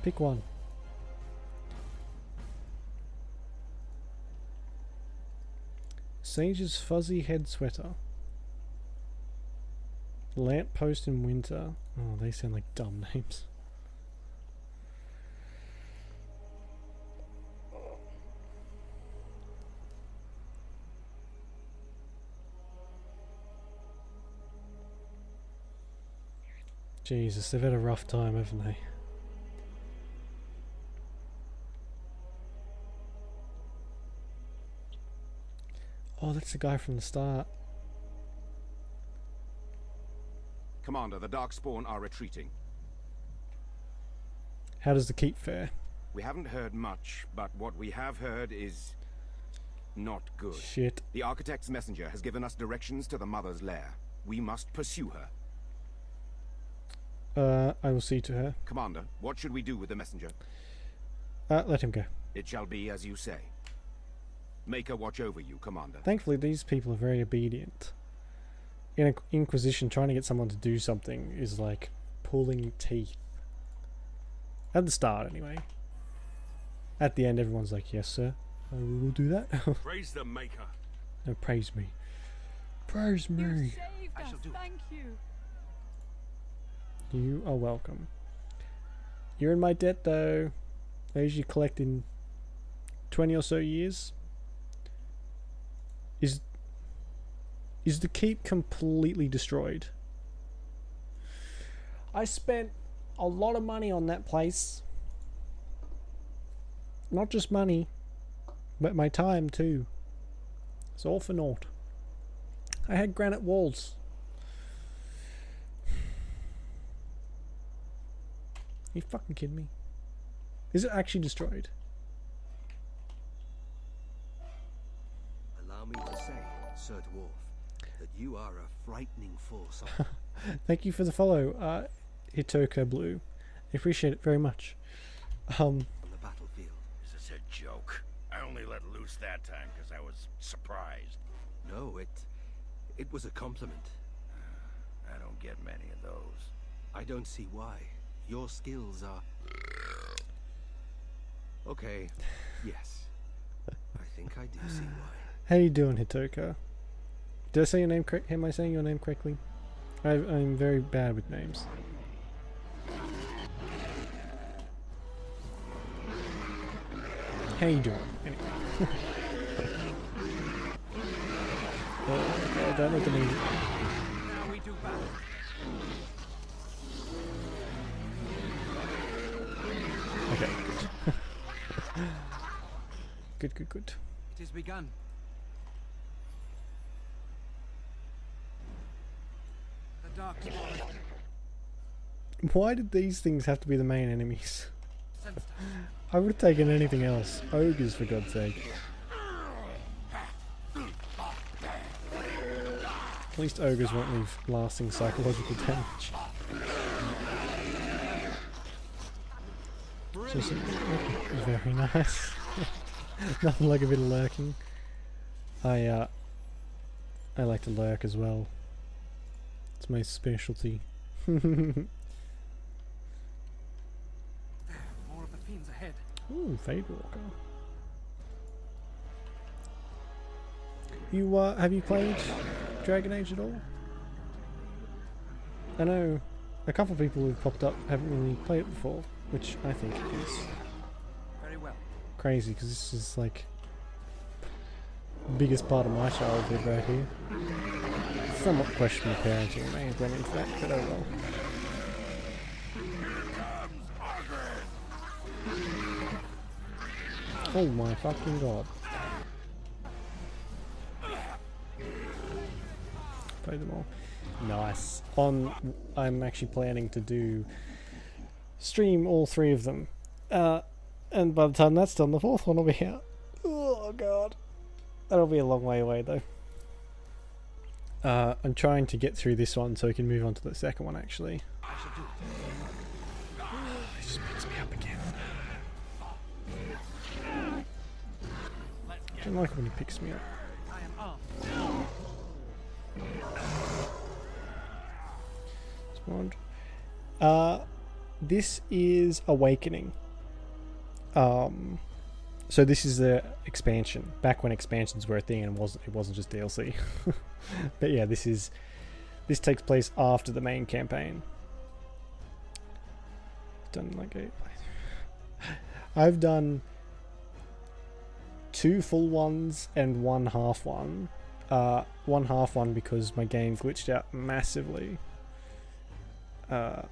Pick one. Sage's fuzzy head sweater. Lamppost in winter. Oh, they sound like dumb names. Jesus, they've had a rough time, haven't they? Oh, that's the guy from the start. Commander, the Darkspawn are retreating. How does the keep fare? We haven't heard much, but what we have heard is not good. Shit. The Architect's messenger has given us directions to the Mother's lair. We must pursue her. I will see to her. Commander, what should we do with the messenger? Let him go. It shall be as you say. Make her watch over you, Commander. Thankfully, these people are very obedient. In an Inquisition, trying to get someone to do something is like pulling teeth. At the start, anyway. At the end, everyone's like, yes, sir. We will do that. Praise the Maker. No, praise me. Praise me. You saved us. Thank you. You are welcome. You're in my debt, though. I usually collect in 20 or so years. Is the keep completely destroyed? I spent a lot of money on that place. Not just money, but my time too. It's all for naught. I had granite walls. Are you fucking kidding me? Is it actually destroyed? Allow me to say, Sir Dwarf, that you are a frightening force. Thank you for the follow, Hitoka Blue. I appreciate it very much. On the battlefield. Is this a joke? I only let loose that time because I was surprised. No, it was a compliment. I don't get many of those. I don't see why. Your skills are... Okay, yes. I think I do see why. How you doing, Hitoka? Did I say your name correct? Am I saying your name correctly? I'm very bad with names. How you doing? Anyway. Don't look at me. Now we do battle. Okay, good. Good. It is begun. The dark spawn. Why did these things have to be the main enemies? I would have taken anything else. Ogres, for God's sake. At least ogres won't leave lasting psychological damage. Just very nice. Nothing like a bit of lurking. I like to lurk as well. It's my specialty. More of the fiends ahead. Ooh, Fade Walker. You have you played Dragon Age at all? I know a couple of people who've popped up haven't really played it before, which I think is very well crazy because this is like the biggest part of my childhood right here. Somewhat questionable parenting may have gone into that, but oh well. Oh my fucking god. Play them all. Nice. I'm actually planning to stream all 3 of them. And by the time that's done, the 4th one will be out. Oh god. That'll be a long way away though. I'm trying to get through this one so we can move on to the second one actually. I shall do it. It just picks me up again. I don't like when he picks me up. I am armed. Spawned. This is Awakening. So this is the expansion. Back when expansions were a thing and it wasn't just DLC. But yeah, this takes place after the main campaign. Done like I've done 2 full ones and 1 half one. 1 half one because my game glitched out massively. So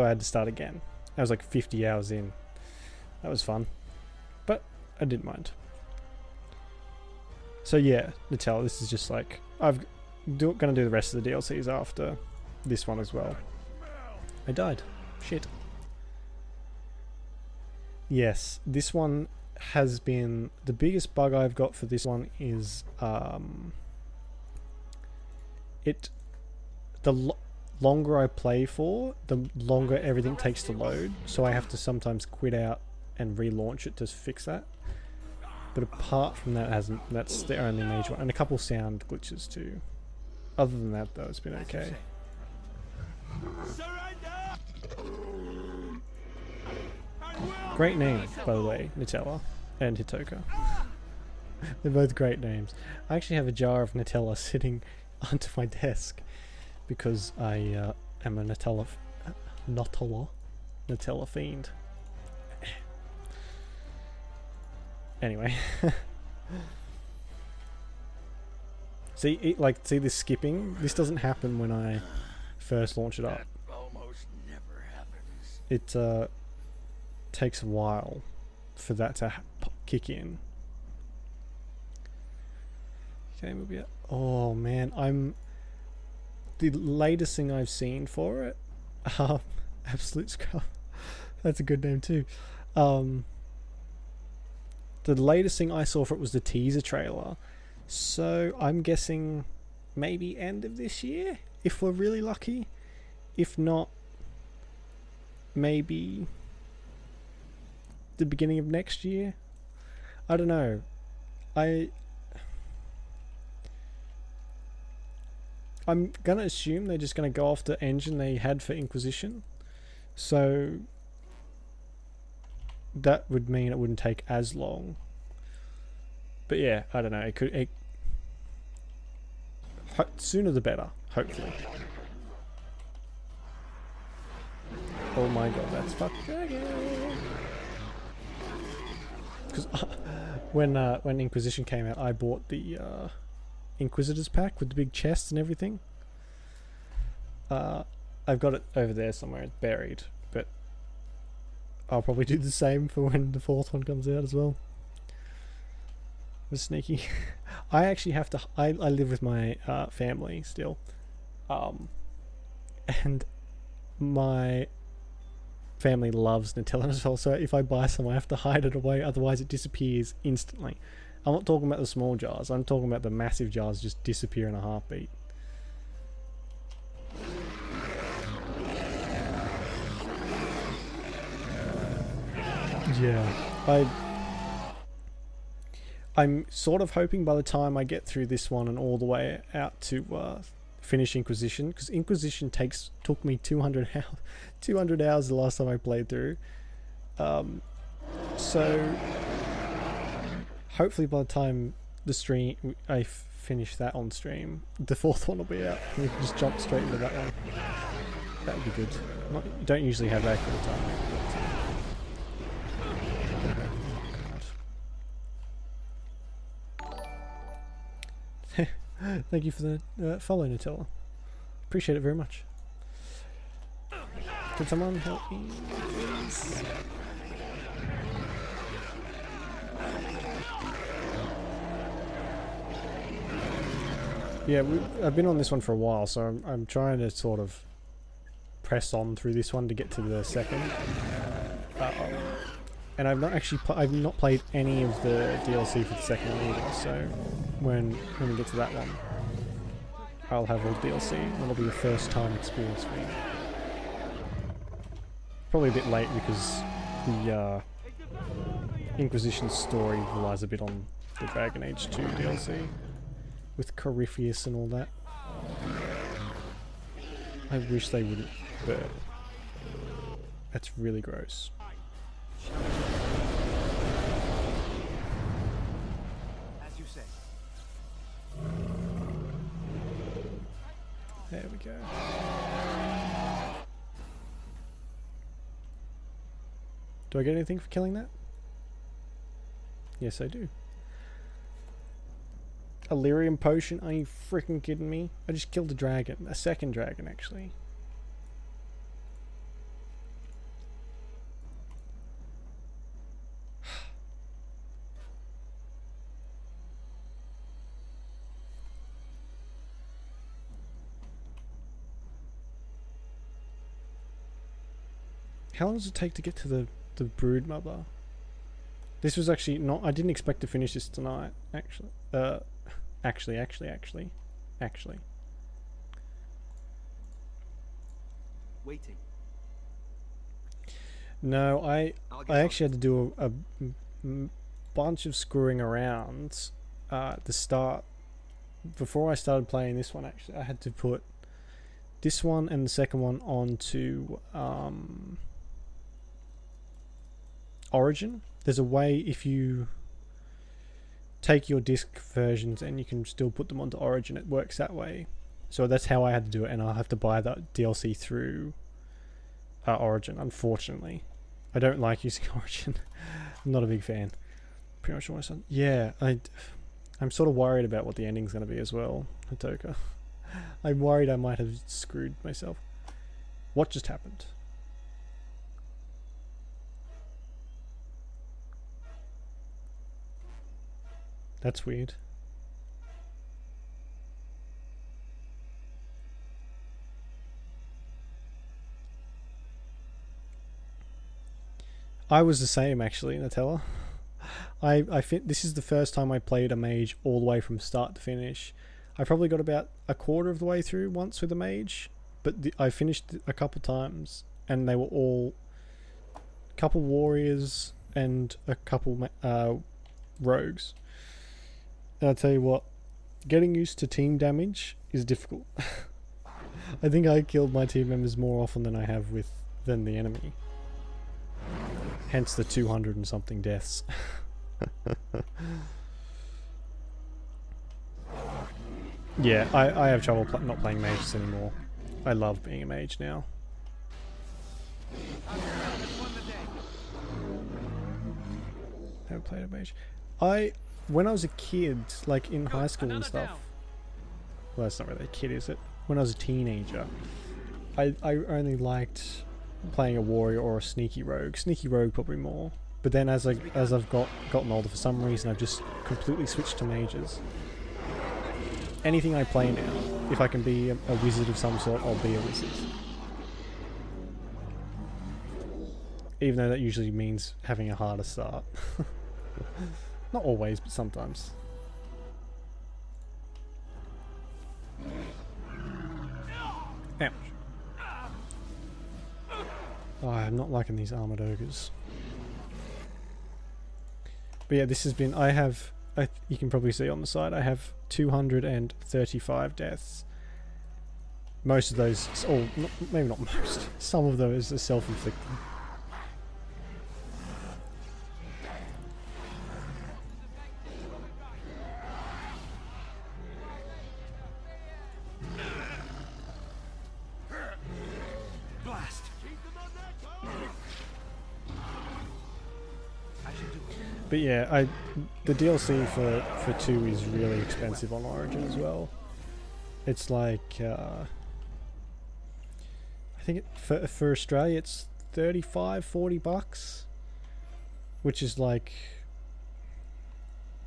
I had to start again. I was like 50 hours in. That was fun. But I didn't mind. So yeah, Nutella, this is just like... I'm gonna do the rest of the DLCs after this one as well. I died. Shit. Yes, this one has been... The biggest bug I've got for this one is... the longer I play for, the longer everything takes to load, so I have to sometimes quit out and relaunch it to fix that. But apart from that, that's the only major one, and a couple sound glitches too. Other than that, though, it's been okay. Great name, by the way, Nutella and Hitoka. They're both great names. I actually have a jar of Nutella sitting onto my desk because I am a Nutella fiend. Anyway. See this skipping? This doesn't happen when I first launch it up. Almost never happens. It takes a while for that to kick in. Okay, we'll be at, oh man, the latest thing I've seen for it, Absolute Scrub. That's a good name too. The latest thing I saw for it was the teaser trailer. So I'm guessing maybe end of this year, if we're really lucky. If not, maybe the beginning of next year. I don't know. I'm gonna assume they're just gonna go off the engine they had for Inquisition. So that would mean it wouldn't take as long. But yeah, I don't know. Sooner the better, hopefully. Oh my god, that's fuck dragon. Because when Inquisition came out, I bought the Inquisitors pack with the big chests and everything. I've got it over there somewhere, it's buried, but I'll probably do the same for when the 4th one comes out as well. It was sneaky. I actually have to. I live with my family still, and my family loves Nutella as well. So if I buy some, I have to hide it away. Otherwise, it disappears instantly. I'm not talking about the small jars. I'm talking about the massive jars just disappear in a heartbeat. Yeah, I'm sort of hoping by the time I get through this one and all the way out to finish Inquisition, because Inquisition took me 200 hours the last time I played through. So hopefully by the time I finish that on stream, the 4th one will be out. We can just jump straight into that one. That would be good. You don't usually have that kind of time. Thank you for the follow, Nutella. Appreciate it very much. Can someone help me, please? Yeah, I've been on this one for a while, so I'm trying to sort of press on through this one to get to the second. And I've not played any of the DLC for the second one either. So when we get to that one, I'll have all DLC, and it'll be a first-time experience for me. Probably a bit late because the Inquisition story relies a bit on the Dragon Age 2 DLC with Corypheus and all that. I wish they wouldn't, but that's really gross. As you say. There we go. Do I get anything for killing that? Yes, I do. A lyrium potion? Are you freaking kidding me? I just killed a dragon. A second dragon, actually. How long does it take to get to the brood mother? This was actually not... I didn't expect to finish this tonight, actually. Actually. waiting. No, I actually had to do a bunch of screwing around at the start. Before I started playing this one, actually, I had to put this one and the second one onto Origin. There's a way if you take your disc versions and you can still put them onto Origin, it works that way. So that's how I had to do it, and I'll have to buy that DLC through Origin, unfortunately. I don't like using Origin. I'm not a big fan. Pretty much what I said. Yeah, I'm sort of worried about what the ending's going to be as well, Hatoka. I'm worried I might have screwed myself. What just happened? That's weird. I was the same actually, Nutella. This is the first time I played a mage all the way from start to finish. I probably got about a quarter of the way through once with a mage, but I finished a couple times, and they were all a couple warriors and a couple rogues. And I'll tell you what, getting used to team damage is difficult. I think I killed my team members more often than I have than the enemy. Hence the 200 and something deaths. Yeah, I have trouble not playing mages anymore. I love being a mage now. Never played a mage. When I was a kid, like in high school and stuff. Well, that's not really a kid, is it? When I was a teenager, I only liked playing a warrior or a sneaky rogue. Sneaky rogue probably more. But then as I've gotten older, for some reason I've just completely switched to mages. Anything I play now, if I can be a wizard of some sort, I'll be a wizard. Even though that usually means having a harder start. Not always, but sometimes. Ouch. Oh, I'm not liking these armored ogres. But yeah, this has been... you can probably see on the side, I have 235 deaths. Most of those... maybe not most. Some of those are self-inflicted. But yeah, the DLC for 2 is really expensive on Origin as well. It's like I think for Australia it's $35-40, which is like,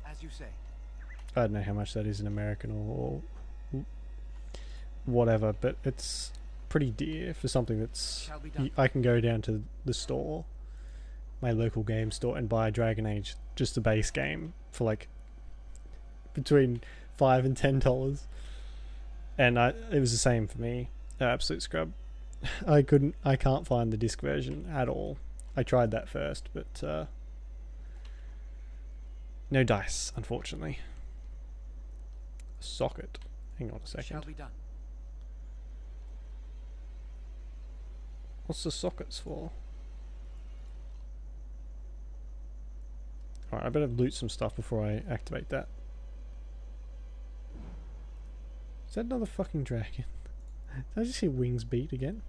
as you say. I don't know how much that is in American or whatever, but it's pretty dear for something that's I can go down to the store, my local game store, and buy Dragon Age, just the base game, for like between $5 and $10, and it was the same for me. Absolute scrub. I can't find the disc version at all. I tried that first, but no dice, unfortunately. Socket. Hang on a second. Shall be done. What's the sockets for? Alright, I better loot some stuff before I activate that. Is that another fucking dragon? Did I just hear wings beat again?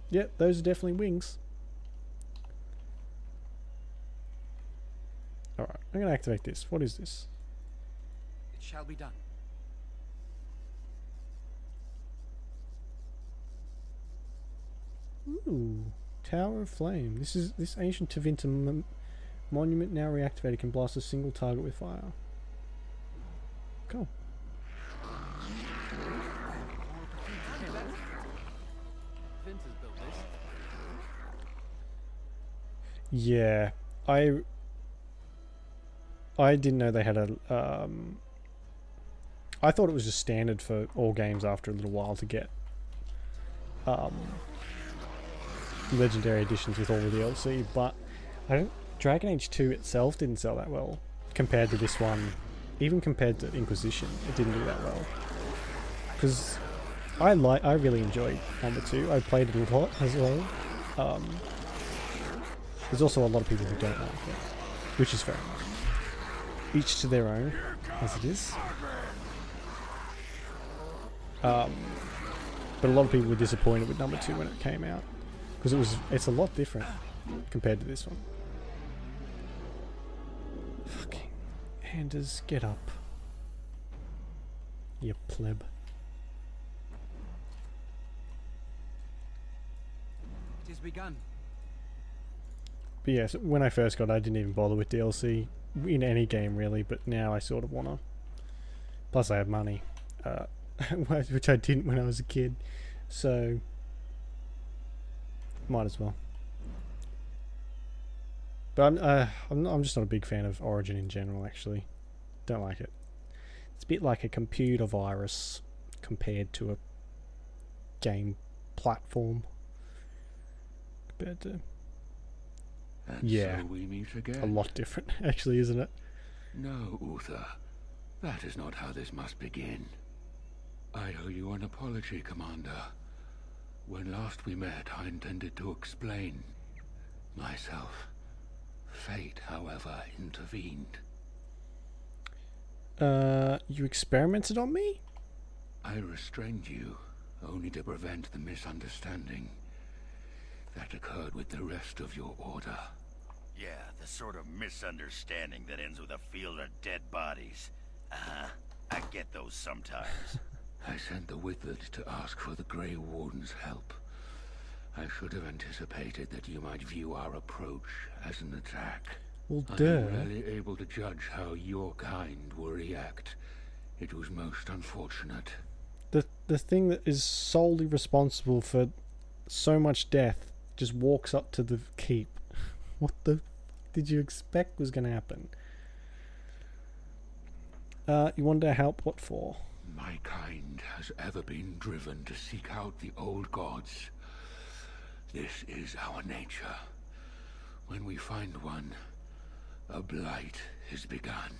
Yep, those are definitely wings. Alright, I'm gonna activate this. What is this? It shall be done. Ooh, Tower of Flame. This ancient Tevinter monument now reactivated can blast a single target with fire. Cool. Yeah, I didn't know they had a I thought it was just standard for all games after a little while to get legendary editions with all the DLC, but Dragon Age 2 itself didn't sell that well compared to this one. Even compared to Inquisition, it didn't do that well. Because I really enjoyed number 2. I played it a lot as well. There's also a lot of people who don't like it, which is fair enough. Each to their own, as it is. But a lot of people were disappointed with number 2 when it came out, because it's a lot different compared to this one. Fucking Anders, get up, you pleb. It is begun. But yes, when I first got it, I didn't even bother with DLC in any game really, but now I sort of wanna. Plus I have money, which I didn't when I was a kid, so might as well. But I'm just not a big fan of Origin in general. Actually, don't like it. It's a bit like a computer virus compared to a game platform. Compared to. And yeah, so we meet again. A lot different, actually, isn't it? No, Uther. That is not how this must begin. I owe you an apology, Commander. When last we met, I intended to explain myself. Fate, however, intervened. You experimented on me? I restrained you, only to prevent the misunderstanding that occurred with the rest of your order. Yeah, the sort of misunderstanding that ends with a field of dead bodies. I get those sometimes. I sent the Withered to ask for the Grey Warden's help. I should have anticipated that you might view our approach as an attack. Well, I duh. am rarely able to judge how your kind will react. It was most unfortunate. The thing that is solely responsible for so much death just walks up to the keep. What the did you expect was going to happen? You wanted to help? What for? My kind has ever been driven to seek out the old gods. This is our nature. When we find one, a blight is begun.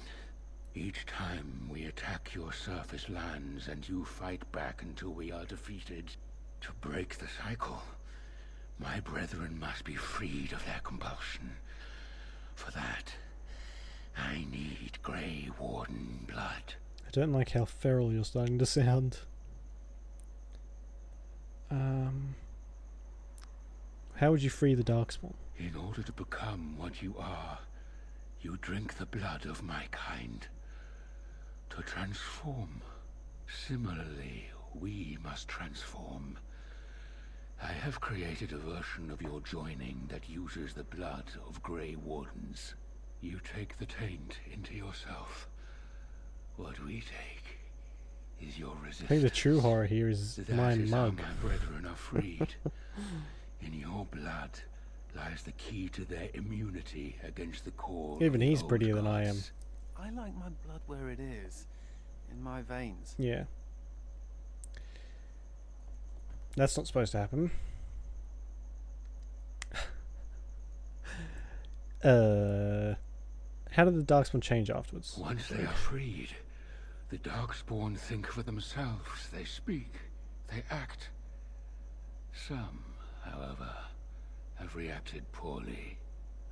Each time we attack your surface lands and you fight back until we are defeated. To break the cycle, my brethren must be freed of their compulsion. For that, I need Grey Warden blood. I don't like how feral you're starting to sound. How would you free the Darkspawn? In order to become what you are, you drink the blood of my kind. To transform. Similarly, we must transform. I have created a version of your joining that uses the blood of Grey Wardens. You take the taint into yourself. What we take is your resistance. I think the true horror here is my That is mug. how my brethren are freed. In your blood lies the key to their immunity against the core. Even of the he's old prettier than I am. gods. I like my blood where it is, in my veins. Yeah. That's not supposed to happen. How did the Darkspawn change afterwards? Once they are freed, the Darkspawn think for themselves. They speak, they act. Some, however, have reacted poorly.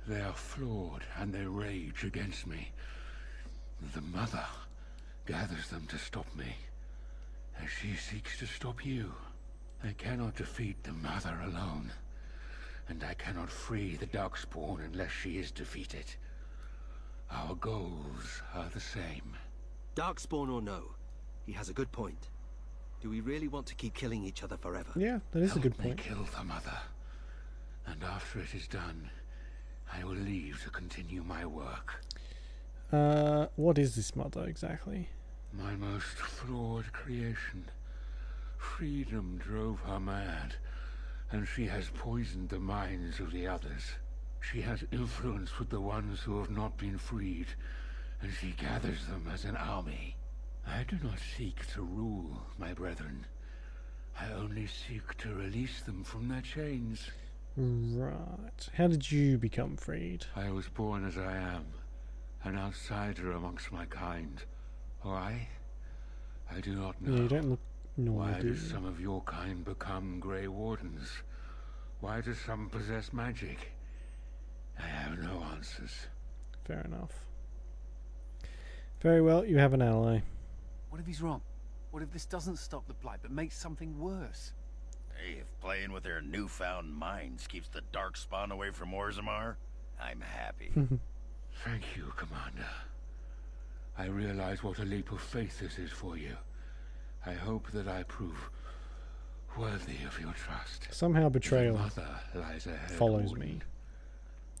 They are flawed and they rage against me. The Mother gathers them to stop me, as she seeks to stop you. I cannot defeat the Mother alone, and I cannot free the Darkspawn unless she is defeated. Our goals are the same. Darkspawn or no, he has a good point. Do we really want to keep killing each other forever? Yeah, that is a good Help me point. kill the Mother, and after it is done, I will leave to continue my work. What is this Mother exactly? My most flawed creation. Freedom drove her mad, and she has poisoned the minds of the others. She has influence with the ones who have not been freed, and she gathers them as an army. I do not seek to rule, my brethren. I only seek to release them from their chains. Right. How did you become freed? I was born as I am, an outsider amongst my kind. Why? I do not know. Yeah, you don't look normal, Why do do you? some of your kind become Grey Wardens? Why do some possess magic? I have no answers. Fair enough. Very well, you have an ally. What if he's wrong? What if this doesn't stop the blight, but makes something worse? Hey, if playing with their newfound minds keeps the Darkspawn away from Orzammar, I'm happy. Thank you, Commander. I realize what a leap of faith this is for you. I hope that I prove worthy of your trust. Somehow betrayal The mother lies ahead, follows Warden. me.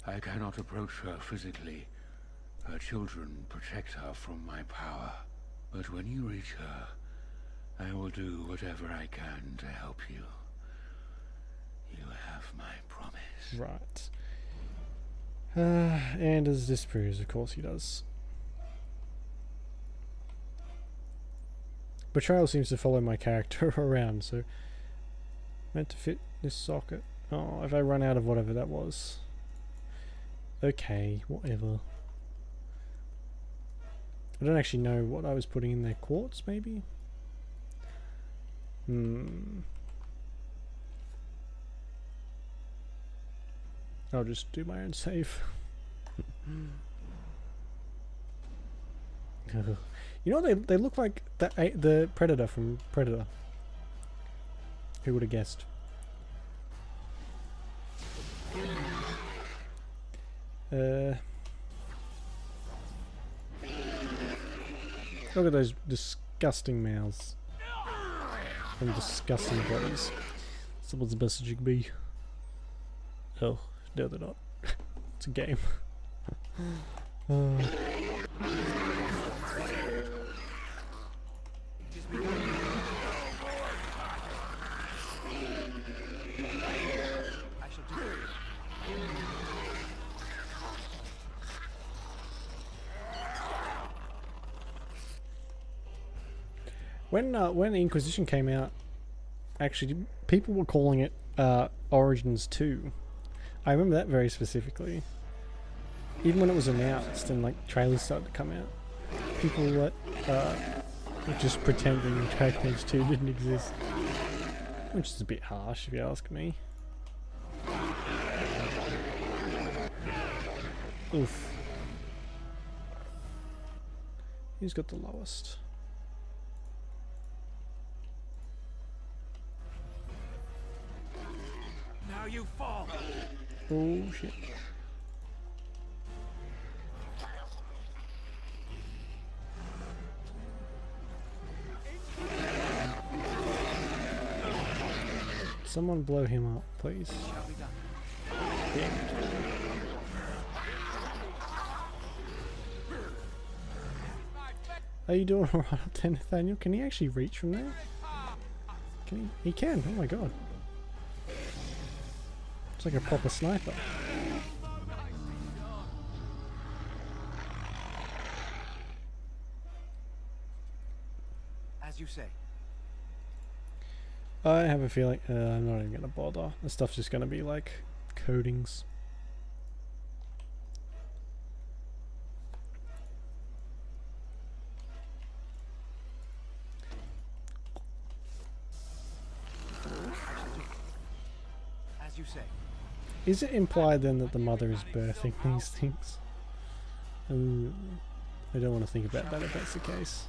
I cannot approach her physically. Her children protect her from my power. But when you reach her, I will do whatever I can to help you. You have my promise. Right. Anders disapproves, of course he does. Betrayal seems to follow my character around, so... Meant to fit this socket. Oh, if I run out of whatever that was. Okay, whatever. I don't actually know what I was putting in there. Quartz, maybe? I'll just do my own save. You know, they look like the Predator from Predator. Who would have guessed? Look at those disgusting mouths. And disgusting bodies. That's what the best you can be. Oh, no they're not. It's a game. When Inquisition came out, actually, people were calling it Origins 2. I remember that very specifically. Even when it was announced and like trailers started to come out, people were just pretending Dragon Age 2 didn't exist, which is a bit harsh if you ask me. Oof. Who's got the lowest? Now you fall. Oh shit. Someone blow him up, please. Yeah. Are you doing alright up there, Nathaniel? Can he actually reach from there? Can he? He can. Oh my god. It's like a proper sniper. As you say. I have a feeling I'm not even gonna bother. This stuff's just gonna be like codings. As you say. Is it implied then that the mother is birthing these things? Ooh, I don't want to think about that if that's the case.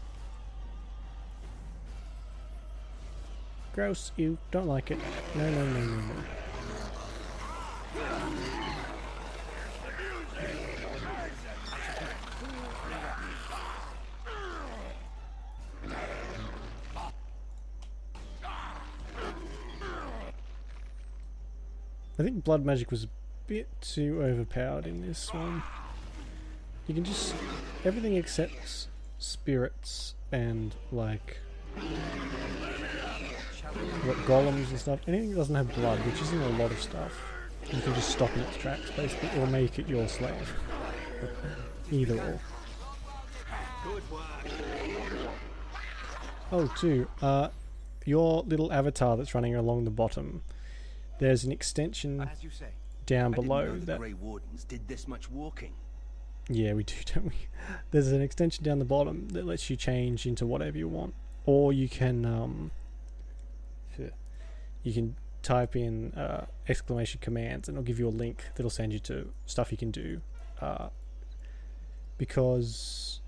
Gross, you don't like it. No, no, no, no, no. I think blood magic was a bit too overpowered in this one. You can just... everything except spirits and like... what, golems and stuff. Anything that doesn't have blood, which isn't a lot of stuff, you can just stop in its tracks basically, or make it your slave. Either or. Good work. Oh, too. Your little avatar that's running along the bottom. There's an extension As you say, down I didn't below know the that. Grey Wardens did this much walking. Yeah, we do, don't we? There's an extension down the bottom that lets you change into whatever you want, or you can type in exclamation commands, and it'll give you a link that'll send you to stuff you can do. Because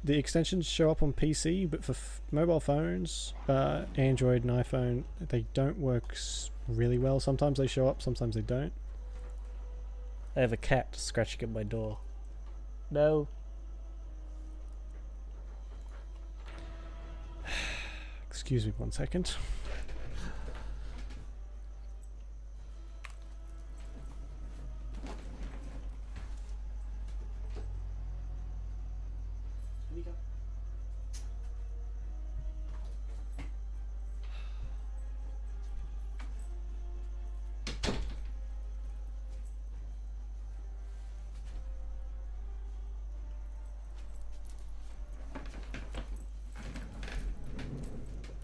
the extensions show up on PC, but for mobile phones, Android and iPhone, they don't work really well. Sometimes they show up, sometimes they don't. I have a cat scratching at my door. No. Excuse me 1 second.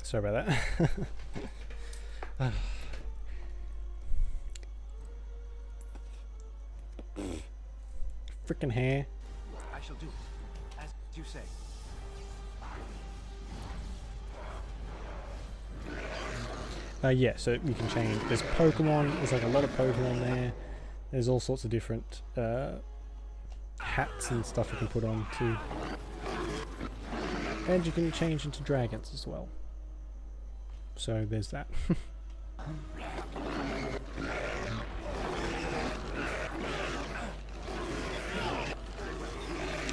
Sorry about that. Freaking hair. I shall do as you say. Yeah, so you can change. There's Pokemon. There's like a lot of Pokemon there. There's all sorts of different hats and stuff you can put on too. And you can change into dragons as well. So there's that.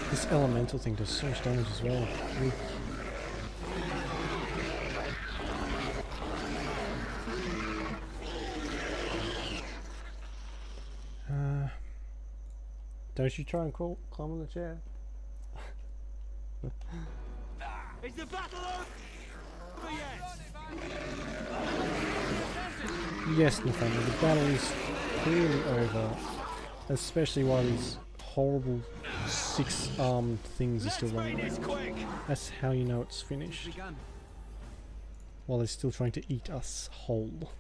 This elemental thing does so much damage as well. Don't you try and climb on the chair. Is the battle over? Yes, Nathaniel, the battle is clearly over. Especially while these horrible six-armed things are still running around. That's how you know it's finished. While they're still trying to eat us whole.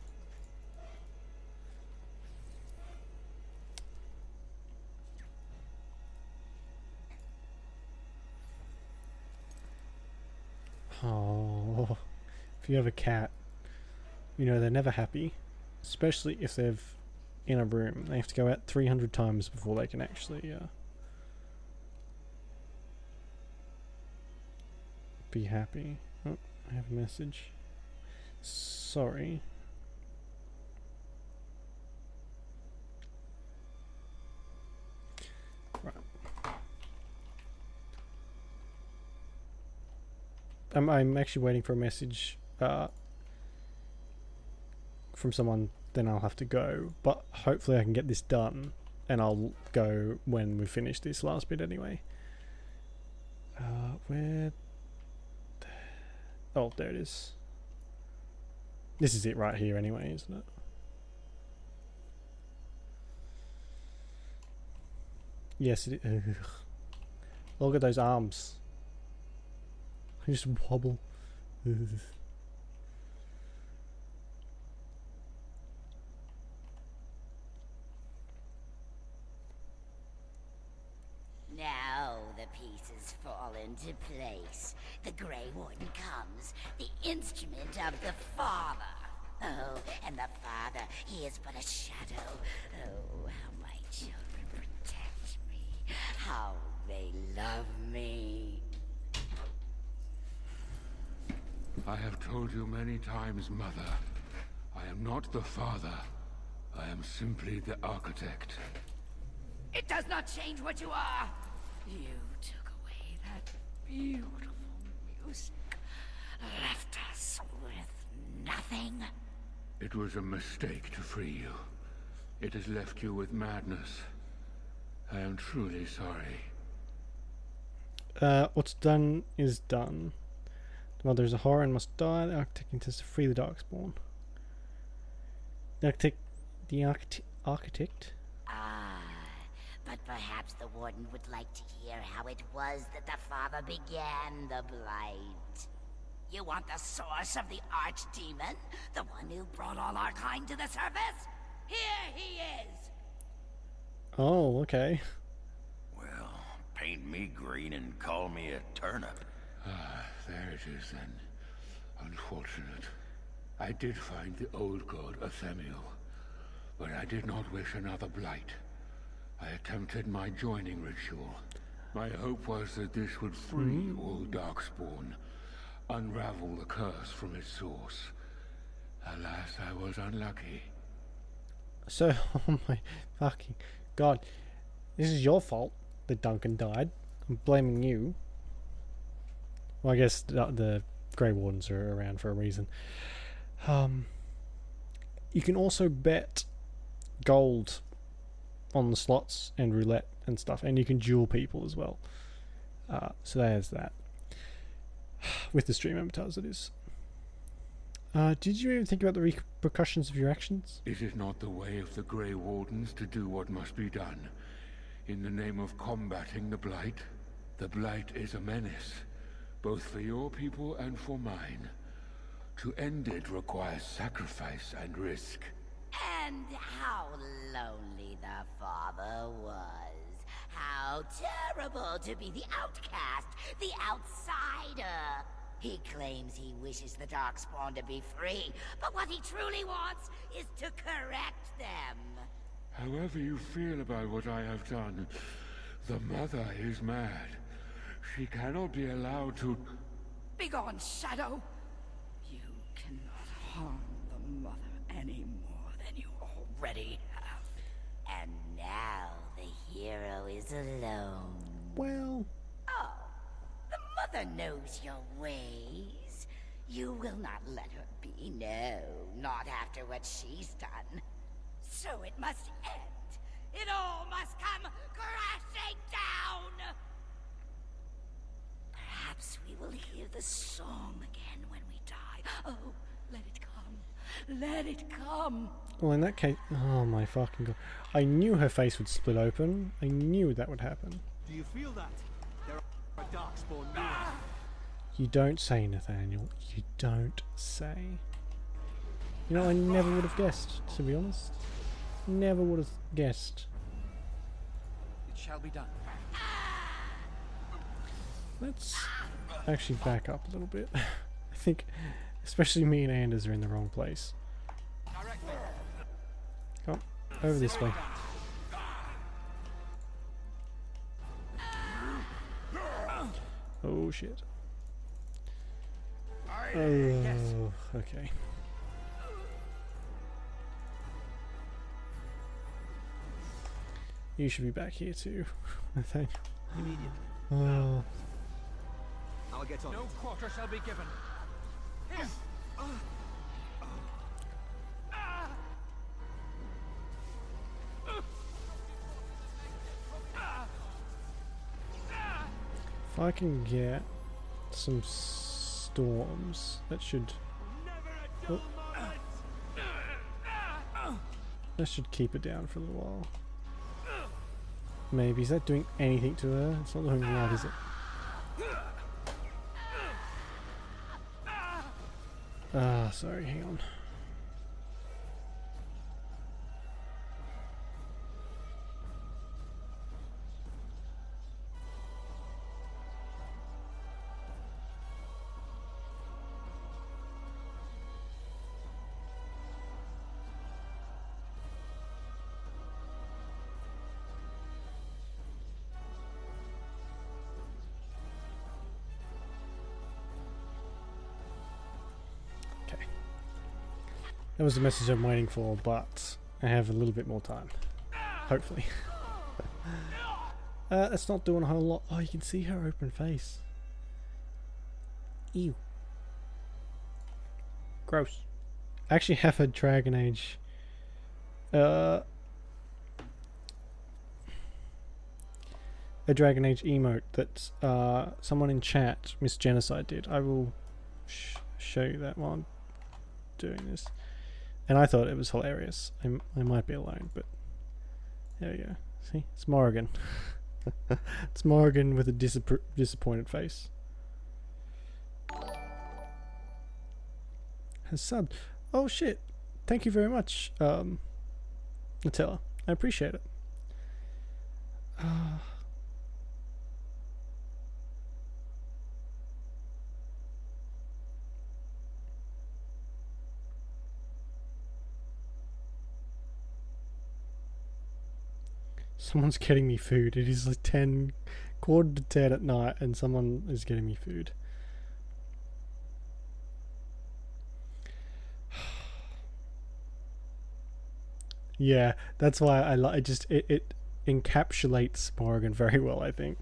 Oh, if you have a cat, you know they're never happy, especially if they're in a room. They have to go out 300 times before they can actually be happy. Oh, I have a message. Sorry. Right. I'm actually waiting for a message from someone, then I'll have to go. But hopefully I can get this done, and I'll go when we finish this last bit anyway. Where... Oh, there it is. This is it right here anyway, isn't it? Yes, it is. Look at those arms. I just wobble. Now the pieces fall into place. The Grey Warden comes, the instrument of the Father. Oh, and the Father, he is but a shadow. Oh, how my children protect me. How they love me. I have told you many times, Mother. I am not the Father. I am simply the Architect. It does not change what you are. You took away that beautiful music. Left us with nothing. It was a mistake to free you. It has left you with madness. I am truly sorry. What's done is done. The mother is a horror and must die. The architect intends to free the Darkspawn. The architect... Ah, but But perhaps the Warden would like to hear how it was that the Father began the Blight. You want the source of the Archdemon? The one who brought all our kind to the surface? Here he is! Oh, okay. Well, paint me green and call me a turnip. Ah, there it is then. Unfortunate. I did find the old god Athemiel, but I did not wish another blight. I attempted my joining ritual. My hope was that this would free all Darkspawn, unravel the curse from its source. Alas, I was unlucky. So, oh my fucking god. This is your fault that Duncan died. I'm blaming you. Well, I guess the Grey Wardens are around for a reason. You can also bet gold on the slots and roulette and stuff, and you can duel people as well. So there's that. With the stream avatars, it is. Did you even think about the repercussions of your actions? Is it not the way of the Grey Wardens to do what must be done? In the name of combating the Blight? The Blight is a menace, both for your people and for mine. To end it requires sacrifice and risk. And how lonely the Father was. How terrible to be the outcast, the outsider. He claims he wishes the Darkspawn to be free, but what he truly wants is to correct them. However you feel about what I have done, the Mother is mad. She cannot be allowed to... Begone, Shadow! You cannot harm the Mother any more than you already have. And now the hero is alone. Well... Oh, the Mother knows your ways. You will not let her be, no, not after what she's done. So it must end. It all must come crashing down! Perhaps we will hear the song again when we die. Oh, let it come. Let it come. Well, in that case... Oh my fucking god. I knew her face would split open. I knew that would happen. Do you feel that? There are Darkspawn near. You don't say, Nathaniel. You don't say. You know, I never would have guessed, to be honest. Never would have guessed. It shall be done. Let's actually back up a little bit. I think especially me and Anders are in the wrong place. Come over this way. Oh shit. Oh, okay. You should be back here too, Nathaniel. Immediately. Oh. I'll get on. No quarter shall be given. Here. If I can get some storms, that should... Oh. That should keep it down for a little while. Maybe. Is that doing anything to her? It's not doing a lot, is it? Ah, sorry, hang on. That was the message I'm waiting for, but I have a little bit more time. Hopefully. That's not doing a whole lot. Oh, you can see her open face. Ew. Gross. I actually have a Dragon Age... a Dragon Age emote that someone in chat, Miss Genocide, did. I will show you that while I'm doing this. And I thought it was hilarious. I might be alone, but There we go. See? It's Morrigan. It's Morrigan with a disappointed face. Has subbed. Oh shit. Thank you very much, Nutella. I appreciate it. Someone's getting me food. It is like quarter to 10 at night, and someone is getting me food. Yeah, that's why I like. It encapsulates Morrigan very well, I think.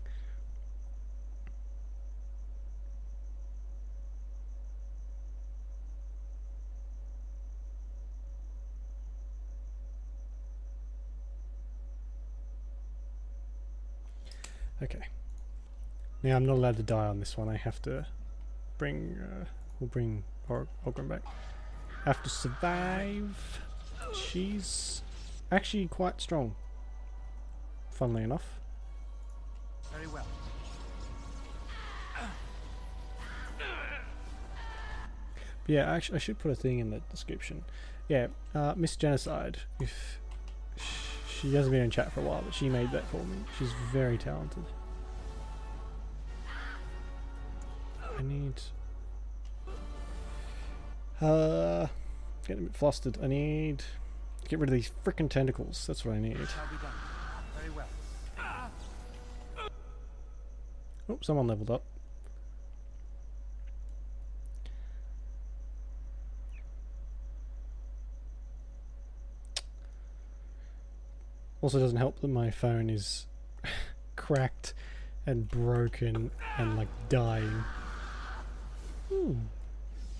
Okay. Now I'm not allowed to die on this one. I have to bring. We'll bring Ogren back. Have to survive. She's actually quite strong. Funnily enough. Very well. But yeah, actually, I should put a thing in the description. Yeah, Miss Genocide. If she hasn't been in chat for a while, but she made that for me. She's very talented. I need. Getting a bit flustered. I need to get rid of these freaking tentacles. That's what I need. Very well. Oh, someone leveled up. Also doesn't help that my phone is cracked and broken and like dying. Ooh.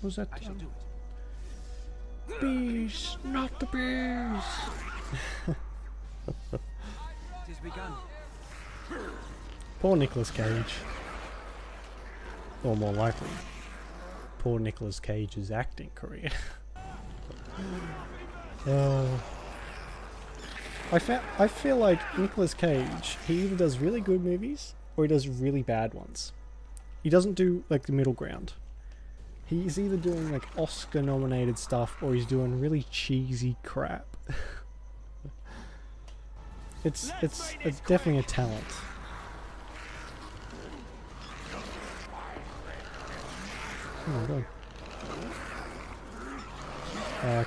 What was that? I shall do it. Bees, not the bees. It is begun. Poor Nicolas Cage. Or more likely, poor Nicolas Cage's acting career. I feel like Nicolas Cage, he either does really good movies or he does really bad ones. He doesn't do like the middle ground. He's either doing like Oscar nominated stuff or he's doing really cheesy crap. It's definitely a talent. Oh my god.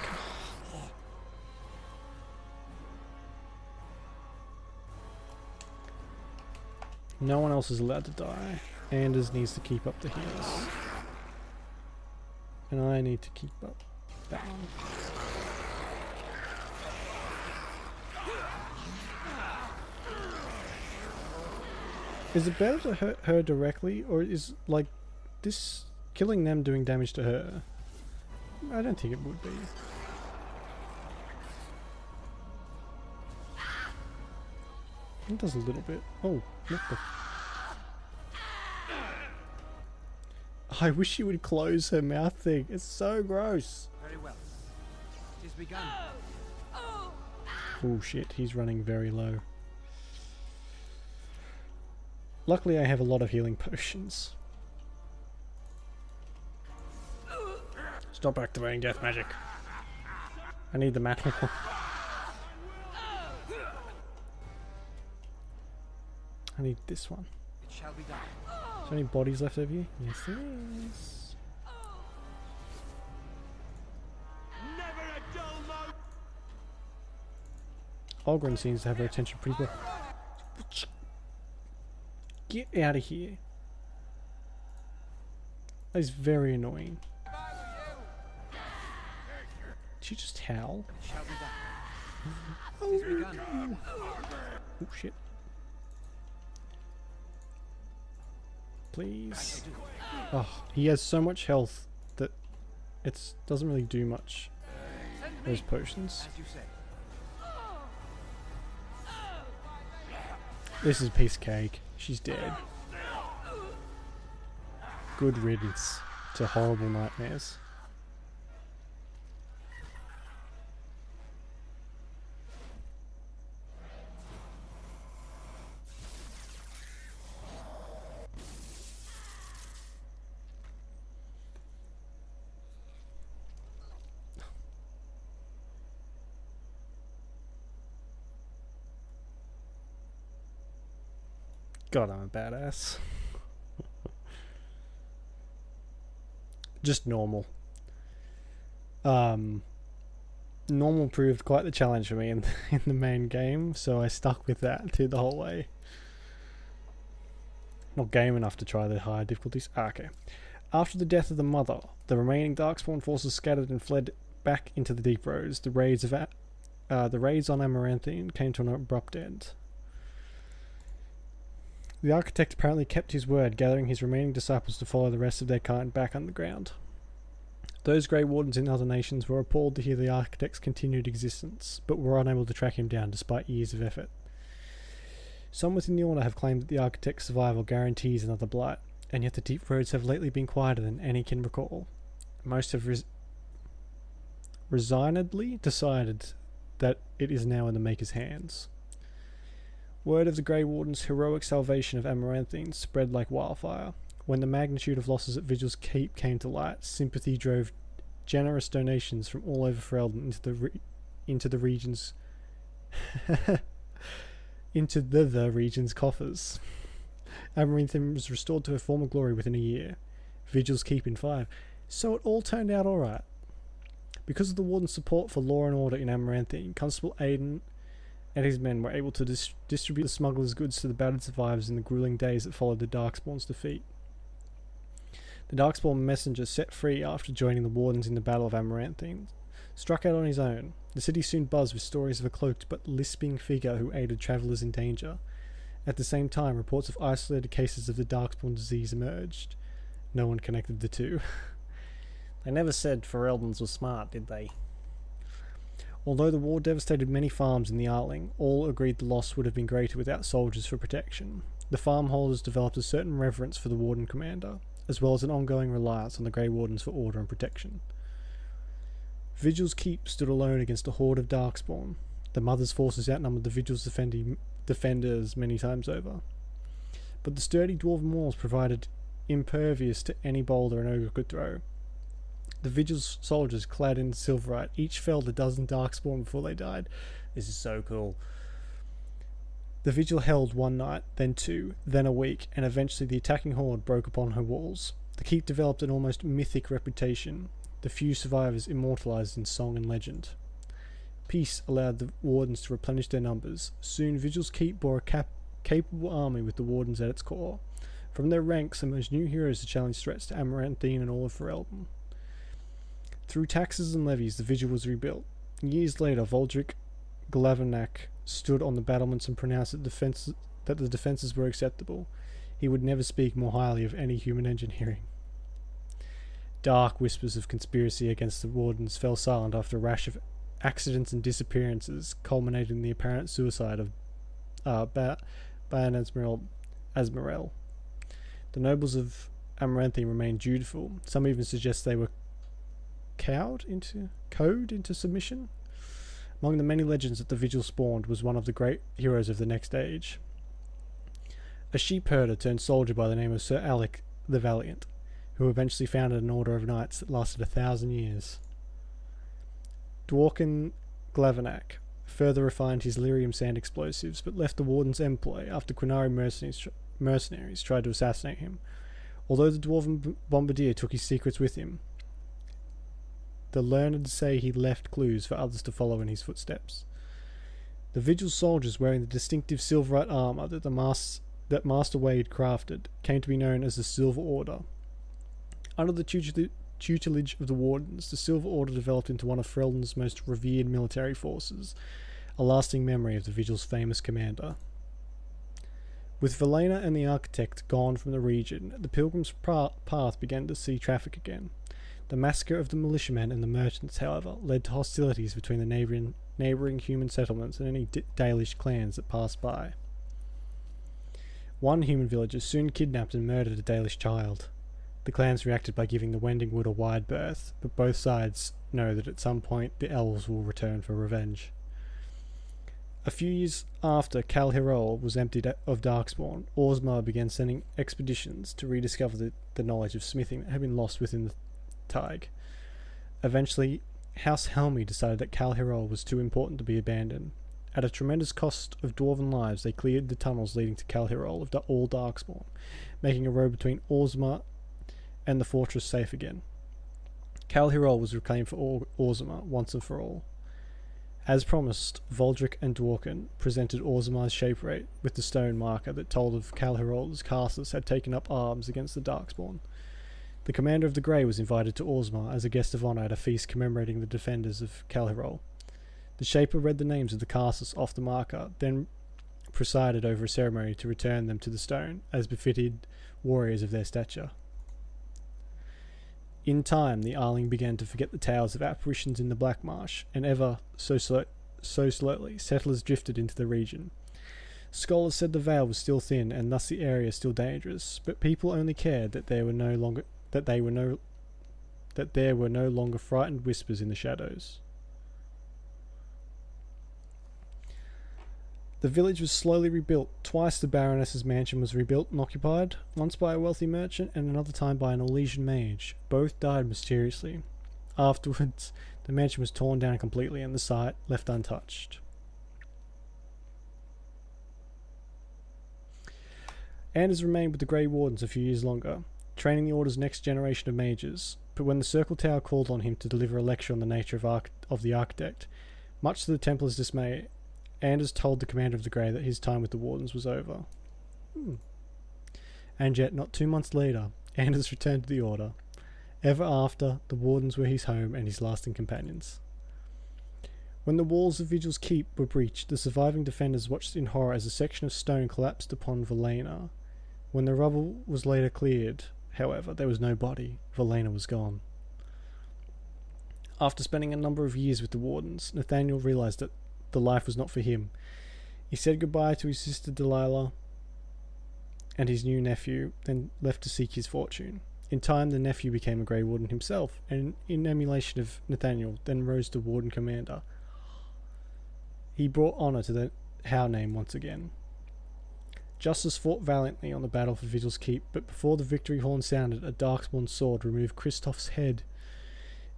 No one else is allowed to die. Anders needs to keep up the heals. And I need to keep up that one. Is it better to hurt her directly, or is like this killing them doing damage to her? I don't think it would be. It does a little bit. Oh, what the... I wish she would close her mouth thing. It's so gross. Very well. It is begun. Oh shit, he's running very low. Luckily I have a lot of healing potions. Stop activating death magic. I need the mantle. I need this one. It shall be done. Is there any bodies left over here? Yes, there is. Never a dull moment. Ogren seems to have her attention pretty well. Get out of here. That is very annoying. Did you just howl? It shall be done. It is begun. Oh shit. Please. Oh, he has so much health that it doesn't really do much. Those potions. As you say. This is a piece of cake. She's dead. Good riddance to horrible nightmares. God, I'm a badass. Just normal. Normal proved quite the challenge for me in the main game, so I stuck with that through the whole way. Not game enough to try the higher difficulties. Okay. After the death of the mother, the remaining Darkspawn forces scattered and fled back into the deep roads. The raids on Amaranthine came to an abrupt end. The architect apparently kept his word, gathering his remaining disciples to follow the rest of their kind back underground. Those Grey Wardens in other nations were appalled to hear the architect's continued existence, but were unable to track him down despite years of effort. Some within the Order have claimed that the architect's survival guarantees another blight, and yet the deep roads have lately been quieter than any can recall. Most have resignedly decided that it is now in the Maker's hands. Word of the Grey Warden's heroic salvation of Amaranthine spread like wildfire. When the magnitude of losses at Vigil's Keep came to light, sympathy drove generous donations from all over Ferelden into the region's the region's coffers. Amaranthine was restored to her former glory within a year. Vigil's Keep in 5. So it all turned out alright. Because of the Warden's support for law and order in Amaranthine, Constable Aiden and his men were able to distribute the smugglers' goods to the battered survivors in the grueling days that followed the Darkspawn's defeat. The Darkspawn messenger, set free after joining the Wardens in the Battle of Amaranthine, struck out on his own. The city soon buzzed with stories of a cloaked but lisping figure who aided travellers in danger. At the same time, reports of isolated cases of the Darkspawn disease emerged. No one connected the two. They never said Fereldans were smart, did they? Although the war devastated many farms in the Arling, all agreed the loss would have been greater without soldiers for protection. The farm holders developed a certain reverence for the Warden Commander, as well as an ongoing reliance on the Grey Wardens for order and protection. Vigil's Keep stood alone against a horde of Darkspawn. The Mother's forces outnumbered the Vigil's defenders many times over. But the sturdy dwarven walls provided impervious to any boulder an ogre could throw. The Vigil's soldiers, clad in silverite, each felled a dozen Darkspawn before they died. This is so cool. The Vigil held one night, then two, then a week, and eventually the attacking horde broke upon her walls. The keep developed an almost mythic reputation, the few survivors immortalized in song and legend. Peace allowed the Wardens to replenish their numbers. Soon Vigil's Keep bore a capable army with the Wardens at its core. From their ranks emerged new heroes to challenge threats to Amaranthine and all of Ferelden. Through taxes and levies, the Vigil was rebuilt. Years later, Voldric Glavenack stood on the battlements and pronounced that the defences were acceptable. He would never speak more highly of any human engineering. Dark whispers of conspiracy against the Wardens fell silent after a rash of accidents and disappearances culminated in the apparent suicide of Baron Asmorel. The nobles of Amaranthine remained dutiful. Some even suggest they were cowed into submission. Among the many legends that the Vigil spawned was one of the great heroes of the next age. A sheep herder turned soldier by the name of Sir Alec the Valiant, who eventually founded an order of knights that lasted 1,000 years. Dworkin Glavenack further refined his lyrium sand explosives, but left the Warden's employ after Quinari mercenaries tried to assassinate him. Although the Dwarven bombardier took his secrets with him, the learned say he left clues for others to follow in his footsteps. The Vigil soldiers, wearing the distinctive silverite armour that Master Wade crafted, came to be known as the Silver Order. Under the tutelage of the Wardens, the Silver Order developed into one of Ferelden's most revered military forces, a lasting memory of the Vigil's famous commander. With Velena and the Architect gone from the region, the Pilgrim's Path began to see traffic again. The massacre of the militiamen and the merchants, however, led to hostilities between the neighbouring human settlements and any Dalish clans that passed by. One human villager soon kidnapped and murdered a Dalish child. The clans reacted by giving the Wending Wood a wide berth, but both sides know that at some point the elves will return for revenge. A few years after Cal Hirol was emptied of Darkspawn, Orzma began sending expeditions to rediscover the knowledge of smithing that had been lost within the Tig. Eventually, House Helmi decided that Cal Hirol was too important to be abandoned, At a tremendous cost of dwarven lives, they cleared the tunnels leading to Calhirol of all Darkspawn, making a road between Orzammar and the fortress safe again. Calhirol was reclaimed for Orzammar once and for all. As promised, Voldrick and Dworkin presented Orzammar's shaperate with the stone marker that told of Calhirol's castles had taken up arms against the Darkspawn. The commander of the Grey was invited to Orzammar as a guest of honour at a feast commemorating the defenders of Calhirol. The shaper read the names of the castles off the marker, then presided over a ceremony to return them to the stone, as befitted warriors of their stature. In time, the Arling began to forget the tales of apparitions in the Black Marsh, and ever so slowly, settlers drifted into the region. Scholars said the veil was still thin, and thus the area still dangerous, but people only cared that there were no longer frightened whispers in the shadows. The village was slowly rebuilt. Twice the Baroness's mansion was rebuilt and occupied, once by a wealthy merchant and another time by an Orlesian mage. Both died mysteriously. Afterwards, the mansion was torn down completely and the site left untouched. Anders remained with the Grey Wardens a few years longer, training the Order's next generation of mages, but when the Circle Tower called on him to deliver a lecture on the nature of the Architect, much to the Templars' dismay, Anders told the commander of the Grey that his time with the Wardens was over. And yet, not 2 months later, Anders returned to the Order. Ever after, the Wardens were his home and his lasting companions. When the walls of Vigil's Keep were breached, the surviving defenders watched in horror as a section of stone collapsed upon Valena. When the rubble was later cleared, however, there was no body. Valena was gone. After spending a number of years with the Wardens, Nathaniel realised that the life was not for him. He said goodbye to his sister Delilah and his new nephew, then left to seek his fortune. In time, the nephew became a Grey Warden himself, and in emulation of Nathaniel, then rose to Warden Commander. He brought honour to the Howe name once again. Justice fought valiantly on the battle for Vigil's Keep, but before the victory horn sounded, a Darkspawn sword removed Kristoff's head.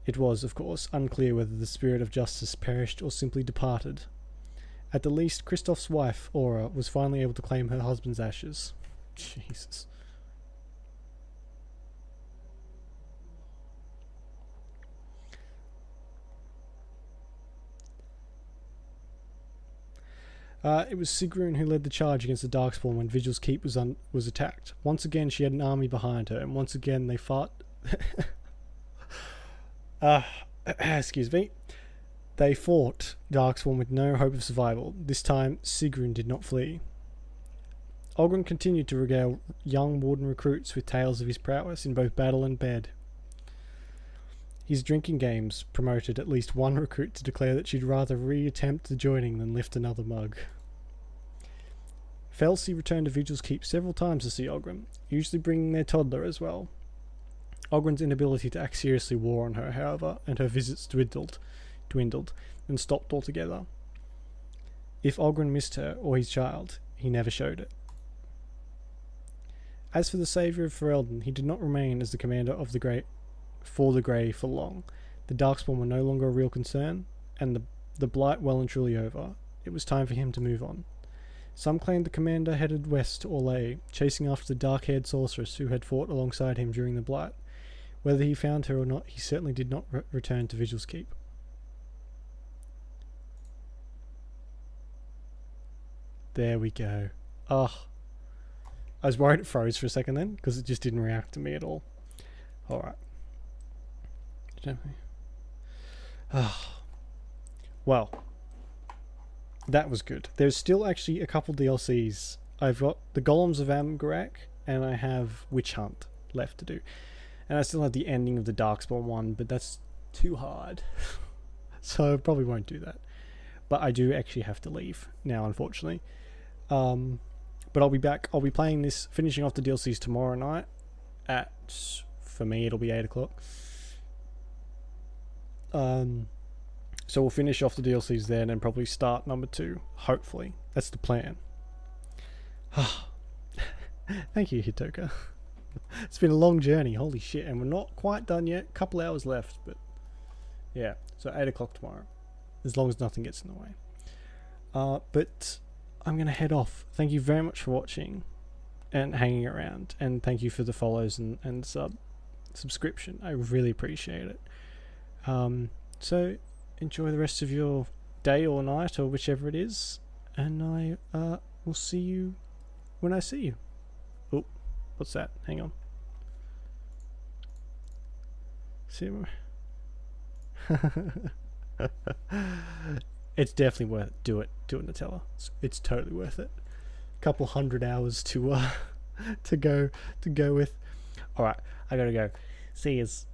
It was, of course, unclear whether the spirit of justice perished or simply departed. At the least, Kristoff's wife, Aura, was finally able to claim her husband's ashes. Jesus. It was Sigrun who led the charge against the Darkspawn when Vigil's Keep was attacked. Once again, she had an army behind her, and once again they fought... excuse me. They fought Darkspawn with no hope of survival. This time, Sigrun did not flee. Ogren continued to regale young Warden recruits with tales of his prowess in both battle and bed. His drinking games promoted at least one recruit to declare that she'd rather re-attempt the joining than lift another mug. Felsi returned to Vigil's Keep several times to see Ogren, usually bringing their toddler as well. Ogren's inability to act seriously wore on her, however, and her visits dwindled, and stopped altogether. If Ogren missed her or his child, he never showed it. As for the saviour of Ferelden, he did not remain as the commander of the Grey for long. The Darkspawn were no longer a real concern, and the blight well and truly over. It was time for him to move on. Some claimed the commander headed west to Orlais, chasing after the dark-haired sorceress who had fought alongside him during the blight. Whether he found her or not, he certainly did not return to Vigil's Keep. There we go. I was worried it froze for a second then, because it just didn't react to me at all. Alright. Well, that was good. There's still actually a couple DLCs. I've got the Golems of Amgarak, and I have Witch Hunt left to do. And I still have the ending of the Darkspawn one, but that's too hard. So I probably won't do that. But I do actually have to leave now, unfortunately. But I'll be back. I'll be playing this, finishing off the DLCs tomorrow night at, for me, it'll be 8 o'clock. So we'll finish off the DLCs there and then probably start number 2. Hopefully. That's the plan. Thank you, Hitoka. It's been a long journey, holy shit, and we're not quite done yet. Couple hours left, but yeah. So 8 o'clock tomorrow, as long as nothing gets in the way. But I'm going to head off. Thank you very much for watching and hanging around, and thank you for the follows and subscription. I really appreciate it. So enjoy the rest of your day or night or whichever it is, and I will see you when I see you. Oh, what's that? Hang on. See you. It's definitely worth it. Do it, Nutella. It's totally worth it. Couple 100 hours to go with. All right, I gotta go. See yous.